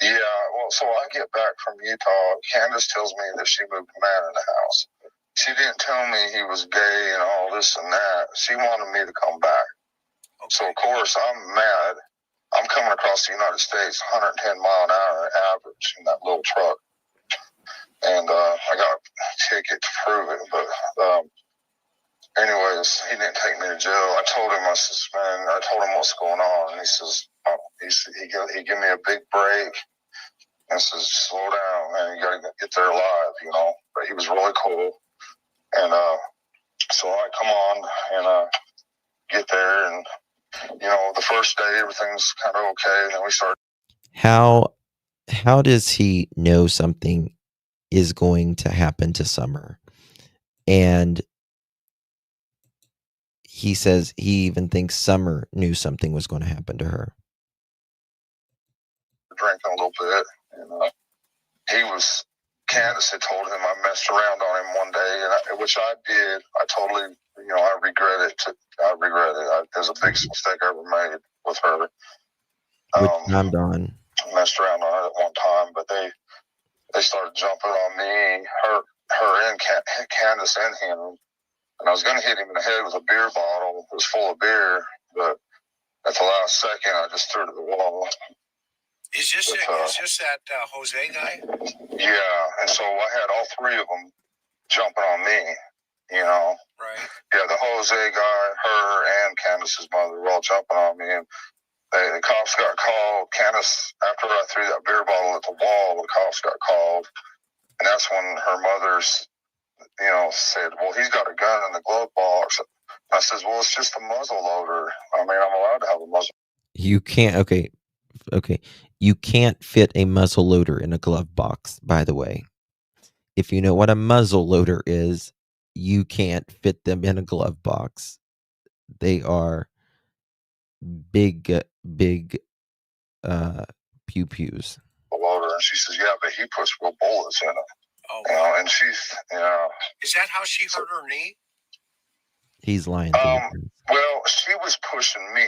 Yeah. Well, so I get back from Utah. Candace tells me that she moved a man in the house. She didn't tell me he was gay and all this and that. She wanted me to come back. Okay. So of course I'm mad. I'm coming across the United States 110 mile an hour average in that little truck. And I got a ticket to prove it. But anyways, he didn't take me to jail. I told him, I told him what's going on. And he says, he gave me a big break and says, slow down, man. You got to get there alive, But he was really cool. And so I come on and get there, and the first day everything's kind of okay, and then we start. How does he know something is going to happen to Summer? And he says he even thinks Summer knew something was going to happen to her. Drinking a little bit, and Candace had told him I messed around on him one day, and which I did. I totally, I regret it. I regret it. It was a big mistake I ever made with her. Which time, Don? Messed around on her at one time, but they started jumping on me, her and Candace and him, and I was going to hit him in the head with a beer bottle. It was full of beer, but at the last second, I just threw it at the wall. Is this that Jose guy? Yeah, and so I had all three of them jumping on me, Right. Yeah, the Jose guy, her, and Candace's mother were all jumping on me, and the cops got called. Candace, after I threw that beer bottle at the wall, the cops got called, and that's when her mother's, said, well, he's got a gun in the glove box. I says, well, it's just a muzzle loader. I mean, I'm allowed to have a muzzle. You can't, okay. You can't fit a muzzle loader in a glove box, by the way. If you know what a muzzle loader is, you can't fit them in a glove box. They are big pew-pews. Loader, and she says, yeah, but he puts real bullets in it. Oh, and she's, Is that how she hurt her knee? He's lying. Well, she was pushing me.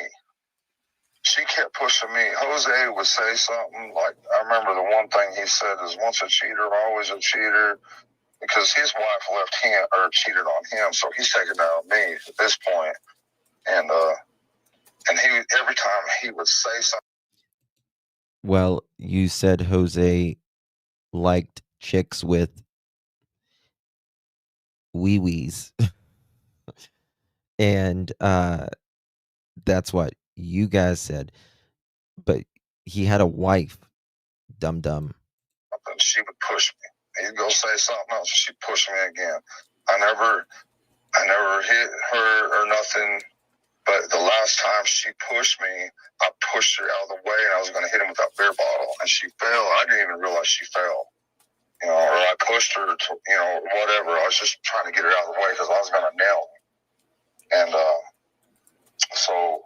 She kept pushing me. Jose would say something like, I remember the one thing he said is, once a cheater, always a cheater, because his wife left him, or cheated on him, so he's taking it out on me at this point. And he, every time he would say something. Well, you said Jose liked chicks with wee-wees. And that's what you guys said. But he had a wife, dum-dum. She would push me. He'd go say something else, she'd push me again. I never hit her or nothing, but the last time she pushed me, I pushed her out of the way, and I was going to hit him with that beer bottle, and she fell. I didn't even realize she fell. Or I pushed her to, whatever. I was just trying to get her out of the way because I was going to nail her. And so,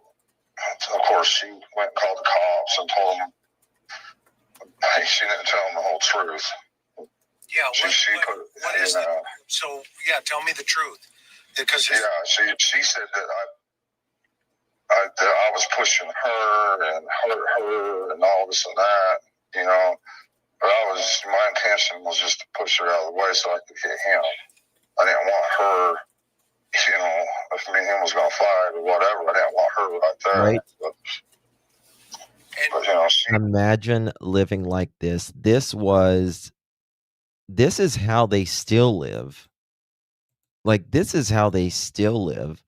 of course, she went and called the cops and told them. She didn't tell them the whole truth. Yeah, what is that? So, yeah, tell me the truth. Because she said that I was pushing her and hurt her and all this and that, But my intention was just to push her out of the way so I could hit him. I didn't want her, if me and him was going to fight or whatever, I didn't want her right there. Right. But imagine living like this. This is how they still live. Like, this is how they still live.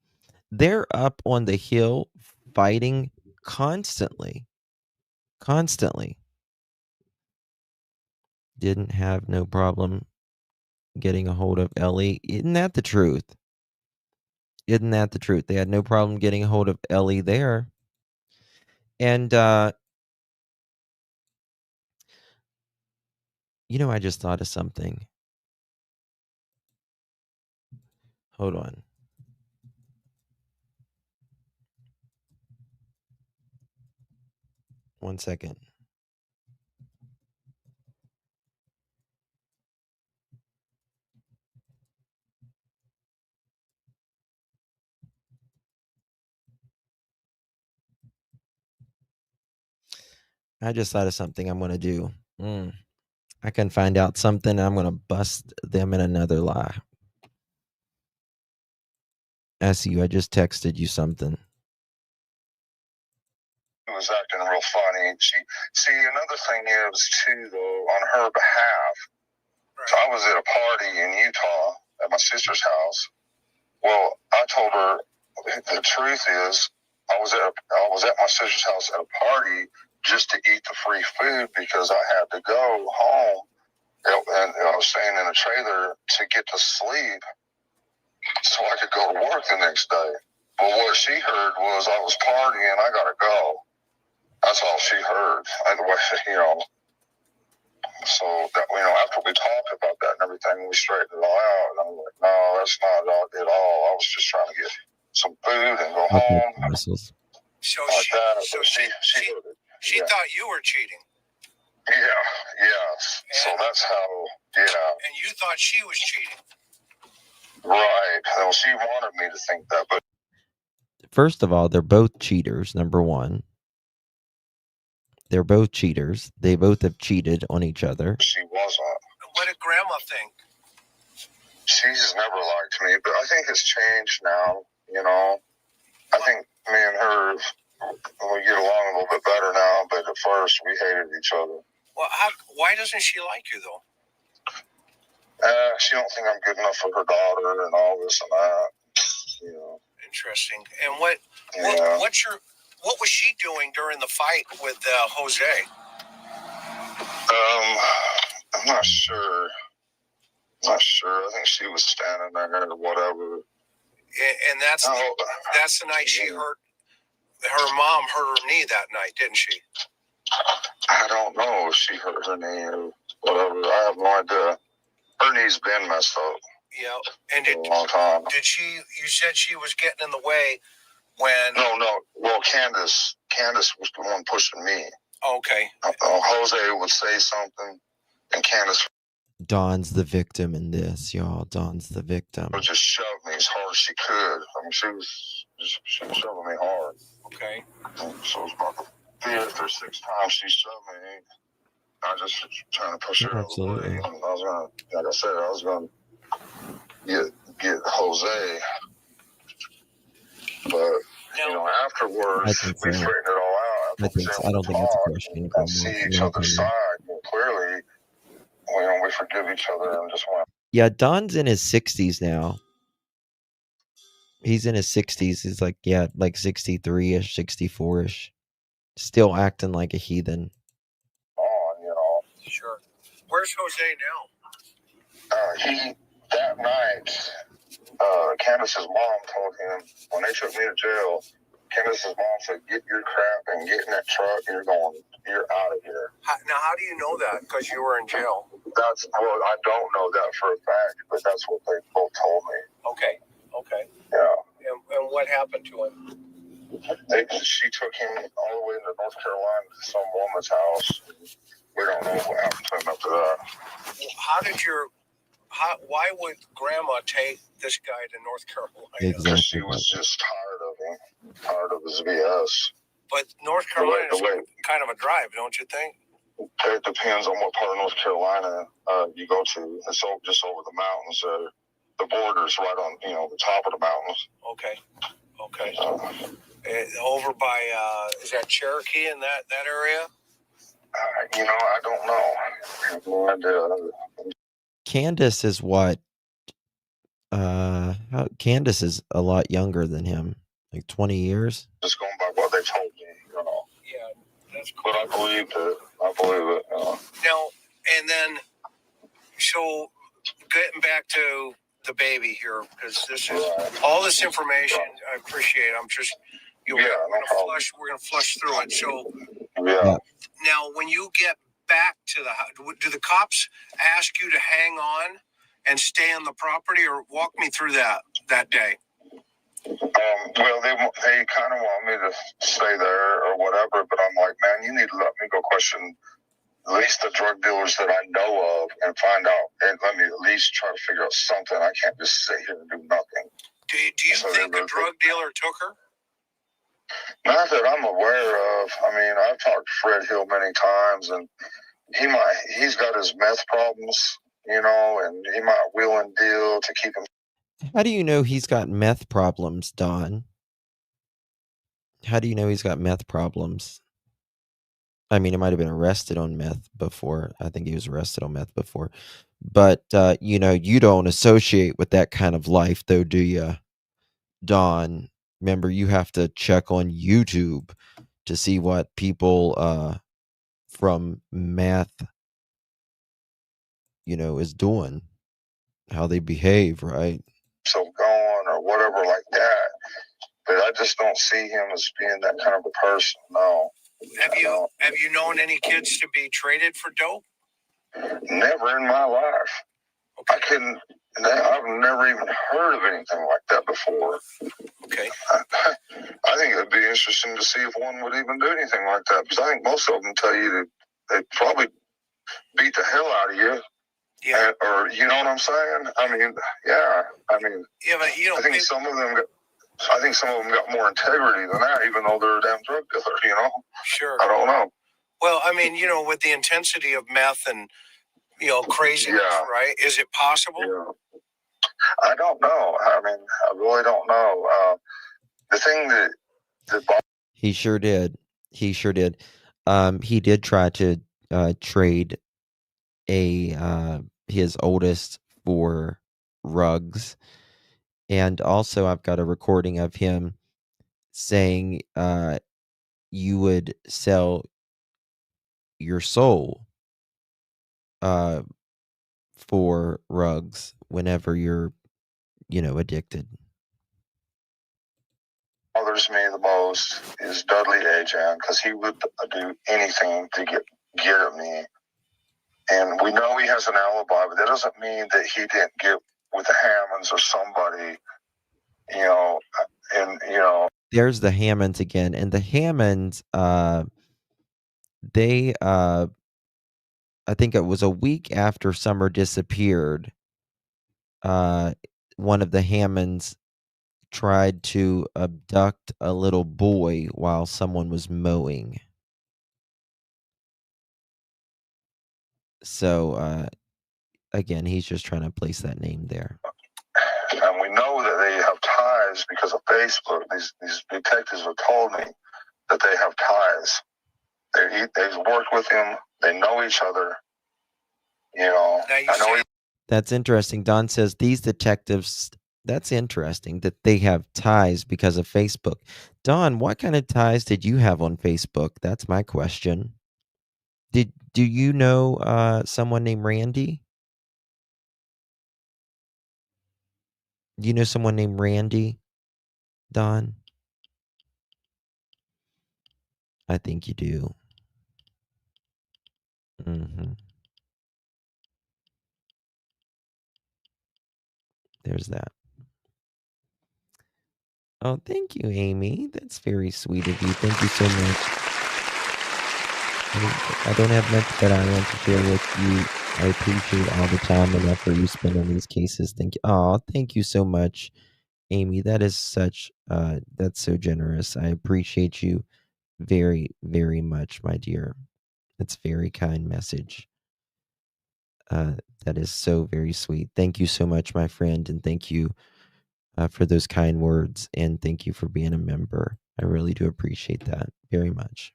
They're up on the hill fighting constantly. Didn't have no problem getting a hold of Ellie. Isn't that the truth? Isn't that the truth? They had no problem getting a hold of Ellie there. And, I just thought of something. Hold on. One second. I just thought of something I'm going to do. I can find out something. I'm going to bust them in another lie. I just texted you something. It was acting real funny. See, another thing is, too, though, on her behalf, so I was at a party in Utah at my sister's house. Well, I told her the truth is I was at my sister's house at a party just to eat the free food because I had to go home and I was staying in a trailer to get to sleep so I could go to work the next day. But what she heard was I was partying, I gotta go. That's all she heard. So that, after we talked about that and everything, we straightened it all out. And I'm like, no, that's not at all. I was just trying to get some food and go home. Missiles. So like she thought you were cheating. Yeah. So that's how, And you thought she was cheating. Right. Well, she wanted me to think that, but first of all, they're both cheaters, number one. They're both cheaters. They both have cheated on each other. She wasn't. What did Grandma think? She's never liked me, but I think it's changed now, I think me and her, we get along a little bit better now, but at first we hated each other. Well, why doesn't she like you, though? She don't think I'm good enough for her daughter and all this and that, Interesting. And what was she doing during the fight with Jose? I'm not sure. I think she was standing there or whatever. And that's the night she hurt. Her mom hurt her knee that night, didn't she? I don't know if she hurt her knee or whatever. I have no idea. Her knee's been messed up. Yeah. And for a long time. You said she was getting in the way when... No. Well, Candace was the one pushing me. Okay. Jose would say something, and Candace... Dawn's the victim in this, y'all. Dawn's the victim. Would just shove me as hard as she could. I mean, she was shoving me hard. Okay. So it was about the 5th or 6th time she shoved me. I was just trying to push her out of the way. I was going to get Jose. But, afterwards, we straightened it all out. I don't think it's a question. I see each other's side. Clearly, we forgive each other and just want. Yeah, Don's in his 60s now. He's in his 60s. He's like 63-ish, 64-ish. Still acting like a heathen. Sure. Where's Jose now? That night, Candace's mom told him, when they took me to jail, Candace's mom said, get your crap and get in that truck. You're out of here. Now, how do you know that? Because you were in jail. I don't know that for a fact, but that's what they both told me. Okay. Yeah. And what happened to him? She took him all the way to North Carolina to some woman's house. We don't know what happened to him after that. Why would Grandma take this guy to North Carolina? Exactly. Because she was just tired of him, tired of his BS. But North Carolina is kind of a drive, don't you think? It depends on what part of North Carolina you go to. It's just over the mountains. The border's right on, the top of the mountains. Okay. Over by, is that Cherokee in that area? I don't know. I have no idea. Candace is what? Candace is a lot younger than him, like 20 years. Just going by what they told me, Yeah, that's cool. But I believe it. Now, and then, so getting back to the baby here, because this is all this information I appreciate. I'm just, we're gonna flush through it. So now, when you get back to the house, do the cops ask you to hang on and stay on the property, or walk me through that day? Well, they kind of want me to stay there or whatever, but I'm like, man, you need to let me go question at least the drug dealers that I know of and find out, and let me at least try to figure out something. I can't just sit here and do nothing. Do you think the drug dealer took her? Not that I'm aware of. I mean, I've talked to Fred Hill many times, and he's got his meth problems, and he might wheel and deal to keep him. How do you know he's got meth problems, Don? How do you know he's got meth problems? I mean, he might have been arrested on meth before. I think he was arrested on meth before. But, you don't associate with that kind of life, though, do you, Don? Remember, you have to check on YouTube to see what people from meth, is doing, how they behave, right? So gone or whatever like that. But I just don't see him as being that kind of a person, no. Have you known any kids to be traded for dope? Never in my life. Okay. I've never even heard of anything like that before. Okay. I think it'd be interesting to see if one would even do anything like that, because I think most of them tell you they'd probably beat the hell out of you. Yeah. Or you know what I'm saying? I mean, yeah. I mean, yeah, but I think some of them got more integrity than that, even though they're a damn drug dealer, Sure. I don't know. Well, I mean, with the intensity of meth and, craziness, right? Is it possible? Yeah. I don't know. I mean, I really don't know. The thing that he sure did. He sure did. He did try to trade his oldest for rugs. And also, I've got a recording of him saying you would sell your soul for rugs whenever you're, addicted. Bothers me the most is Dudley Ajan, because he would do anything to get at me. And we know he has an alibi, but that doesn't mean that he didn't get with the Hammonds or somebody, There's the Hammonds again. And the Hammonds, they, I think it was a week after Summer disappeared, one of the Hammonds tried to abduct a little boy while someone was mowing. So, again, he's just trying to place that name there. And we know that they have ties because of Facebook. These detectives have told me that they have ties. They've worked with him. They know each other. That's interesting. Don says these detectives, that's interesting that they have ties because of Facebook. Don, what kind of ties did you have on Facebook? That's my question. Do you know someone named Randy? Do you know someone named Randy, Don? I think you do. Mm-hmm. There's that. Oh, thank you, Amy. That's very sweet of you. Thank you so much. I don't have much that I want to share with you. I appreciate all the time and effort you spend on these cases. Thank you. Oh, thank you so much, Amy. That is that's so generous. I appreciate you very, very much, my dear. That's a very kind message. That is so very sweet. Thank you so much, my friend, and thank you for those kind words, and thank you for being a member. I really do appreciate that very much.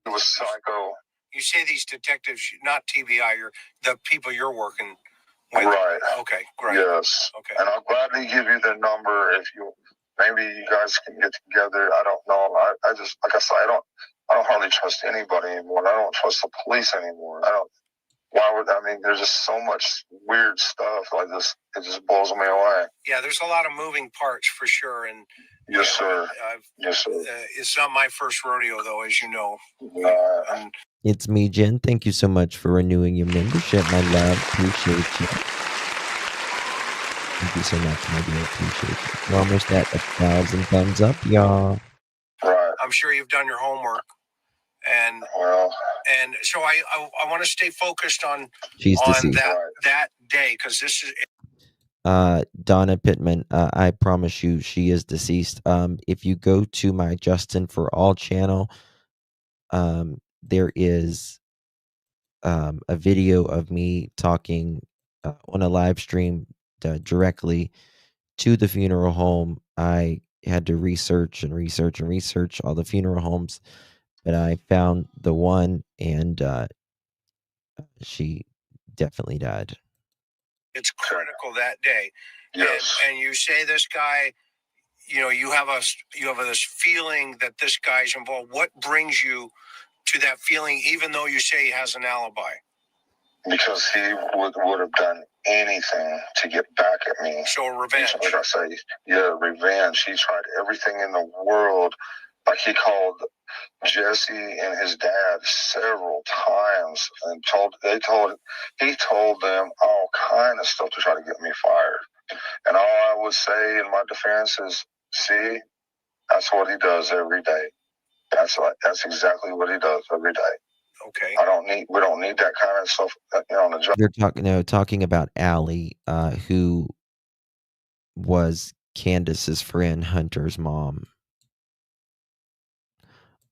It was psycho. You say these detectives, not TBI, the people you're working with. Right. Okay, great. Yes. Okay. And I'll gladly give you the number if maybe you guys can get together. I don't know. I just, like I said, I don't hardly trust anybody anymore. I don't trust the police anymore. Why I mean, there's just so much weird stuff like this. It just blows me away. Yeah, there's a lot of moving parts for sure. And yes, sir. Yes, sir. It's not my first rodeo, though, as you know. It's me, Jen. Thank you so much for renewing your membership, my love. Appreciate you. Thank you so much, my dear. Appreciate you. We're almost at 1,000 thumbs up, y'all. Right. I'm sure you've done your homework. And so I want to stay focused on that day, because this is Donna Pittman. I promise you, she is deceased. If you go to my Justin for All channel, there is a video of me talking on a live stream directly to the funeral home. I had to research all the funeral homes, but I found the one, and she definitely died. It's critical that day. Yes. And you say this guy, you have this feeling that this guy's involved. What brings you to that feeling, even though you say he has an alibi? Because he would have done anything to get back at me. So revenge. Like I say, yeah, revenge. He tried everything in the world. Like, he called Jesse and his dad several times and he told them all kind of stuff to try to get me fired. And all I would say in my defense is, see, that's what he does every day. That's exactly what he does every day. Okay. We don't need that kind of stuff on the job. They're talking about Allie, who was Candace's friend Hunter's mom.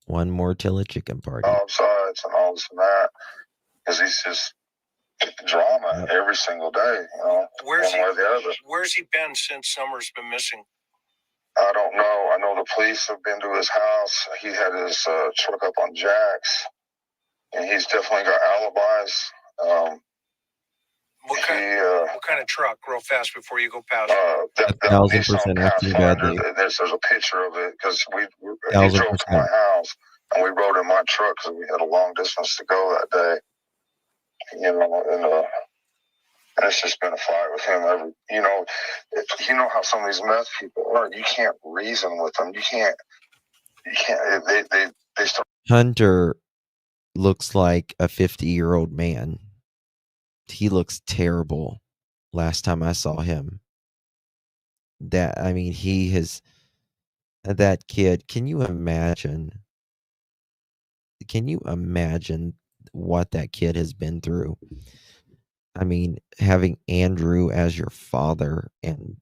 One more Tilla chicken party. Oh, sides and all this and that. Because he's just drama every single day, Where's one way or the other. Where's he been since Summer's been missing? I don't know. I know the police have been to his house. He had his truck up on jacks, and he's definitely got alibis. What kind of truck, real fast before you go past? That 1,000% acting badly. There's a picture of it, because he drove to my house, and we rode in my truck because we had a long distance to go that day. And it's just been a fight with him. You know how some of these meth people are. You can't reason with them. You can't. They start. Hunter looks like a 50-year-old man. He looks terrible. Last time I saw him, that kid. Can you imagine? Can you imagine what that kid has been through? I mean, having Andrew as your father, and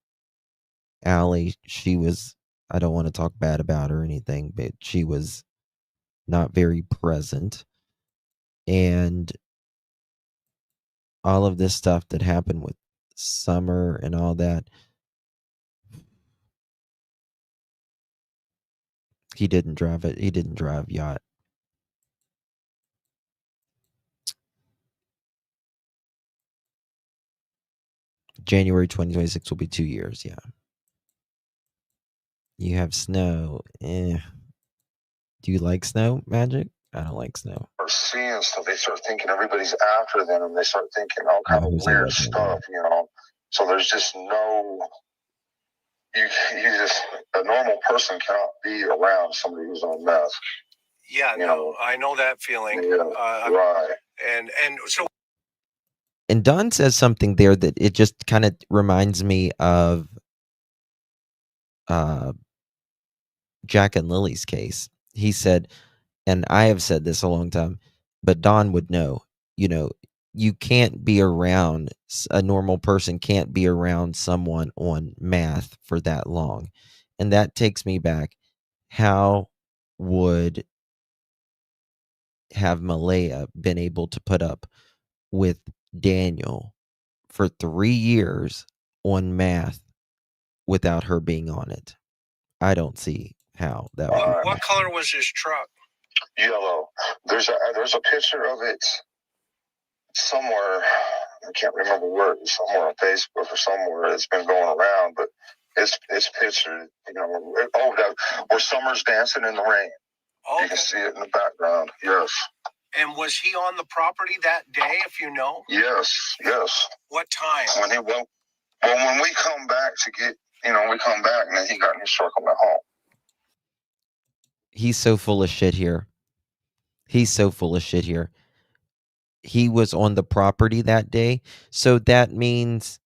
Allie, she was, I don't want to talk bad about her or anything, but she was not very present. And all of this stuff that happened with Summer and all that. He didn't drive it. He didn't drive yacht. January 2026 will be 2 years. Yeah. You have snow. Do you like snow, Magic? I don't like snow. Or seeing stuff, they start thinking everybody's after them, and they start thinking all kind of weird stuff, So there's just no. You just, a normal person cannot be around somebody who's on meth. Yeah, no, I know that feeling. Yeah, right. And so. And Don says something there that it just kind of reminds me of Jack and Lily's case. He said, and I have said this a long time, but Don would know, you can't be around, a normal person can't be around someone on meth for that long. And that takes me back. How would have Malaya been able to put up with Daniel for 3 years on meth without her being on it? I don't see how that would. What color was his truck? Yellow. There's a picture of it somewhere. I can't remember where. Somewhere on Facebook or somewhere. It's been going around, but it's pictured. Where Summer's dancing in the rain. Okay. You can see it in the background. Yes. And was he on the property that day, if you know? Yes. What time? When he went, well, when we come back to get, we come back and then he got in his truck and went home. He's so full of shit here. He was on the property that day. So that means,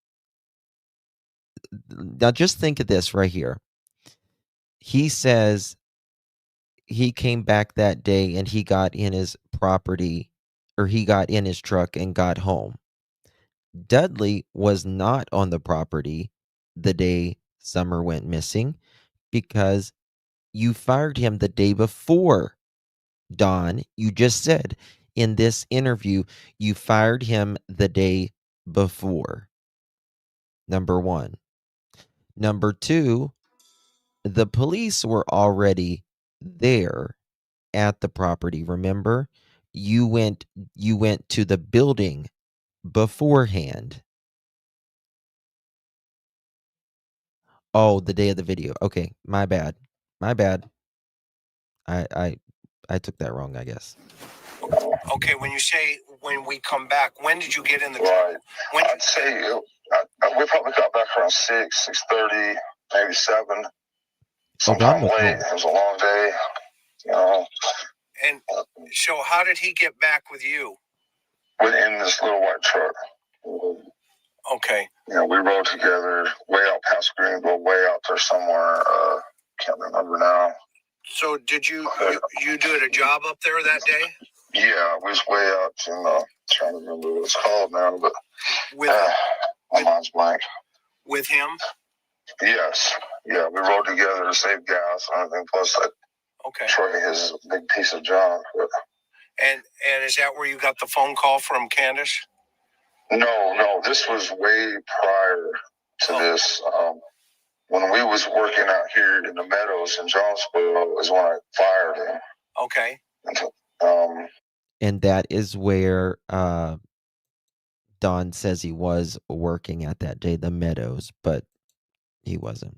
now just think of this right here. He says he came back that day and he got in his property, or he got in his truck and got home. Dudley was not on the property the day Summer went missing because you fired him the day before. Don, you just said in this interview, you fired him the day before. Number one. Number two, the police were already there at the property. Remember, you went to the building beforehand. Oh, the day of the video. Okay, my bad. I took that wrong, I guess. Okay, when you say when we come back, when did you get in the truck? Right. I'd say we probably got back around 6:30, maybe 7. Sometime late. It was a long day, And so how did he get back with you? In this little white truck. Okay. We rode together way out past Greeneville, way out there somewhere. Can't remember now. So did you do a job up there that day? Yeah, we was way out in trying to remember what it's called now, but my mind's blank. With him? Yes. Yeah, we rode together to save gas and everything, plus that Troy his big piece of junk. But... And is that where you got the phone call from Candace? No, this was way prior to this. When we was working out here in the meadows in Jonesboro is when I fired him. Okay. And that is where Don says he was working at that day, the meadows, but he wasn't.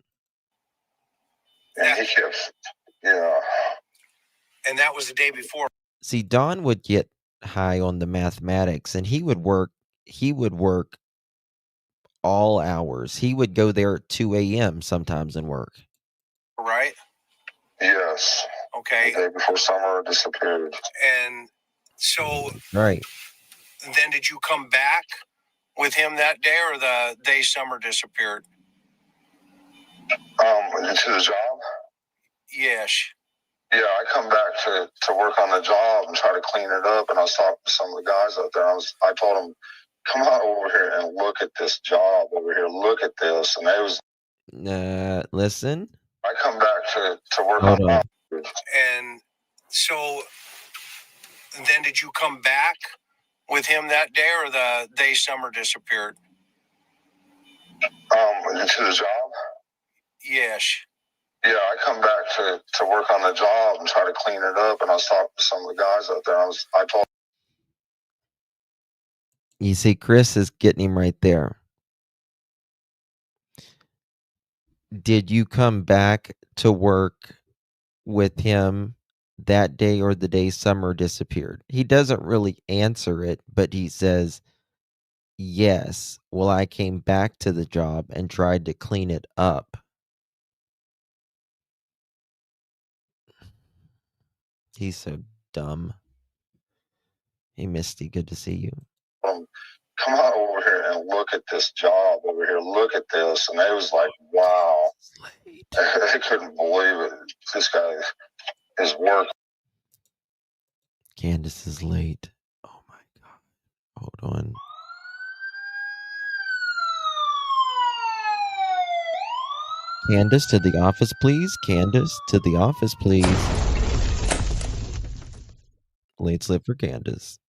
And he kept, yeah. And that was the day before. See, Don would get high on the mathematics, and he would work all hours. He would go there at 2 a.m. sometimes and work. Right? Yes. Okay. The day before Summer disappeared. And so... Right. Then did you come back with him that day, or the day Summer disappeared? Into the job? Yes. Yeah, I come back to work on the job and try to clean it up, and I was talking to some of the guys out there. I told them, come on over here and look at this job over here. Look at this. And they was... listen. I come back to work Hold on on. And so then did you come back with him that day, or the day Summer disappeared? Into the job? Yes. Yeah, I come back to work on the job and try to clean it up, and I was talking to some of the guys out there. I told... You see, Chris is getting him right there. Did you come back to work with him that day or the day Summer disappeared? He doesn't really answer it, but he says, yes. Well, I came back to the job and tried to clean it up. He's so dumb. Hey, Misty, good to see you. Come on over here and look at this job over here. Look at this. And they was like, wow. They couldn't believe it. This guy is working. Candace is late. Oh, my God. Hold on. Candace, to the office, please. Candace, to the office, please. Late slip for Candace.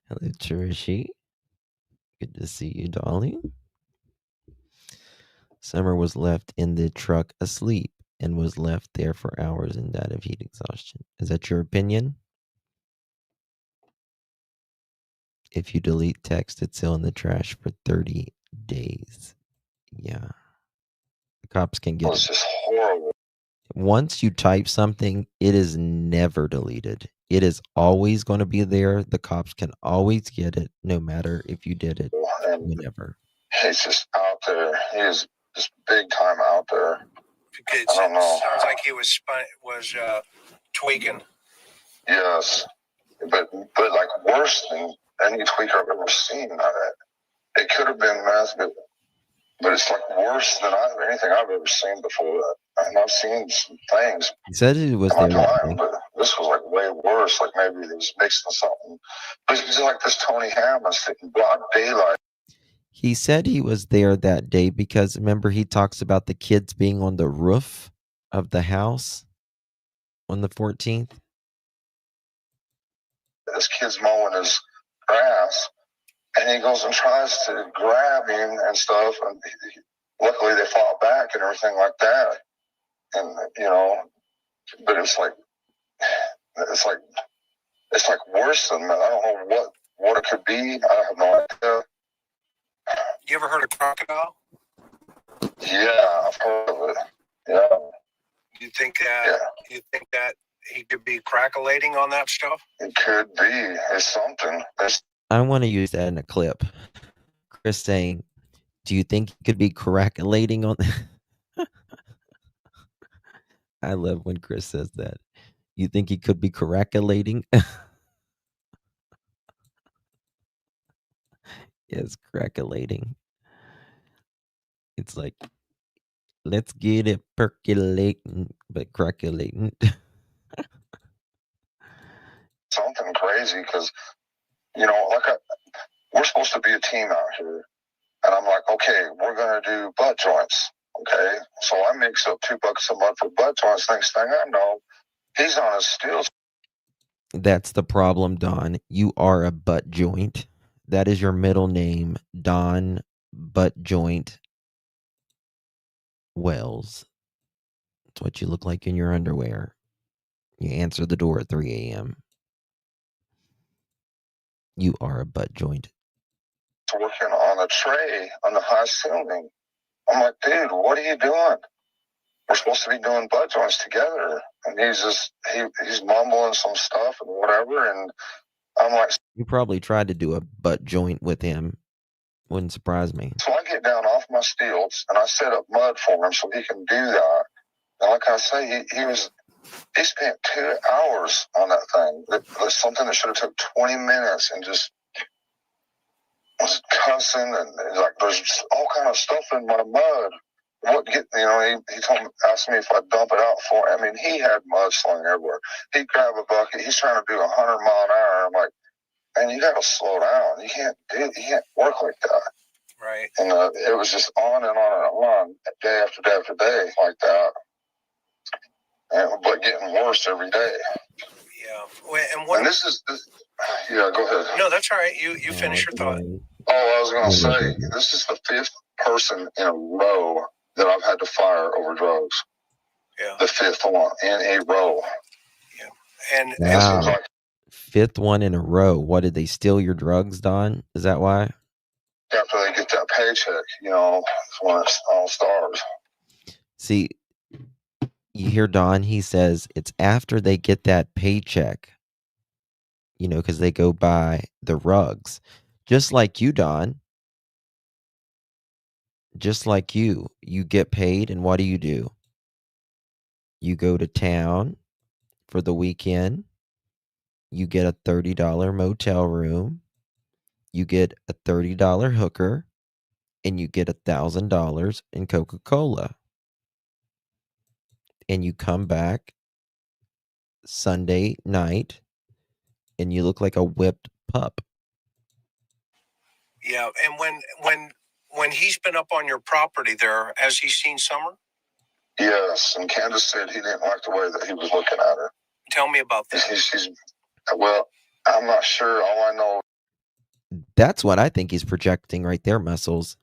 Hello, Trishi. Good to see you, darling. Summer was left in the truck asleep and was left there for hours and died of heat exhaustion. Is that your opinion? If you delete text, it's still in the trash for 30 days. Yeah. The cops can get it. It's just horrible. Once you type something, it is never deleted. It is always going to be there. The cops can always get it, no matter if you did it whenever. He's just out there. He is just big time out there. It sounds like he was tweaking. Yes, but like worse than any tweaker I've ever seen. It could have been meth, but it's like worse than anything I've ever seen before. And I've seen some things. He said it was there, but this was like way worse. Like maybe he was mixing something. But it's like this Tony Hammond sitting broad daylight. He said he was there that day because remember he talks about the kids being on the roof of the house on the 14th. This kid's mowing his grass, and he goes and tries to grab him and stuff. And luckily, they fought back and everything like that. And but it's like worse than that. I don't know what it could be. I have no idea. You ever heard of crocodile? Yeah, I've heard of it. Yeah. You think that he could be crackulating on that stuff? It could be. It's something. I want to use that in a clip. Chris saying, "Do you think he could be crackulating on?" I love when Chris says that. You think he could be crackulating? Yes, crackulating. It's like, let's get it percolating, but crackulating. Something crazy because, we're supposed to be a team out here. And I'm like, okay, we're going to do butt joints. Okay. So I mix up $2 a month for butt joints. Next thing I know, he's on his steels. That's the problem, Don. You are a butt joint. That is your middle name, Don Butt Joint Wells. That's what you look like in your underwear. You answer the door at 3 a.m. You are a butt joint. Working on a tray on the high ceiling. I'm like, dude, what are you doing? We're supposed to be doing butt joints together. And he's mumbling some stuff and whatever. And I'm like, you probably tried to do a butt joint with him. Wouldn't surprise me. So I get down off my stilts and I set up mud for him so he can do that. And like I say, he spent 2 hours on that thing. That's something that should have took 20 minutes and just was cussing and like there's all kind of stuff in my mud. He asked me if I'd dump it out for him. I mean, he had mud slung everywhere. He'd grab a bucket. He's trying to do 100 mile an hour. I'm like, man, you got to slow down. You can't work like that. Right. And it was just on and on and on, day after day after day, like that. But getting worse every day. Yeah. And this is yeah. Go ahead. No, that's all right. You finish your thought. Oh, I was going to say this is the 5th person in a row that I've had to fire over drugs. Yeah. The 5th one in a row. Yeah. And wow. It seems like 5th one in a row. What, did they steal your drugs, Don? Is that why? After they get that paycheck, it's when it all starts. See, you hear Don, he says it's after they get that paycheck, because they go buy the rugs. Just like you, Don. Just like you get paid, and what do? You go to town for the weekend. You get a $30 motel room. You get a $30 hooker, and you get $1,000 in Coca-Cola. And you come back Sunday night, and you look like a whipped pup. Yeah, and when he's been up on your property there, has he seen Summer? Yes, and Candace said he didn't like the way that he was looking at her. Tell me about that. Well, I'm not sure. All I know. That's what I think he's projecting right there, Muscles.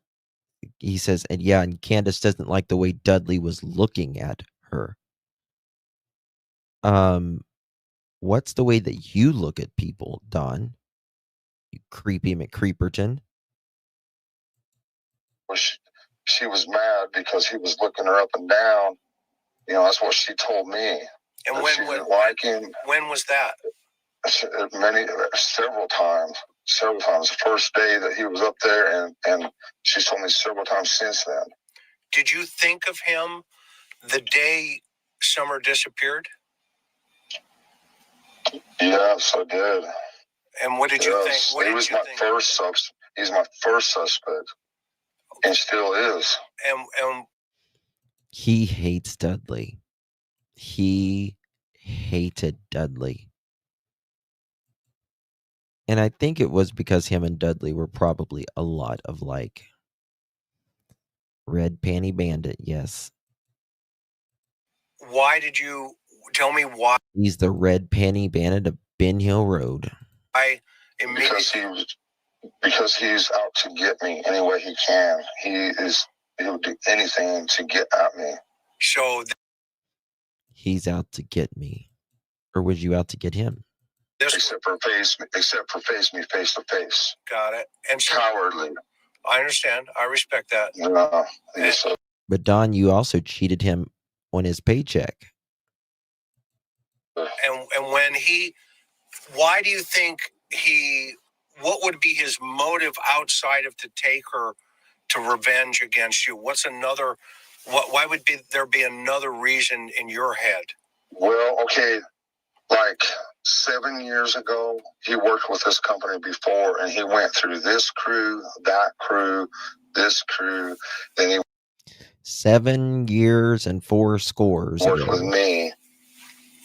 He says, and Candace doesn't like the way Dudley was looking at her. What's the way that you look at people, Don? You creepy McCreeperton. Well, she was mad because he was looking her up and down. That's what she told me. And when was that? several times. The first day that he was up there, and she's told me several times since then. Did you think of him the day Summer disappeared? Yes, I did. And what did you think? He's my first suspect, and still is. And he hates Dudley. He hated Dudley. And I think it was because him and Dudley were probably a lot of like. Red Panty Bandit, yes. Why did you tell me why? He's the Red Panty Bandit of Ben Hill Road. Because he's out to get me any way he can. He'll do anything to get at me. So he's out to get me. Or was you out to get him? Except for face me face to face. Got it. And so, cowardly. I understand. I respect that. But Don, you also cheated him on his paycheck. And when why do you think what would be his motive outside of to take her to revenge against you? Why would there be another reason in your head? Well, okay, like 7 years ago, he worked with this company before, and he went through this crew, that crew, this crew. Then he 7 years and 4 scores. Worked with me,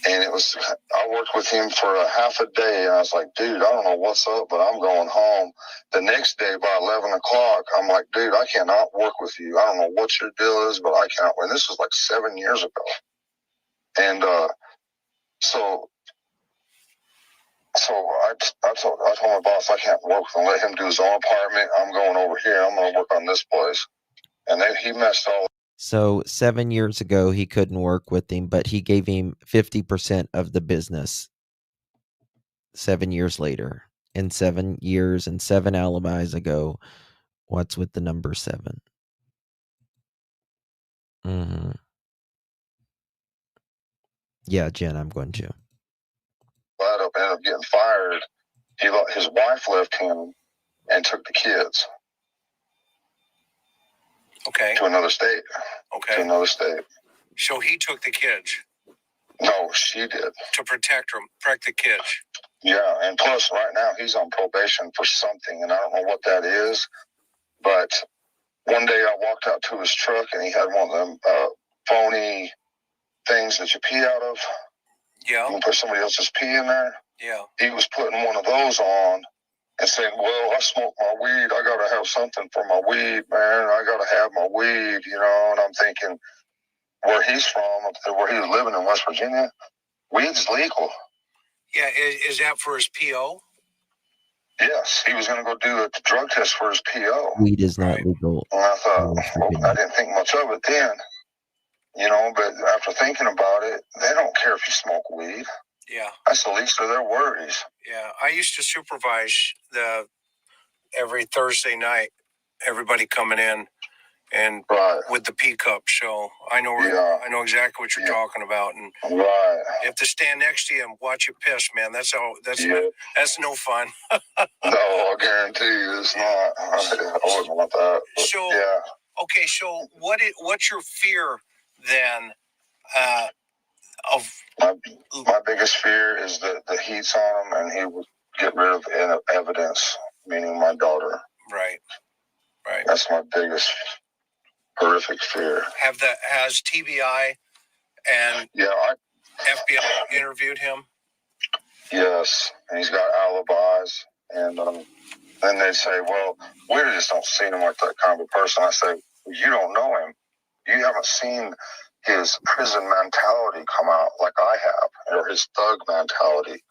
and I worked with him for a half a day, and I was like, dude, I don't know what's up, but I'm going home. The next day by 11 o'clock, I'm like, dude, I cannot work with you. I don't know what your deal is, but I cannot. And this was like 7 years ago. And so I told my boss I can't work with him. Let him do his own apartment. I'm going over here. I'm going to work on this place. And then he messed all. So 7 years ago, he couldn't work with him, but he gave him 50% of the business 7 years later. And 7 years and 7 alibis ago, what's with the number 7? Mm-hmm. Yeah, Jen, I'm going to. Ended up getting fired. His wife left him and took the kids. Okay. To another state. Okay. To another state. So he took the kids. No, she did. To protect the kids. Yeah, and plus right now he's on probation for something, and I don't know what that is. But one day I walked out to his truck, and he had one of them phony things that you pee out of. Yeah. You can put somebody else's pee in there. Yeah. He was putting one of those on and saying, well, I smoke my weed. I got to have something for my weed, man. I got to have my weed, And I'm thinking, where he's from, where he was living in West Virginia, weed's legal. Yeah. Is that for his PO? Yes. He was going to go do a drug test for his PO. Weed is not legal. And I thought, I didn't think much of it then. But after thinking about it, they don't care if you smoke weed. Yeah. That's the least of their worries. Yeah. I used to supervise every Thursday night, everybody coming in and with the P cup. So I know exactly what you're talking about. And you have to stand next to you and watch you piss, man. That's no fun. No, I guarantee you it's not. I wouldn't want that. Okay. So what's your fear then of my biggest fear is that the heat's on him and he would get rid of evidence, meaning my daughter. Right. That's my biggest horrific fear. Has TBI and FBI interviewed him? Yes, and he's got alibis, and then they say, well, we just don't see him like that kind of a person. I say, you don't know him. You haven't seen his prison mentality come out like I have, or his thug mentality.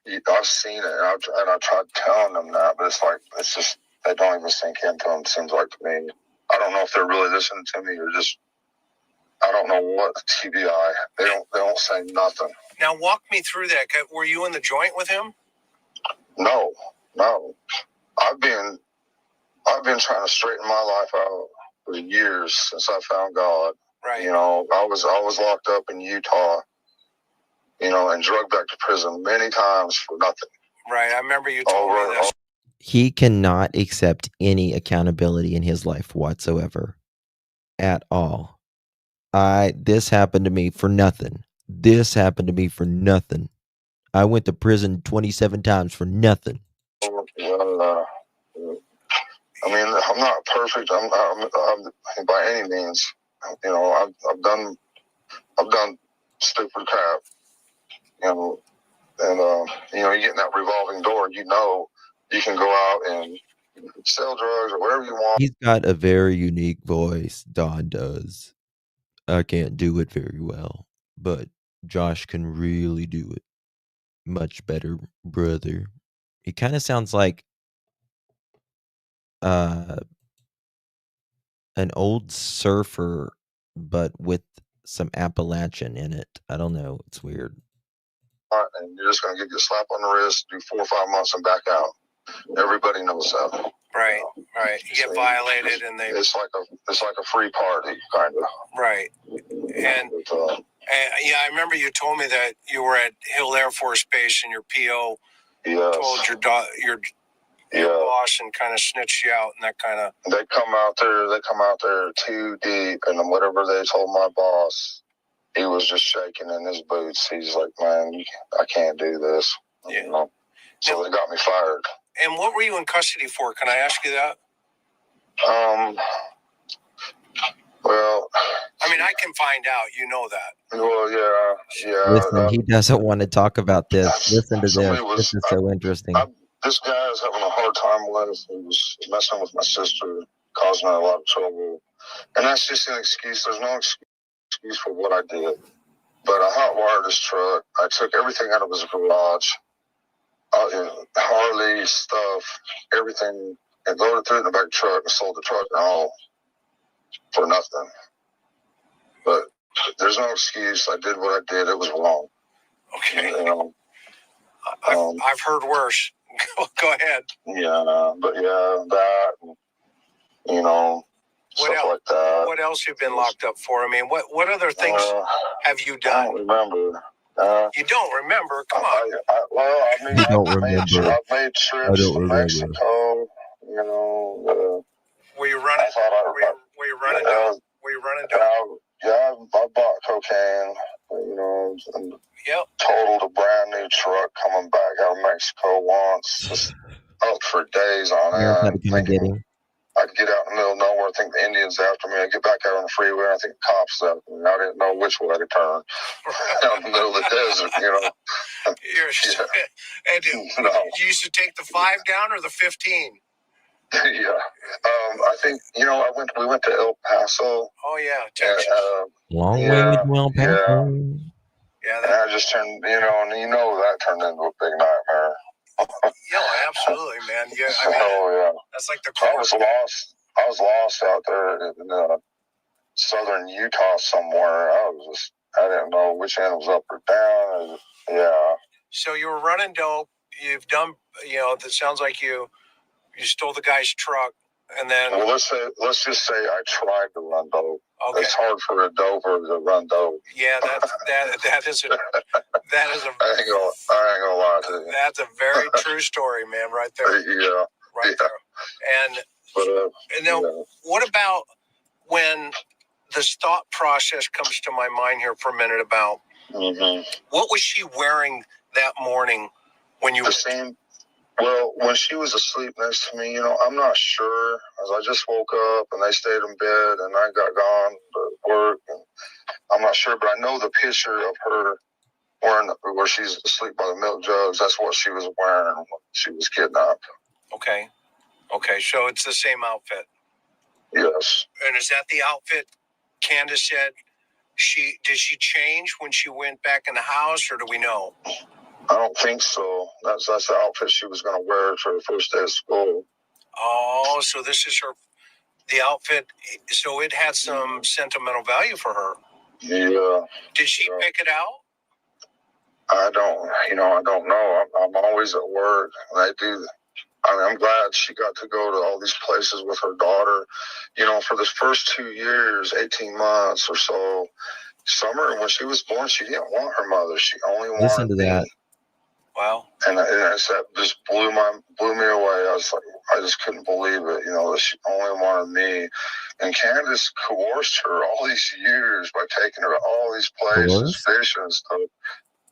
I've seen it, and I tried telling them that, but it's just they don't even sink into them. It seems like to me. I don't know if they're really listening to me or just I don't know what TBI. They don't say nothing. Now walk me through that. Were you in the joint with him? No. I've been trying to straighten my life out for years since I found God. Right. I was locked up in Utah, and drugged back to prison many times for nothing. Right. I remember you told me this. He cannot accept any accountability in his life whatsoever at all. This happened to me for nothing. This happened to me for nothing. I went to prison 27 times for nothing. I mean, I'm not perfect. I'm by any means. I've done stupid crap. And you get in that revolving door. You can go out and sell drugs or whatever you want. He's got a very unique voice. Don does. I can't do it very well, but Josh can really do it much better, brother. He kind of sounds like an old surfer, but with some Appalachian in it. I don't know. It's weird. And you're just going to get your slap on the wrist, do 4 or 5 months, and back out. Everybody knows that. Right, right. You get violated, and it's like a free party, kind of. Right. And yeah, I remember you told me that you were at Hill Air Force Base, and your PO told your boss and kind of snitched you out, and that kind of. They come out there too deep, and whatever they told my boss, he was just shaking in his boots. He's like, "Man, I can't do this." Yeah. So they got me fired. And what were you in custody for? Can I ask you that? Well, I mean, I can find out. You know that. Well, yeah. Listen, he doesn't want to talk about this. Listen to this. This is so interesting. This guy is having a hard time with. He was messing with my sister, causing her a lot of trouble. And that's just an excuse. There's no excuse for what I did. But I hot-wired his truck. I took everything out of his garage. Harley stuff, everything, and loaded through it in the back truck and sold the truck and all for nothing. But there's no excuse. I did what I did. It was wrong. Okay. I've heard worse. Go ahead. Yeah, but that, stuff like that. What else have you been locked up for? I mean, what other things have you done? I don't remember. You don't remember? Come on. You don't remember. I've made trips to Mexico. Were you running? Were you running down? Were you running down? Yeah, I bought cocaine. And yep. Totaled a brand new truck coming back out of Mexico once. Just out for days on it. I'd get out in the middle of nowhere, think the Indians after me. I'd get back out on the freeway, I think the cops after me. I didn't know which way to turn. Out in the middle of the desert, And you used to take the 5 down or the 15? Yeah. I think, we went to El Paso. Oh, yeah, Texas. Long way to El Paso. Yeah, and I just turned, and that turned into a big nightmare. Yeah, absolutely, man. Yeah, that's like the core. I was lost out there in southern Utah somewhere. I didn't know which end was up or down. Yeah. So you were running dope. You've done, that sounds like you stole the guy's truck, and then. Well, let's just say I tried to run dope. Okay. It's hard for a doper to run dope. Yeah, that is a. I ain't gonna lie to you. That's a very true story, man. Right there. Yeah. Right there. And now, what about when this thought process comes to my mind here for a minute about what was she wearing that morning when you? The same. Well, when she was asleep next to me, I'm not sure. As I just woke up and they stayed in bed and I got gone to work. And I'm not sure, but I know the picture of her where she's asleep by the milk jugs. That's what she was wearing when she was kidnapped. Okay. So it's the same outfit. Yes. And is that the outfit Candace said? Did she change when she went back in the house, or do we know? I don't think so. That's the outfit she was going to wear for her first day of school. Oh, so this is the outfit. So it had some sentimental value for her. Yeah. Did she pick it out? I don't know. I'm always at work. I'm glad she got to go to all these places with her daughter. For the first 2 years, 18 months or so, Summer, when she was born, she didn't want her mother. She only Listen wanted to me. that. Wow. And that just blew me away. I was like, I just couldn't believe it. You know, that she only wanted me. And Candace coerced her all these years by taking her to all these places, fishing and stuff.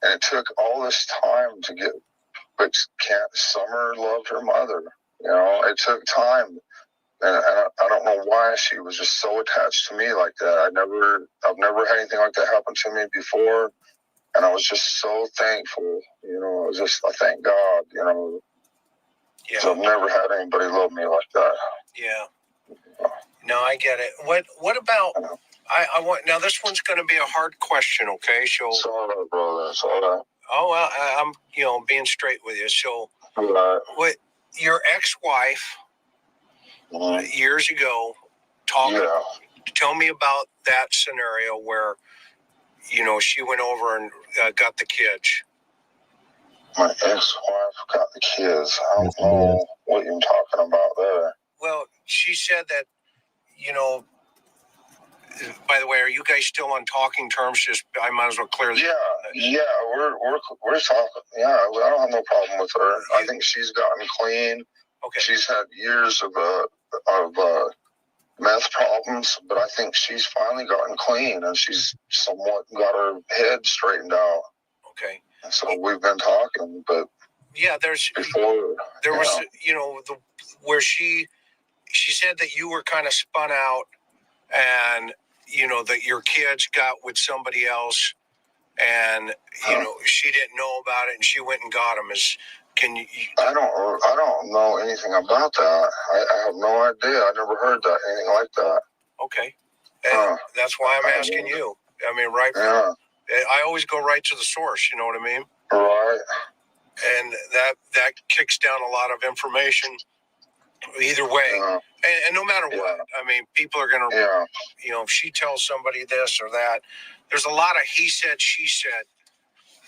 And it took all this time to get. But Summer loved her mother. You know, it took time. And I don't know why she was just so attached to me like that. I've never had anything like that happen to me before. And I was just so thankful, you know. I thank God, you know. Yeah. So I've never had anybody love me like that. Yeah. No, I get it. What about? I want now. This one's going to be a hard question. Okay, so. It's all right, brother. It's all right. Oh well, I'm being straight with you. So, what your ex-wife years ago tell me about that scenario where. You know, she went over and got the kids. My ex-wife got the kids. I don't know what you're talking about there. Well, she said that, you know, by the way, are you guys still on talking terms? Just, I might as well clear this. Yeah, we're talking. Yeah, I don't have no problem with her. I think she's gotten clean. Okay. She's had years of meth problems, but I think she's finally gotten clean and she's somewhat got her head straightened out. Okay. And so we've been talking, but there was, you know, where she said that you were kind of spun out and, you know, that your kids got with somebody else and, you know, she didn't know about it and she went and got them. I don't know anything about that. I have no idea. I never heard that, anything like that. Okay. And that's why I'm asking you. I mean, I always go right to the source, you know what I mean? Right. And that kicks down a lot of information either way. And no matter what, I mean, people are going to, you know, if she tells somebody this or that, there's a lot of he said, she said.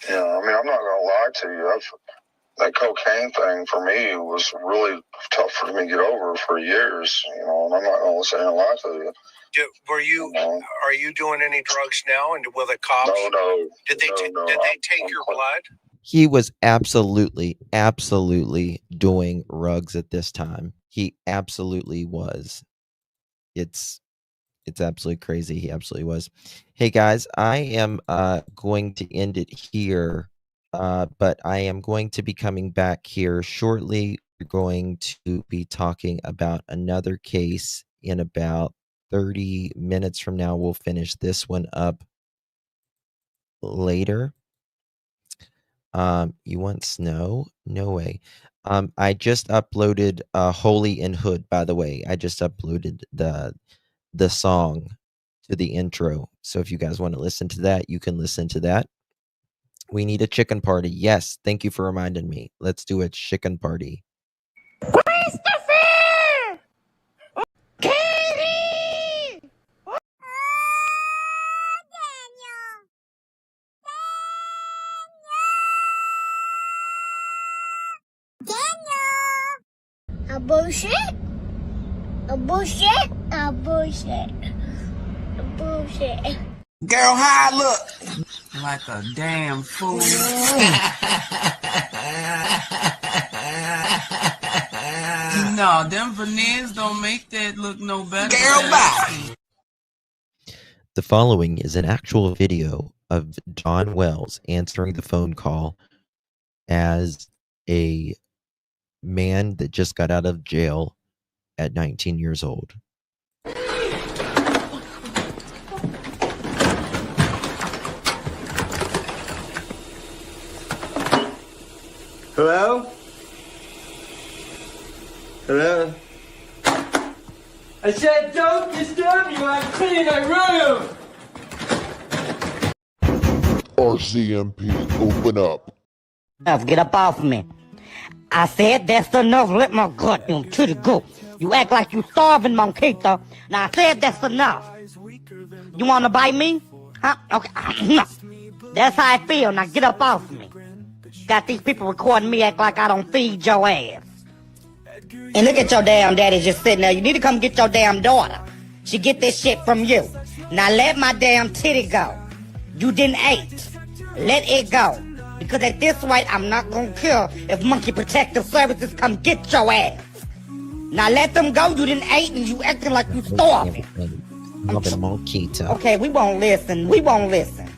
Yeah, I mean, I'm not going to lie to you. That cocaine thing for me was really tough for me to get over for years, you know, and I'm not going to say a lie to you. Are you doing any drugs now? And will the cops? No. Did they take your blood? He was absolutely doing rugs at this time. He absolutely was. It's absolutely crazy. He absolutely was. Hey guys, I am going to end it here. But I am going to be coming back here shortly. We're going to be talking about another case in about 30 minutes from now. We'll finish this one up later. You want snow? No way. I just uploaded Holy in Hood, by the way. I just uploaded the song to the intro. So if you guys want to listen to that, you can listen to that. We need a chicken party. Yes, thank you for reminding me. Let's do a chicken party. Christopher! Katie! Daniel! A bullshit? A bullshit? A bullshit? A bullshit? Girl, how I look? Like a damn fool. No, them veneers don't make that look no better. Girl, bye. The following is an actual video of John Wells answering the phone call as a man that just got out of jail at 19 years old. Hello? Hello? I said don't disturb you, I'm cleaning my room! RCMP, open up. Get up off me. I said that's enough, let my goddamn titty go. You act like you starving, Monquito. Now I said that's enough. You wanna bite me? Huh? Okay. That's how I feel, now get up off me. Got these people recording me act like I don't feed your ass. And look at your damn daddy just sitting there. You need to come get your damn daughter. She get this shit from you. Now let my damn titty go. You didn't eat. Let it go. Because at this rate, I'm not gonna care if Monkey Protective Services come get your ass. Now let them go. You didn't eat and you acting like you starving. Okay, we won't listen. We won't listen.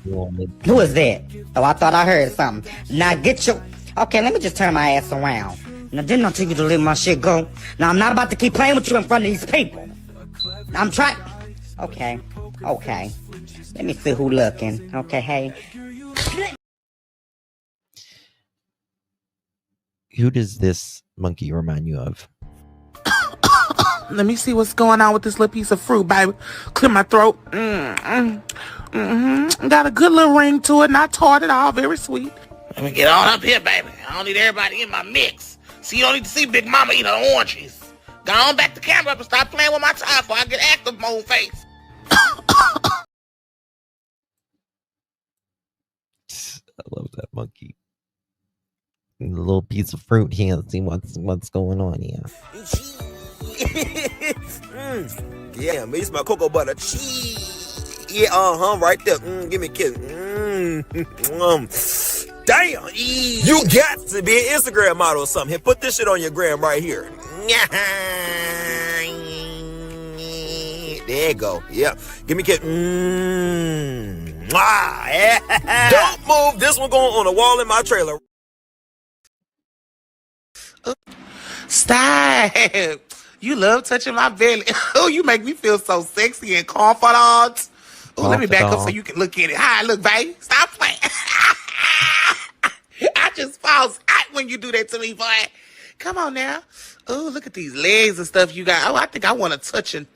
Who is that? Oh, I thought I heard something. Now get your... Okay, let me just turn my ass around. Now, didn't I tell you to let my shit go? Now, I'm not about to keep playing with you in front of these people. I'm trying... Okay. Let me see who looking. Okay, hey. Who does this monkey remind you of? Let me see what's going on with this little piece of fruit, baby. Clear my throat. Got a good little ring to it, not tart at all. Very sweet. Let me get on up here, baby. I don't need everybody in my mix. See, you don't need to see Big Mama eat her oranges. Go on back the camera up and stop playing with my time before I get active mode face. I love that monkey. A little piece of fruit here. Let's see what's going on here. Yeah, me smell cocoa butter cheese. Yeah, right there. Give me a kiss. Damn. You got to be an Instagram model or something. Here, put this shit on your gram right here. There you go. Yeah. Give me a kiss. Don't move. This one going on the wall in my trailer. Stop. You love touching my belly. Oh, you make me feel so sexy and confident. Oh, let me back up so you can look at it. Hi, look, babe. Stop playing. I just falls out when you do that to me, boy. Come on now. Oh, look at these legs and stuff you got. Oh, I think I want to touch and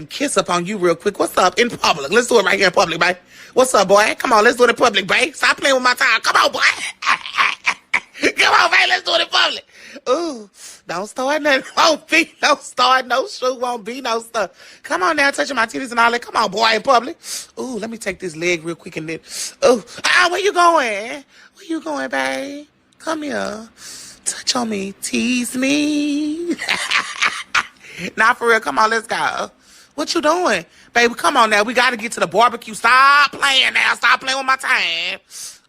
kiss up on you real quick. What's up? In public. Let's do it right here in public, babe. What's up, boy? Come on, let's do it in public, babe. Stop playing with my time. Come on, boy. Come on, babe. Let's do it in public. Ooh, don't start nothing. Won't be no start, no shoe, won't be no stuff. Come on now, touching my titties and all that. Come on, boy, in public. Ooh, let me take this leg real quick and then. Ooh, where you going? Where you going, babe? Come here. Touch on me. Tease me. Nah, for real. Come on, let's go. What you doing? Baby, come on now. We got to get to the barbecue. Stop playing now. Stop playing with my time.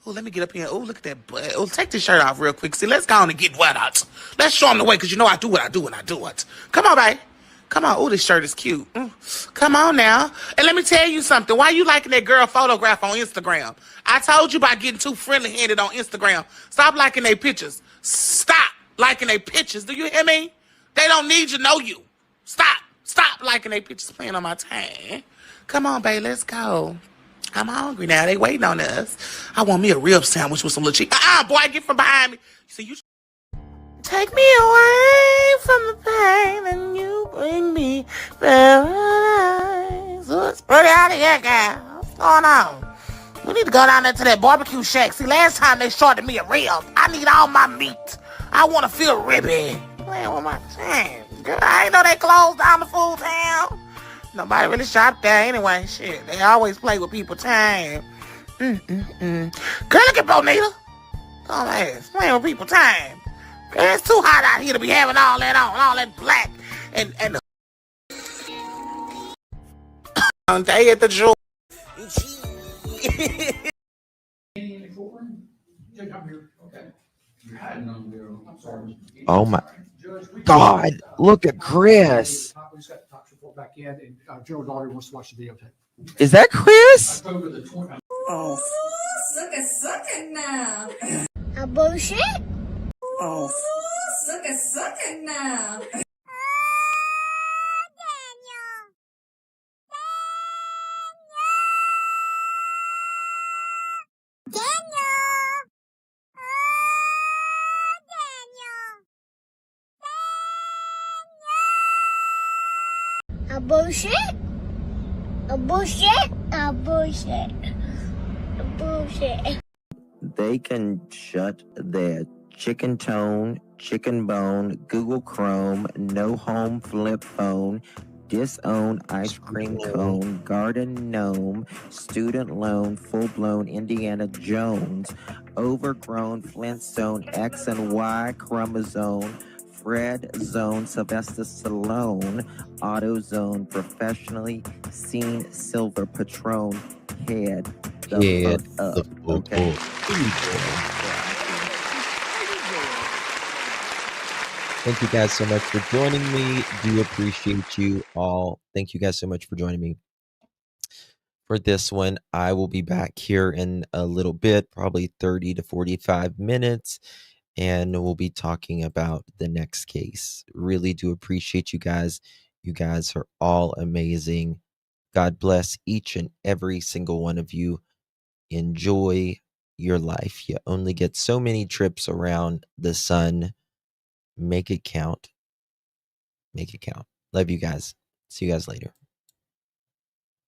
Oh, let me get up here. Oh, look at that butt. Oh, take this shirt off real quick. See, let's go on and get wet out. Let's show them the way, because you know I do what I do when I do it. Come on, babe. Come on. Oh, this shirt is cute. Come on now. And let me tell you something. Why you liking that girl photograph on Instagram? I told you about getting too friendly-handed on Instagram. Stop liking their pictures. Stop liking their pictures. Do you hear me? They don't need you to know you. Stop liking their pictures playing on my time. Come on, babe. Let's go. I'm hungry now. They waiting on us. I want me a rib sandwich with some little cheese. Boy, get from behind me. See, you take me away from the pain and you bring me paradise. So it's pretty out of here, girl. What's going on? We need to go down there to that barbecue shack. See, last time they shorted me a rib. I need all my meat. I want to feel ribby. Playing with my time. Girl, I ain't know they closed down the food town. Nobody really shopped there anyway. Shit, they always play with people's time. Girl, look at Bonita. Come on, playing with people's time. Girl, it's too hot out here to be having all that on, all that black and they at the jewel. Oh my God! Look at Chris. Gerald Daugherty wants to watch the videotape. Is that Chris? Oh, suck it now. A bullshit? Oh, suck it now. A bullshit? A bullshit? A bullshit. A bullshit. They can shut their chicken tone, chicken bone, Google Chrome, no home flip phone, disown ice cream cone, garden gnome, student loan, full-blown Indiana Jones, overgrown Flintstone, X and Y chromosome, Fred Zone, Sylvester Stallone, AutoZone, professionally seen silver Patron head, Get the fuck up. Thank you guys so much for joining me. Do appreciate you all. Thank you guys so much for joining me for this one. I will be back here in a little bit, probably 30 to 45 minutes, and we'll be talking about the next case. Really do appreciate you guys. You guys are all amazing. God bless each and every single one of you. Enjoy your life. You only get so many trips around the sun. Make it count. Make it count. Love you guys. See you guys later.